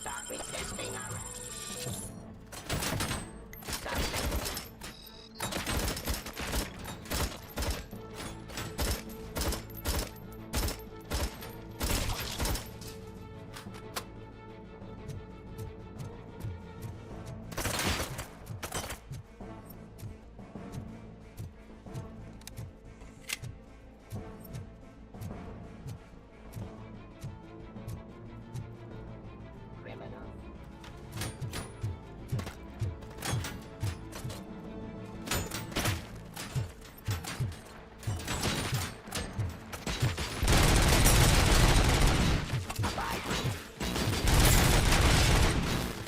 Stop resisting arrest. Criminal.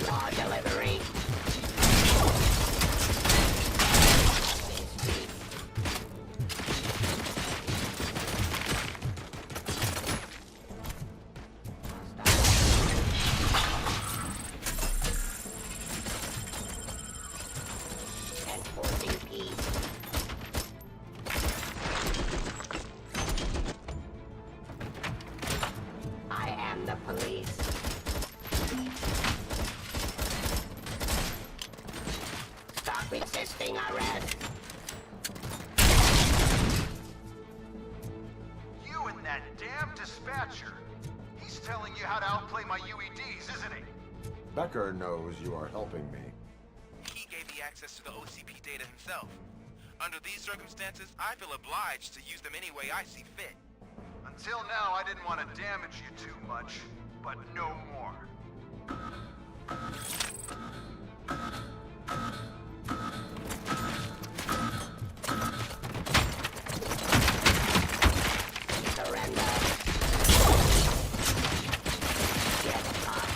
Law delivery. Enforcing peace. I am the police. Stop resisting arrest. You and that damn dispatcher. He's telling you how to outplay my UEDs, isn't he? Becker knows you are helping me. He gave me access to the OCP data himself. Under these circumstances, I feel obliged to use them any way I see fit. Until now, I didn't want to damage you too much, but no more. Surrender. Get up.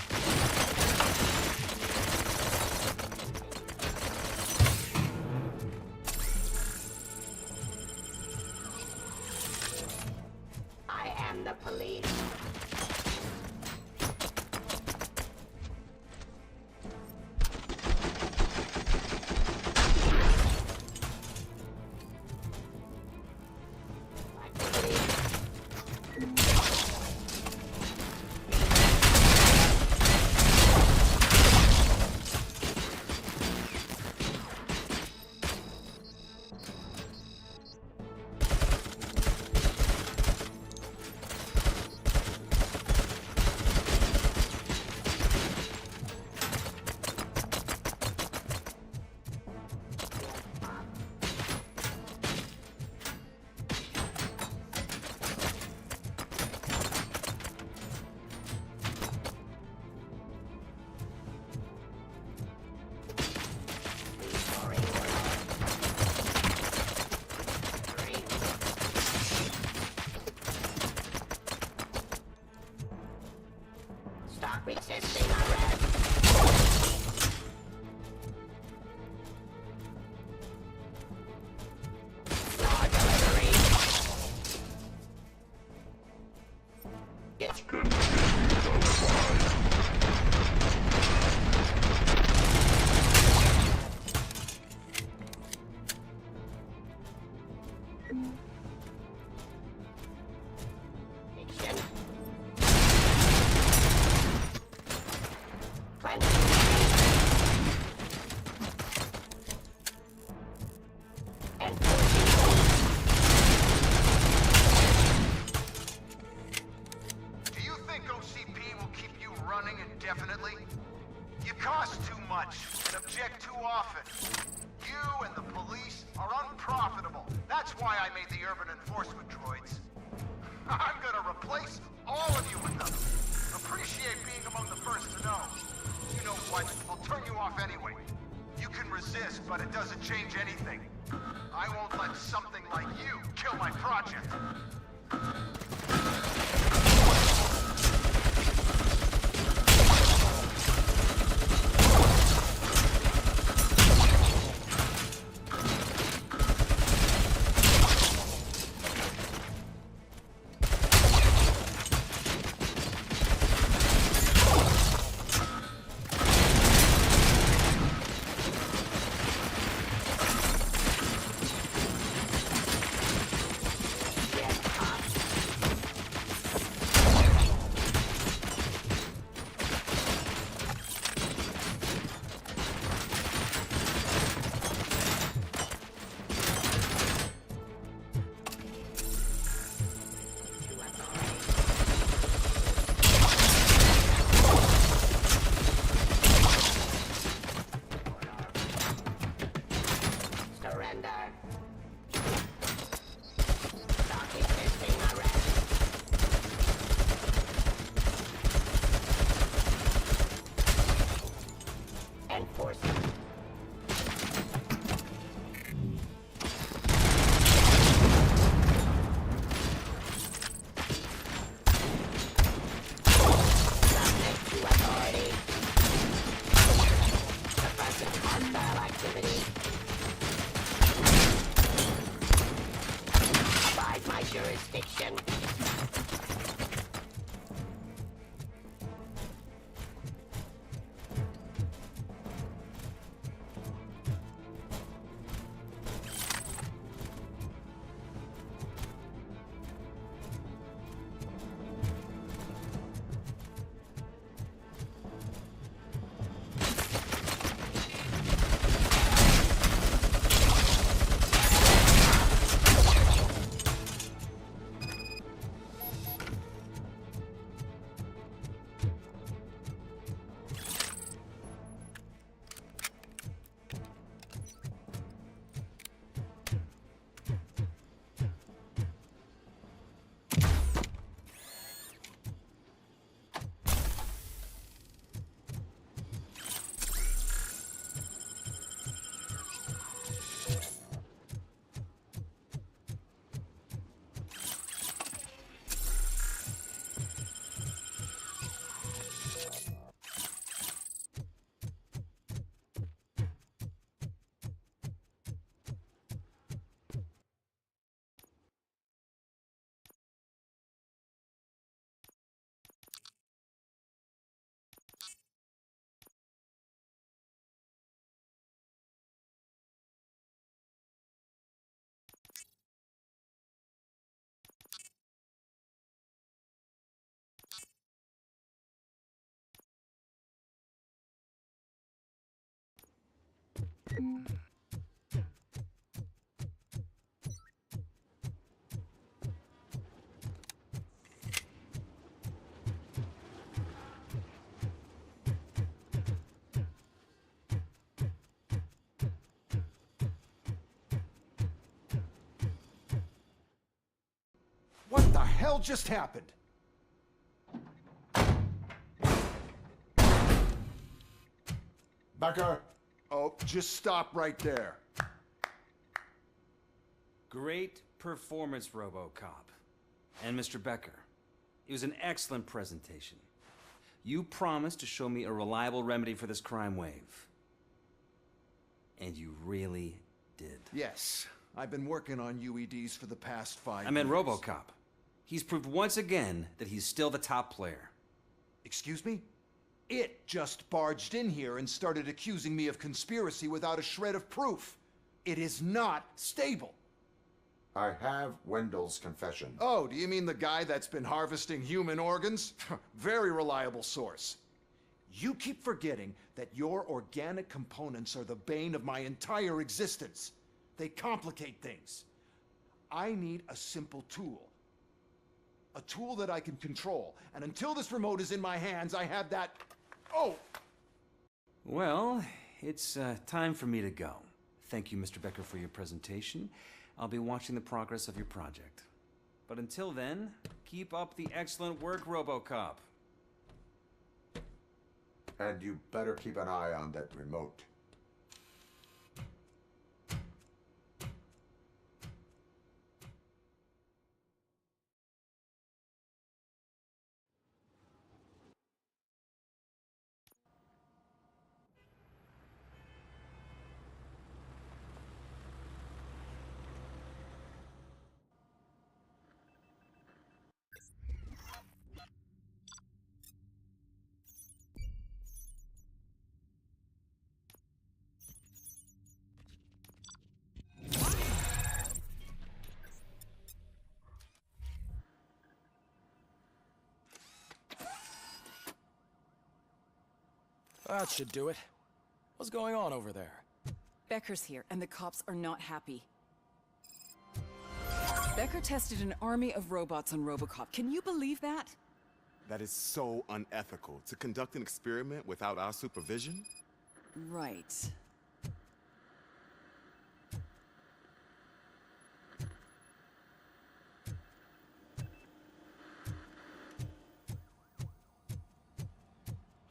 I am the police. Stop resisting arrest. Law delivery. It's good. Do you think OCP will keep you running indefinitely? You cost too much and object too often. You and the police are unprofitable. That's why I made the urban enforcement droids. I'm gonna replace all of you with them. off anyway. You can resist, but it doesn't change anything. I won't let something like you kill my project. Jurisdiction. What the hell just happened? Becker! Oh, just stop right there. Great performance, RoboCop. And Mr. Becker, it was an excellent presentation. You promised to show me a reliable remedy for this crime wave. And you really did. Yes, I've been working on UEDs for the past 5 years. I meant RoboCop. He's proved once again that he's still the top player. Excuse me? It just barged in here and started accusing me of conspiracy without a shred of proof. It is not stable. I have Wendell's confession. Oh, do you mean the guy that's been harvesting human organs? Very reliable source. You keep forgetting that your organic components are the bane of my entire existence. They complicate things. I need a simple tool. A tool that I can control. And until this remote is in my hands, I have that... Oh! Well, it's time for me to go. Thank you, Mr. Becker, for your presentation. I'll be watching the progress of your project. But until then, keep up the excellent work, RoboCop. And you better keep an eye on that remote. That should do it. What's going on over there? Becker's here, and the cops are not happy. Becker tested an army of robots on RoboCop. Can you believe that? That is so unethical. To conduct an experiment without our supervision? Right.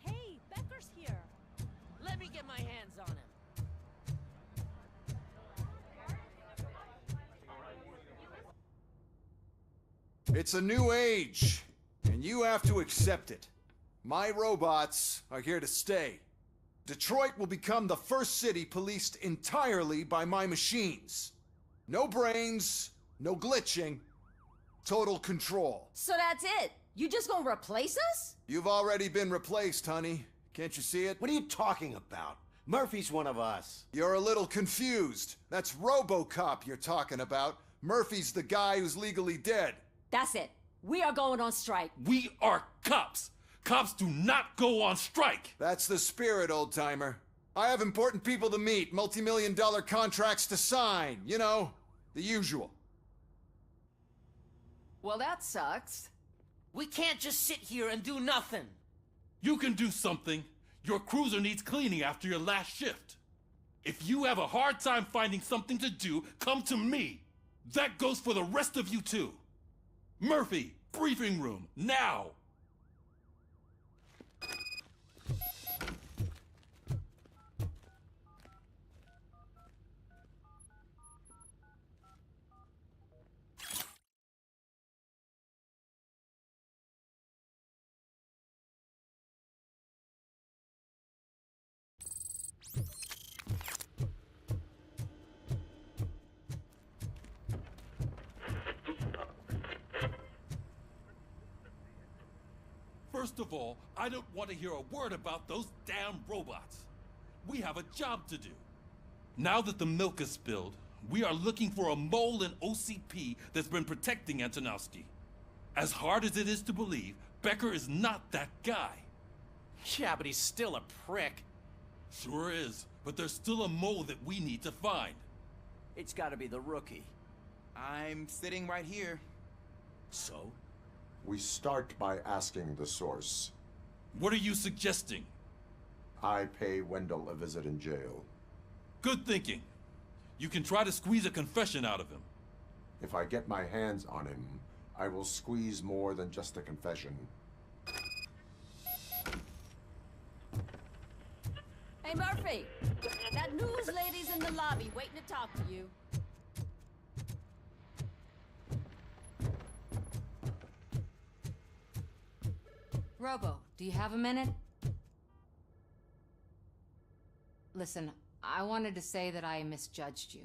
Hey, Becker's here. Let me get my hands on him. It's a new age, and you have to accept it. My robots are here to stay. Detroit will become the first city policed entirely by my machines. No brains, no glitching, total control. So that's it? You just gonna replace us? You've already been replaced, honey. Can't you see it? What are you talking about? Murphy's one of us. You're a little confused. That's RoboCop you're talking about. Murphy's the guy who's legally dead. That's it. We are going on strike. We are cops. Cops do not go on strike. That's the spirit, old-timer. I have important people to meet, multi-million-dollar contracts to sign. You know, the usual. Well, that sucks. We can't just sit here and do nothing. You can do something. Your cruiser needs cleaning after your last shift. If you have a hard time finding something to do, come to me. That goes for the rest of you too. Murphy, briefing room, now! First of all, I don't want to hear a word about those damn robots. We have a job to do. Now that the milk is spilled, we are looking for a mole in OCP that's been protecting Antonowski. As hard as it is to believe, Becker is not that guy. Yeah, but he's still a prick. Sure is, but there's still a mole that we need to find. It's gotta be the rookie. I'm sitting right here. So? We start by asking the source. What are you suggesting? I pay Wendell a visit in jail. Good thinking. You can try to squeeze a confession out of him. If I get my hands on him, I will squeeze more than just a confession. Hey, Murphy. That news lady's in the lobby waiting to talk to you. Robo, do you have a minute? Listen, I wanted to say that I misjudged you.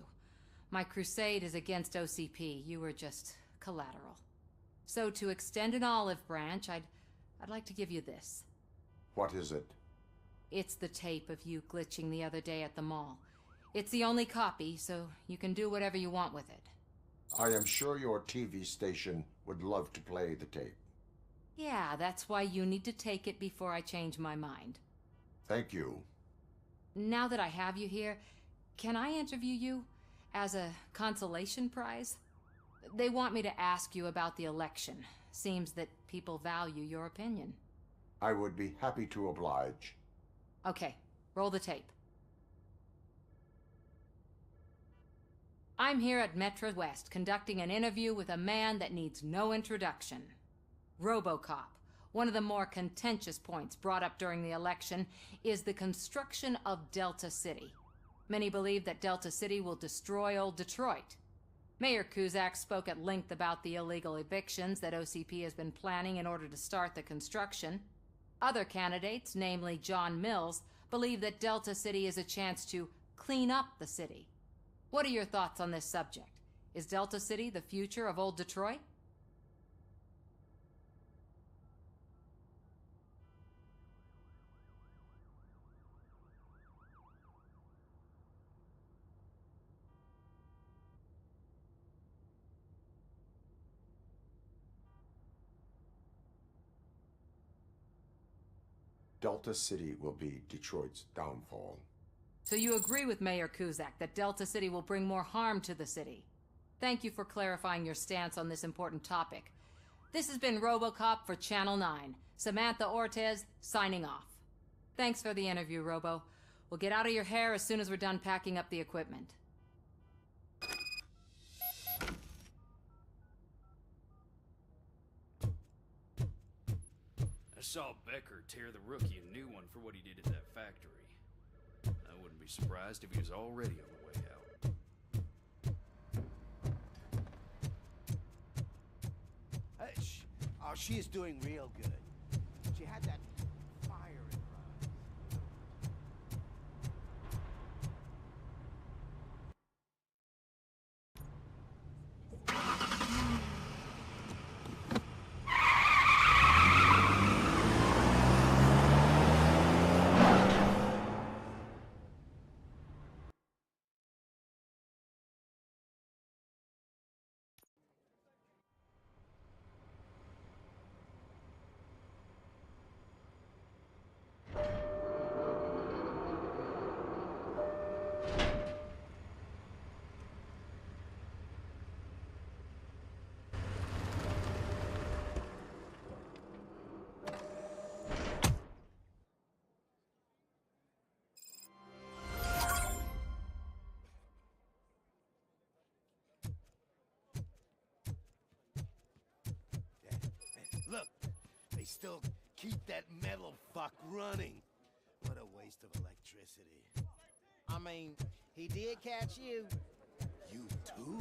My crusade is against OCP. You were just collateral. So to extend an olive branch, I'd like to give you this. What is it? It's the tape of you glitching the other day at the mall. It's the only copy, so you can do whatever you want with it. I am sure your TV station would love to play the tape. Yeah, that's why you need to take it before I change my mind. Thank you. Now that I have you here, can I interview you as a consolation prize? They want me to ask you about the election. Seems that people value your opinion. I would be happy to oblige. Okay, roll the tape. I'm here at Metro West conducting an interview with a man that needs no introduction. RoboCop, One of the more contentious points brought up during the election is the construction of Delta City. Many believe that Delta City will destroy old Detroit. Mayor Cusack spoke at length about the illegal evictions that OCP has been planning in order to start the construction. Other candidates, namely John Mills, believe that Delta City is a chance to clean up the city. What are your thoughts on this subject? Is Delta City the future of old Detroit? Delta City will be Detroit's downfall. So you agree with Mayor Cusack that Delta City will bring more harm to the city? Thank you for clarifying your stance on this important topic. This has been RoboCop for Channel 9. Samantha Ortez, signing off. Thanks for the interview, Robo. We'll get out of your hair as soon as we're done packing up the equipment. I saw Becker tear the rookie a new one for what he did at that factory. I wouldn't be surprised if he was already on the way out. Oh, she is doing real good. She had that fire in her eyes. Look, they still keep that metal fuck running. What a waste of electricity. I mean, he did catch you. You too,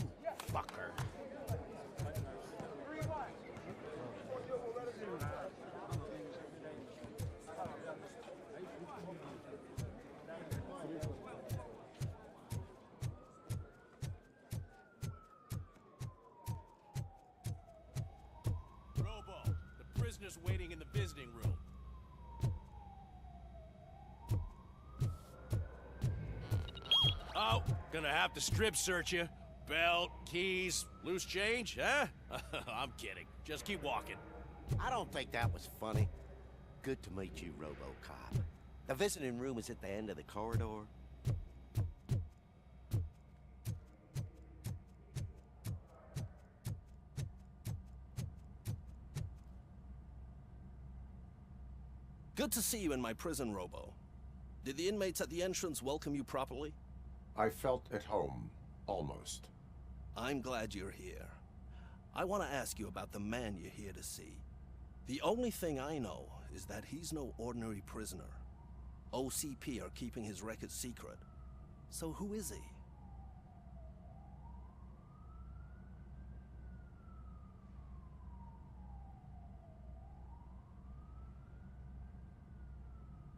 fucker. Prisoners waiting in the visiting room. Oh, gonna have to strip search you. Belt, keys, loose change, huh? I'm kidding. Just keep walking. I don't think that was funny. Good to meet you, RoboCop. The visiting room is at the end of the corridor. Good to see you in my prison, Robo. Did the inmates at the entrance welcome you properly? I felt at home, almost. I'm glad you're here. I want to ask you about the man you're here to see. The only thing I know is that he's no ordinary prisoner. OCP are keeping his record secret. So who is he?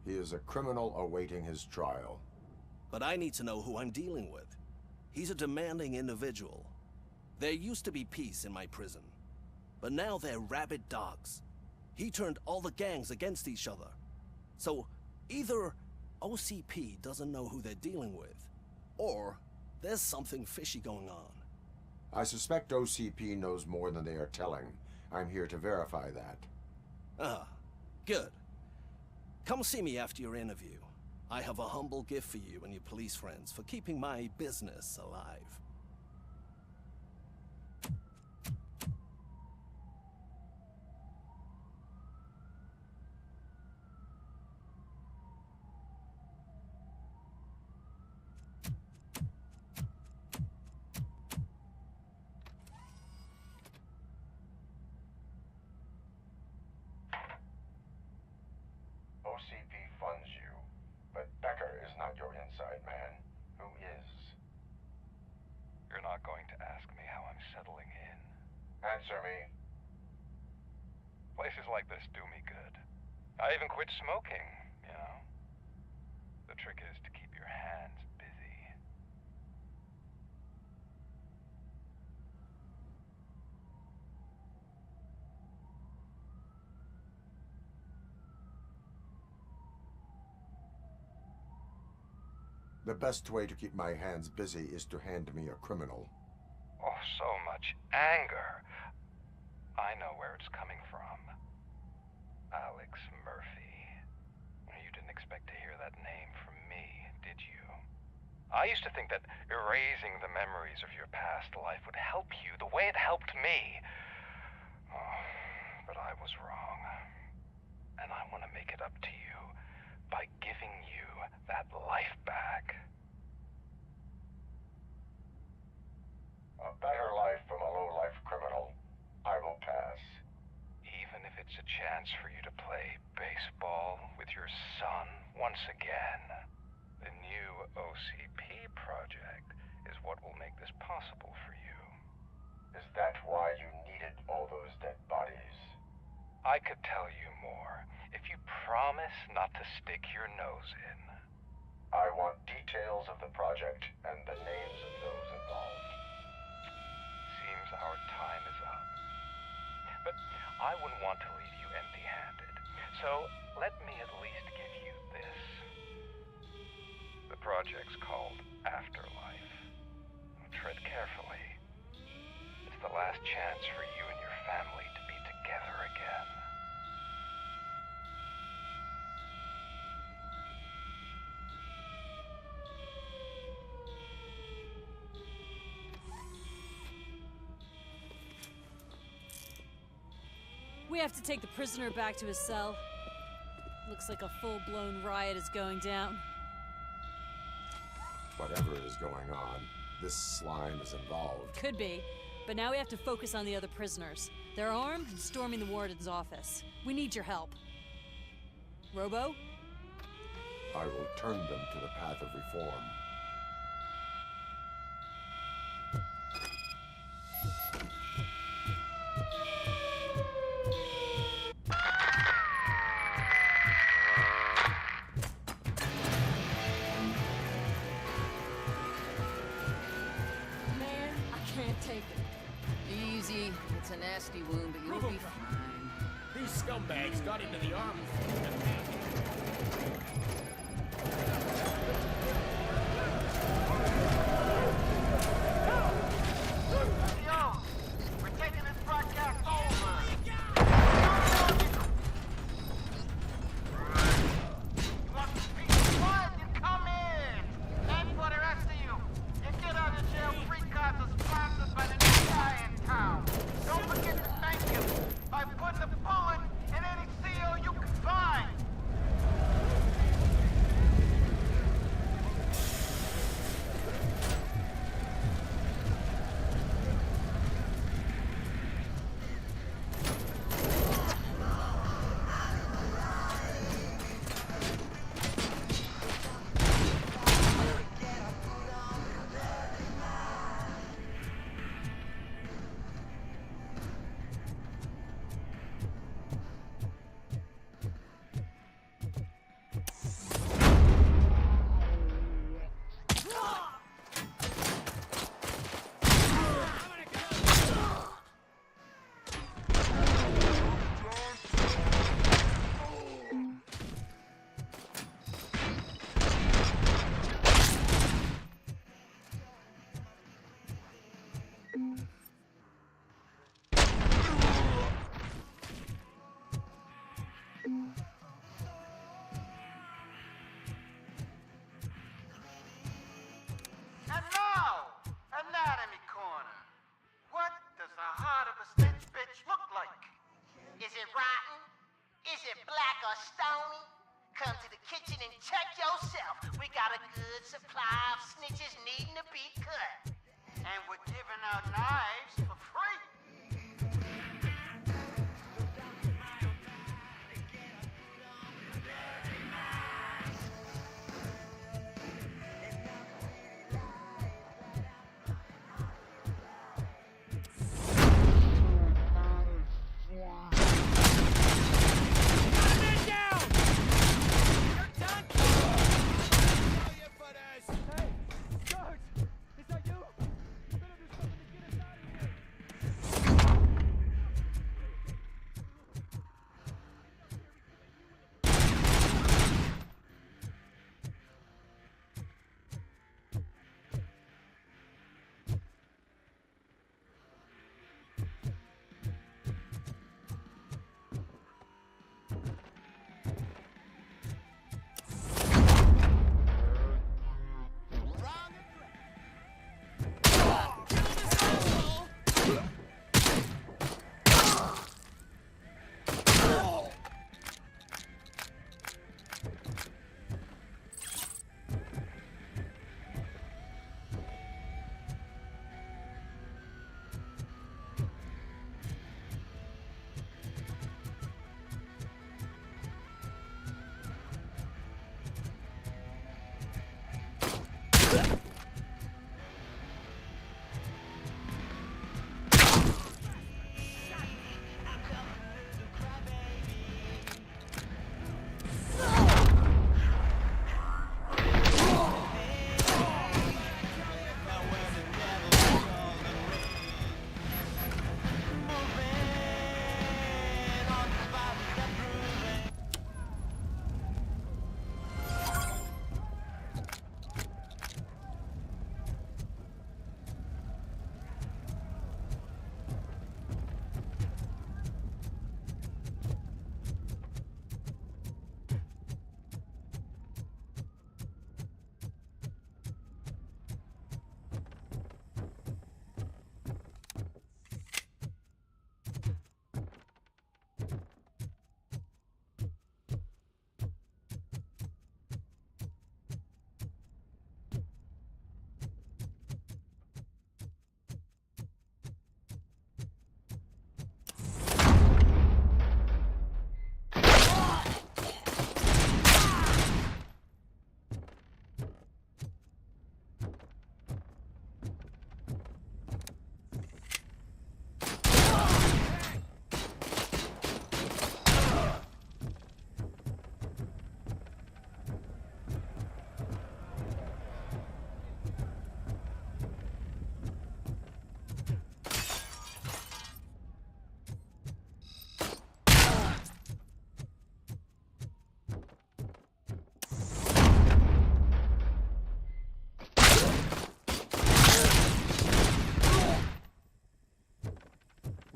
He is a criminal awaiting his trial. But I need to know who I'm dealing with. He's a demanding individual. There used to be peace in my prison, but now they're rabid dogs. He turned all the gangs against each other. So either OCP doesn't know who they're dealing with, or there's something fishy going on. I suspect OCP knows more than they are telling. I'm here to verify that. Ah, good. Come see me after your interview. I have a humble gift for you and your police friends for keeping my business alive. answer me. Places like this do me good. I even quit smoking, you know. The trick is to keep your hands busy. The best way to keep my hands busy is to hand me a criminal. Oh, so much anger. I know where it's coming from. Alex Murphy. You didn't expect to hear that name from me, did you? I used to think that erasing the memories of your past life would help you the way it helped me. Oh, but I was wrong. And I want to make it up to you by giving you that life back. A better life from a low-life criminal. I will pass. Even if it's a chance for you to play baseball with your son once again. The new OCP project is what will make this possible for you. Is that why you needed all those dead bodies? I could tell you more if you promise not to stick your nose in. I want details of the project and the names of those involved. Seems our time is up. But I wouldn't want to leave you empty-handed, so let me at least give you this. The project's called Afterlife. Tread carefully. It's the last chance for you and your family to be together again. We have to take the prisoner back to his cell. Looks like a full-blown riot is going down. Whatever is going on, this slime is involved. Could be, but now we have to focus on the other prisoners. They're armed and storming the warden's office. We need your help. Robo? I will turn them to the path of reform. Man, I can't take it. Easy. It's a nasty wound, but you'll be fine. These scumbags got into the army. Yo, we're taking this broadcast over. You want some peace and quiet? Then come in. And for the rest of you, your get out of jail free cards are sponsored by the new guy in town. Don't forget to thank him by putting a bullet in any CO you can find. And now, Anatomy Corner. What does the heart of a stench bitch look like? Is it rotten? Is it black or stony? Come to the kitchen and check yourself. We got a good supply of snitches needing to be cut. And we're giving out knives for free.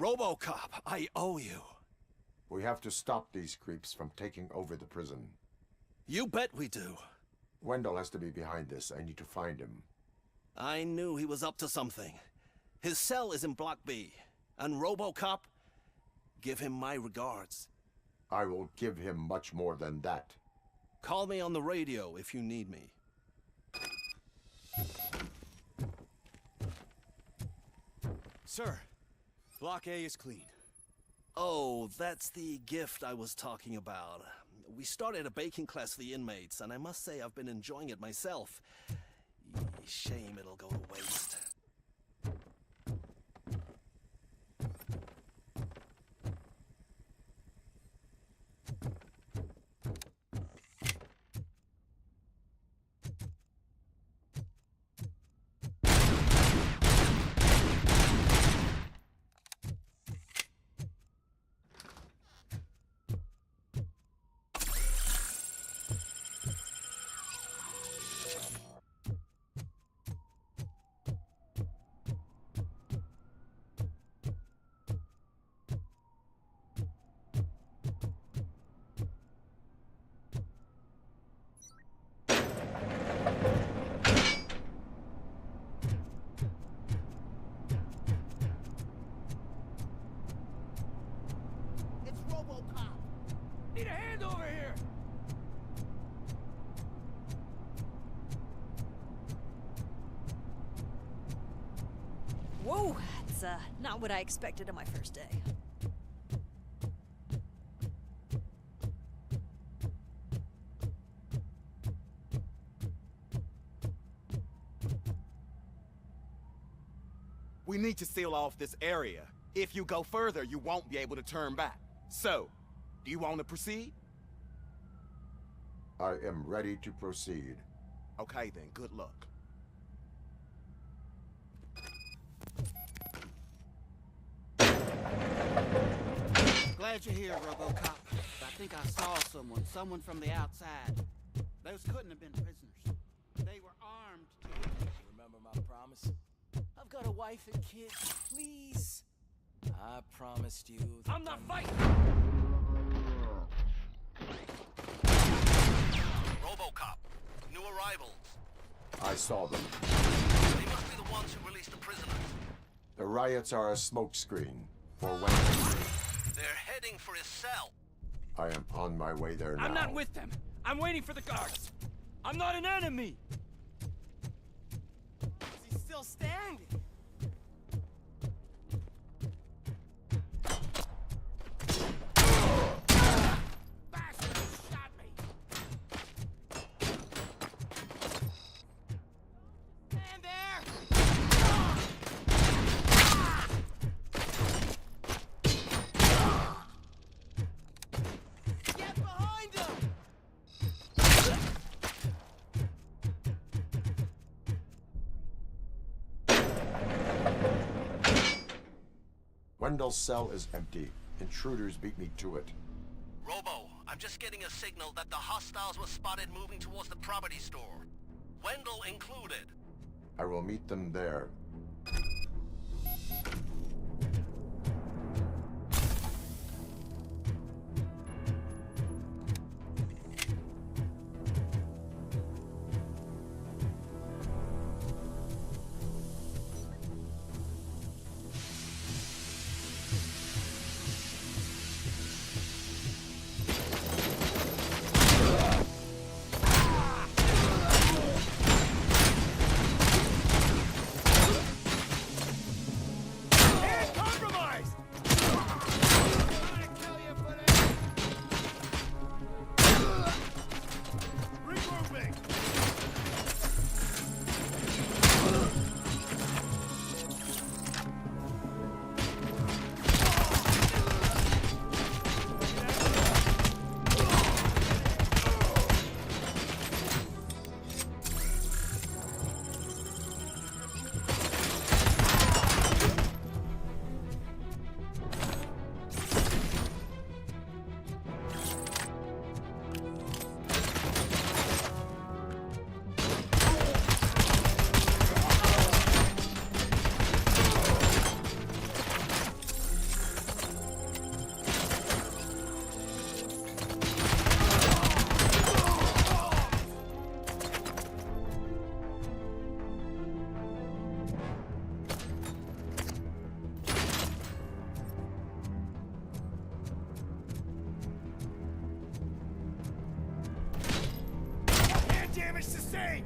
RoboCop, I owe you. We have to stop these creeps from taking over the prison. You bet we do. Wendell has to be behind this. I need to find him. I knew he was up to something. His cell is in Block B. And RoboCop, give him my regards. I will give him much more than that. Call me on the radio if you need me. Sir, Block A is clean. Oh, that's the gift I was talking about. We started a baking class for the inmates, and I must say I've been enjoying it myself. Shame it'll go to waste. It's RoboCop. Need a hand over here! Whoa, it's not what I expected on my first day. We need to seal off this area. If you go further, you won't be able to turn back. So, do you want to proceed? I am ready to proceed. Okay then, good luck. Glad you're here, RoboCop. I think I saw someone from the outside. Those couldn't have been prisoners. They were armed too. Remember my promise? I've got a wife and kids, please. I promised you. I'm not fighting! RoboCop, new arrivals. I saw them. They must be the ones who released the prisoners. The riots are a smokescreen for Wendell. They're heading for his cell. I am on my way there now. I'm not with them. I'm waiting for the guards. I'm not an enemy. Is he still standing? Wendell's cell is empty. Intruders beat me to it. Robo, I'm just getting a signal that the hostiles were spotted moving towards the property store. Wendell included. I will meet them there. damage sustained!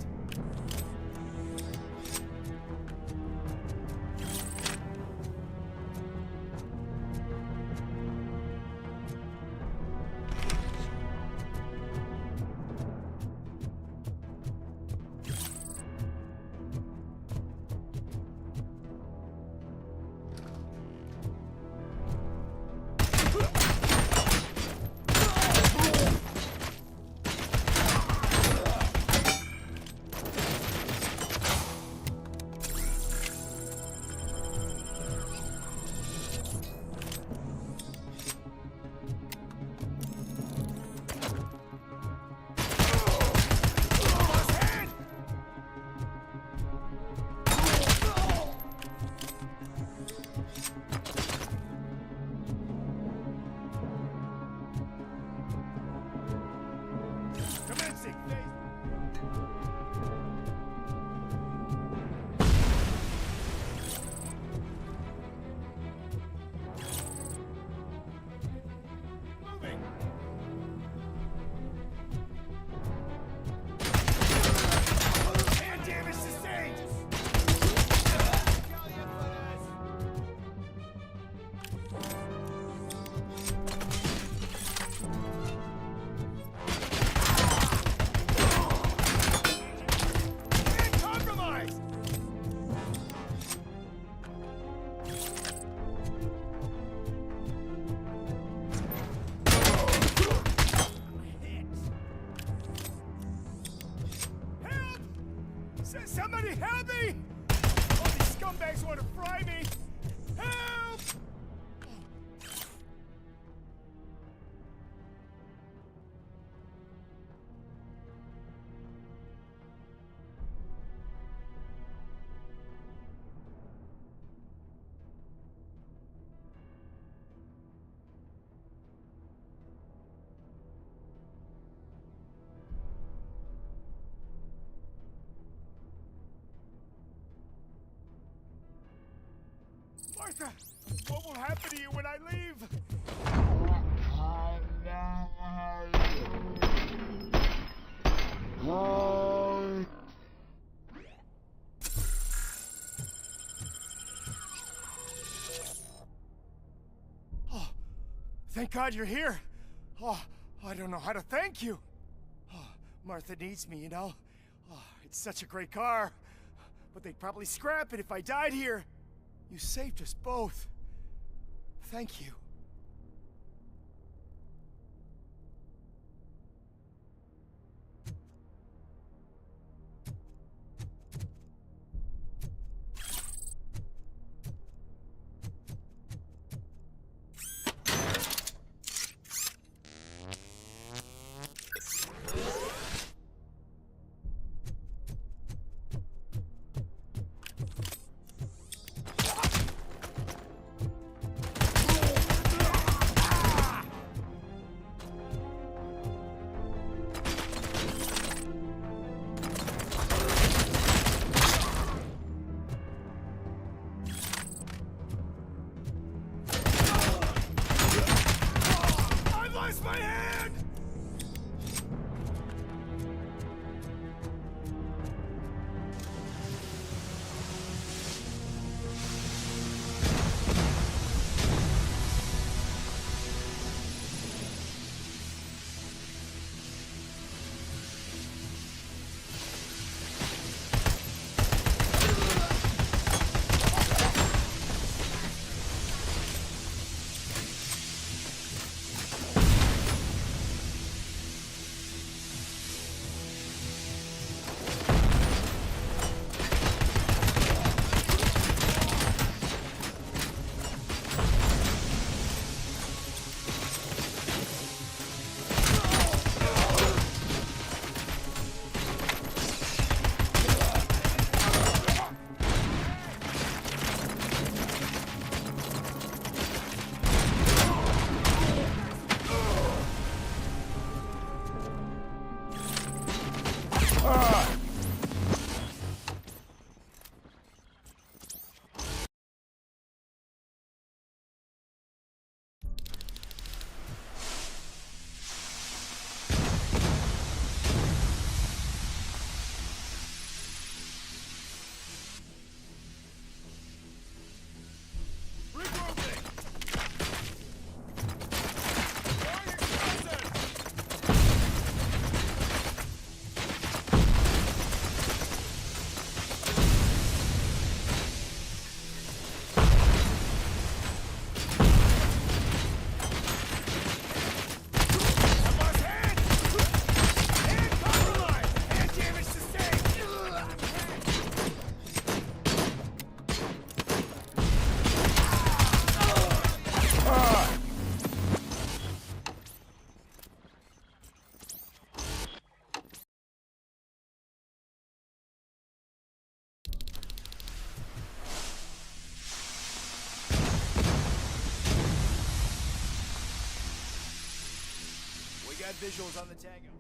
Somebody help me! All these scumbags want to fry me! Help! Martha, what will happen to you when I leave? Oh, thank God you're here. Oh, I don't know how to thank you. Oh, Martha needs me, you know. Oh, it's such a great car. But they'd probably scrap it if I died here. You saved us both. Thank you. got visuals on the Tango.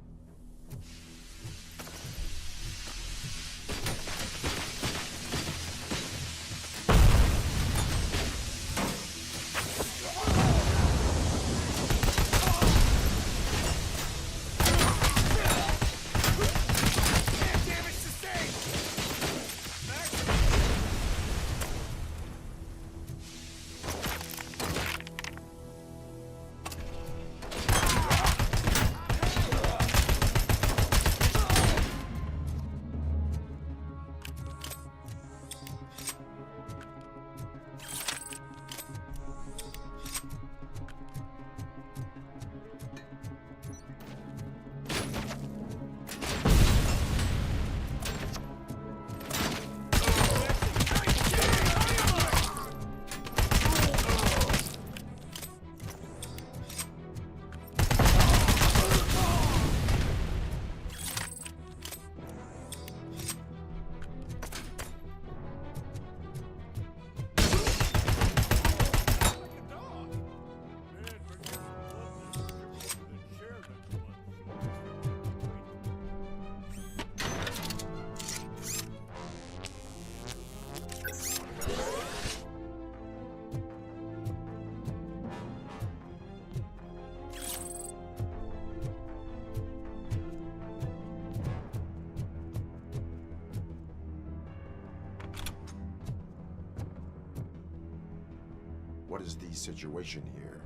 What is the situation here?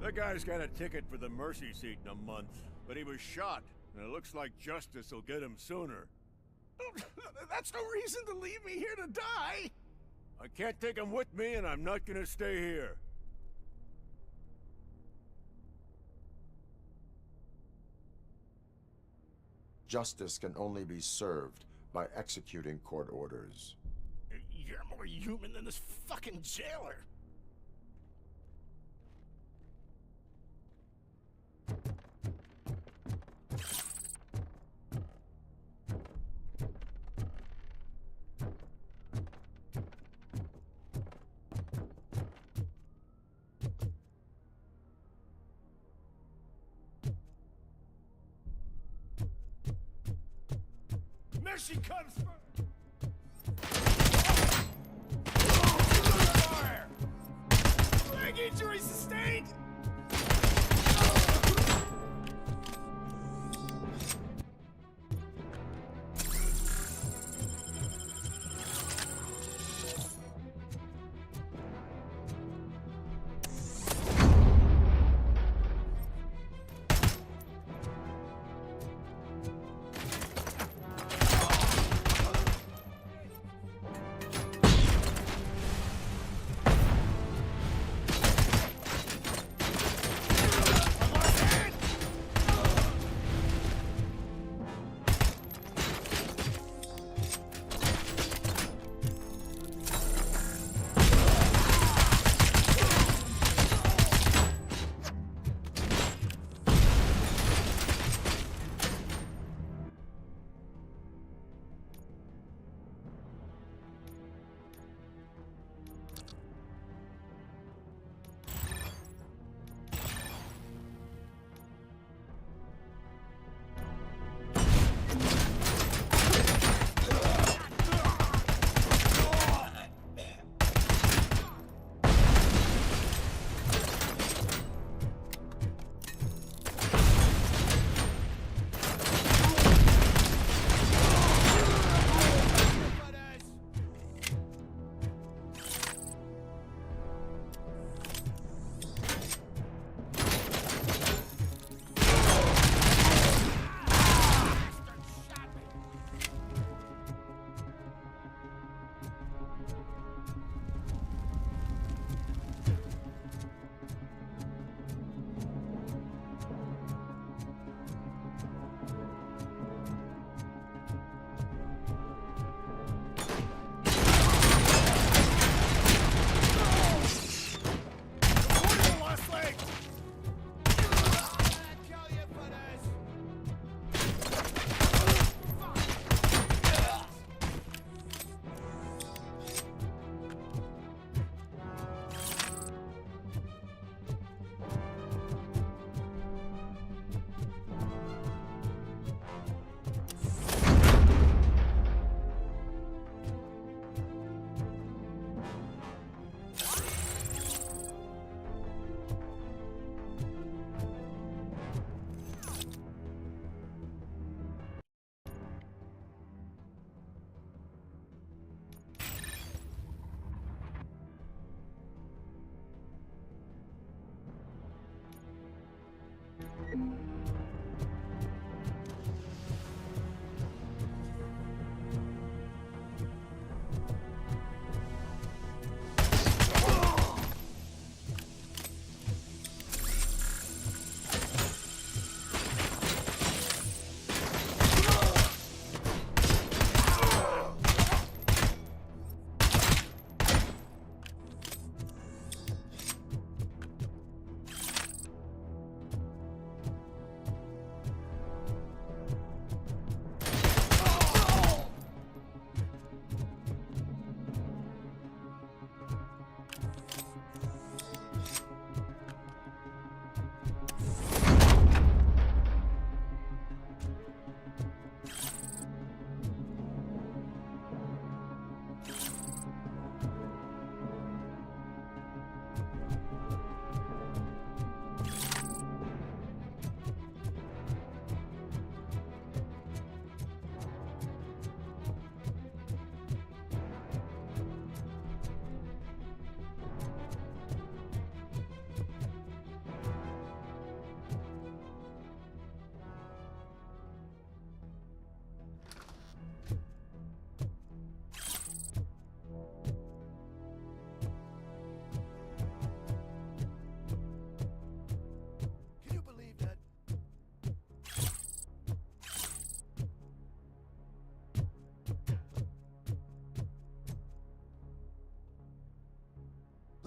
That guy's got a ticket for the mercy seat in a month, but he was shot, and it looks like justice will get him sooner. That's no reason to leave me here to die! I can't take him with me, and I'm not gonna stay here. Justice can only be served by executing court orders. You're more human than this fucking jailer! Mercy comes fire! Leg injury sustained!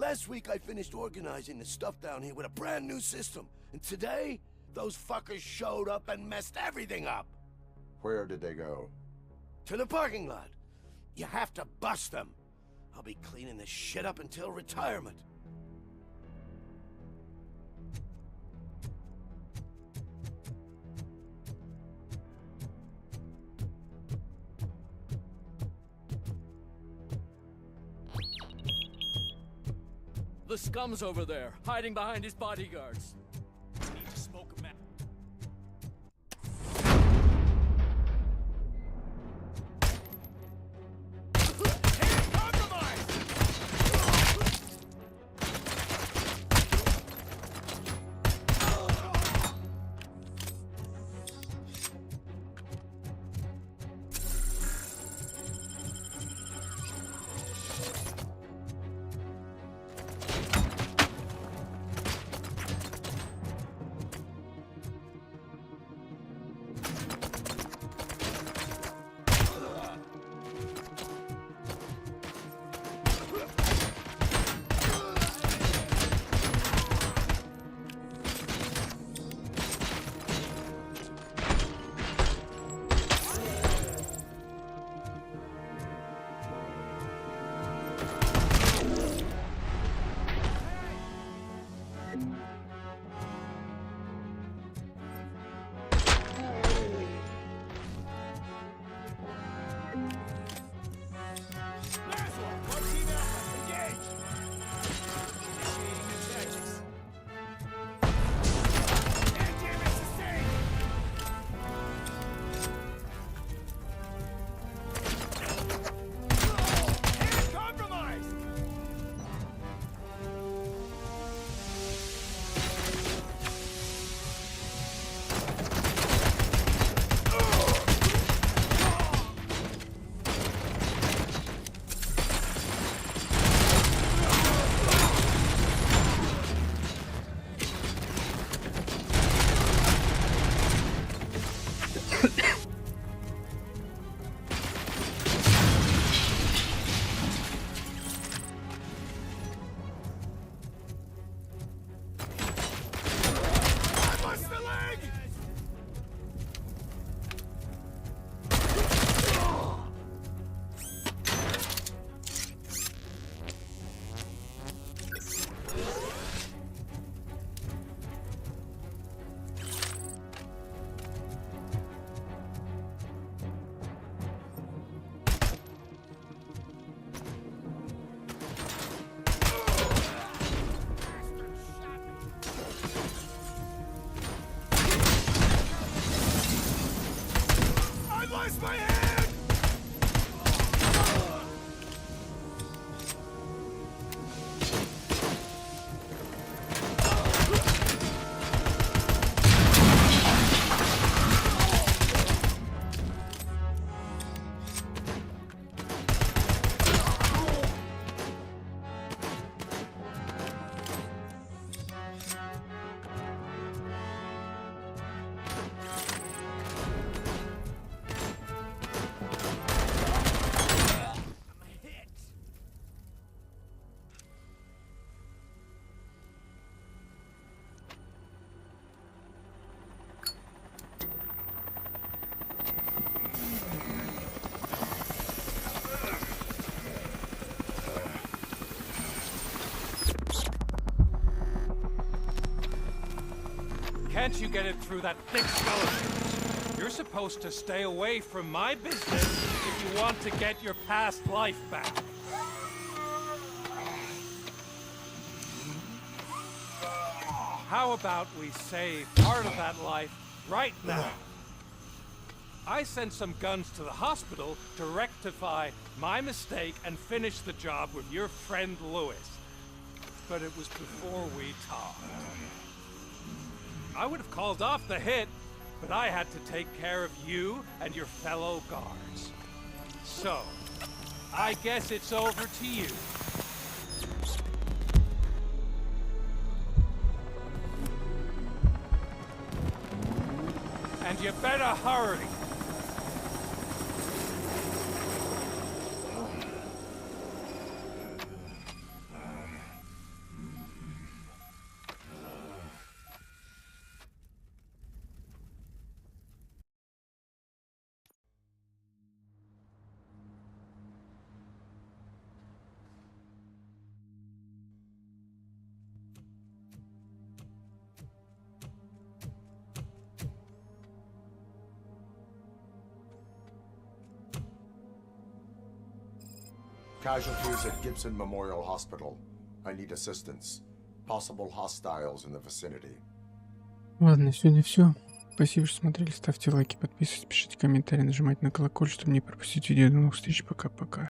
Last week I finished organizing the stuff down here with a brand new system. And today, those fuckers showed up and messed everything up. Where did they go? To the parking lot. You have to bust them. I'll be cleaning this shit up until retirement. The scum's over there, hiding behind his bodyguards. Need to smoke a match. Can't you get it through that thick skull of yours? You're supposed to stay away from my business if you want to get your past life back. How about we save part of that life right now? I sent some guns to the hospital to rectify my mistake and finish the job with your friend Lewis. But it was before we talked. I would have called off the hit, but I had to take care of you and your fellow guards. So, I guess it's over to you. And you better hurry. Casualties at Gibson Memorial Hospital. I need assistance. Possible hostiles in the vicinity. Ладно, сегодня все. Спасибо, что смотрели. Ставьте лайки, подписывайтесь, пишите комментарии, нажимайте на колокольчик, чтобы не пропустить видео. До новых встреч. Пока-пока.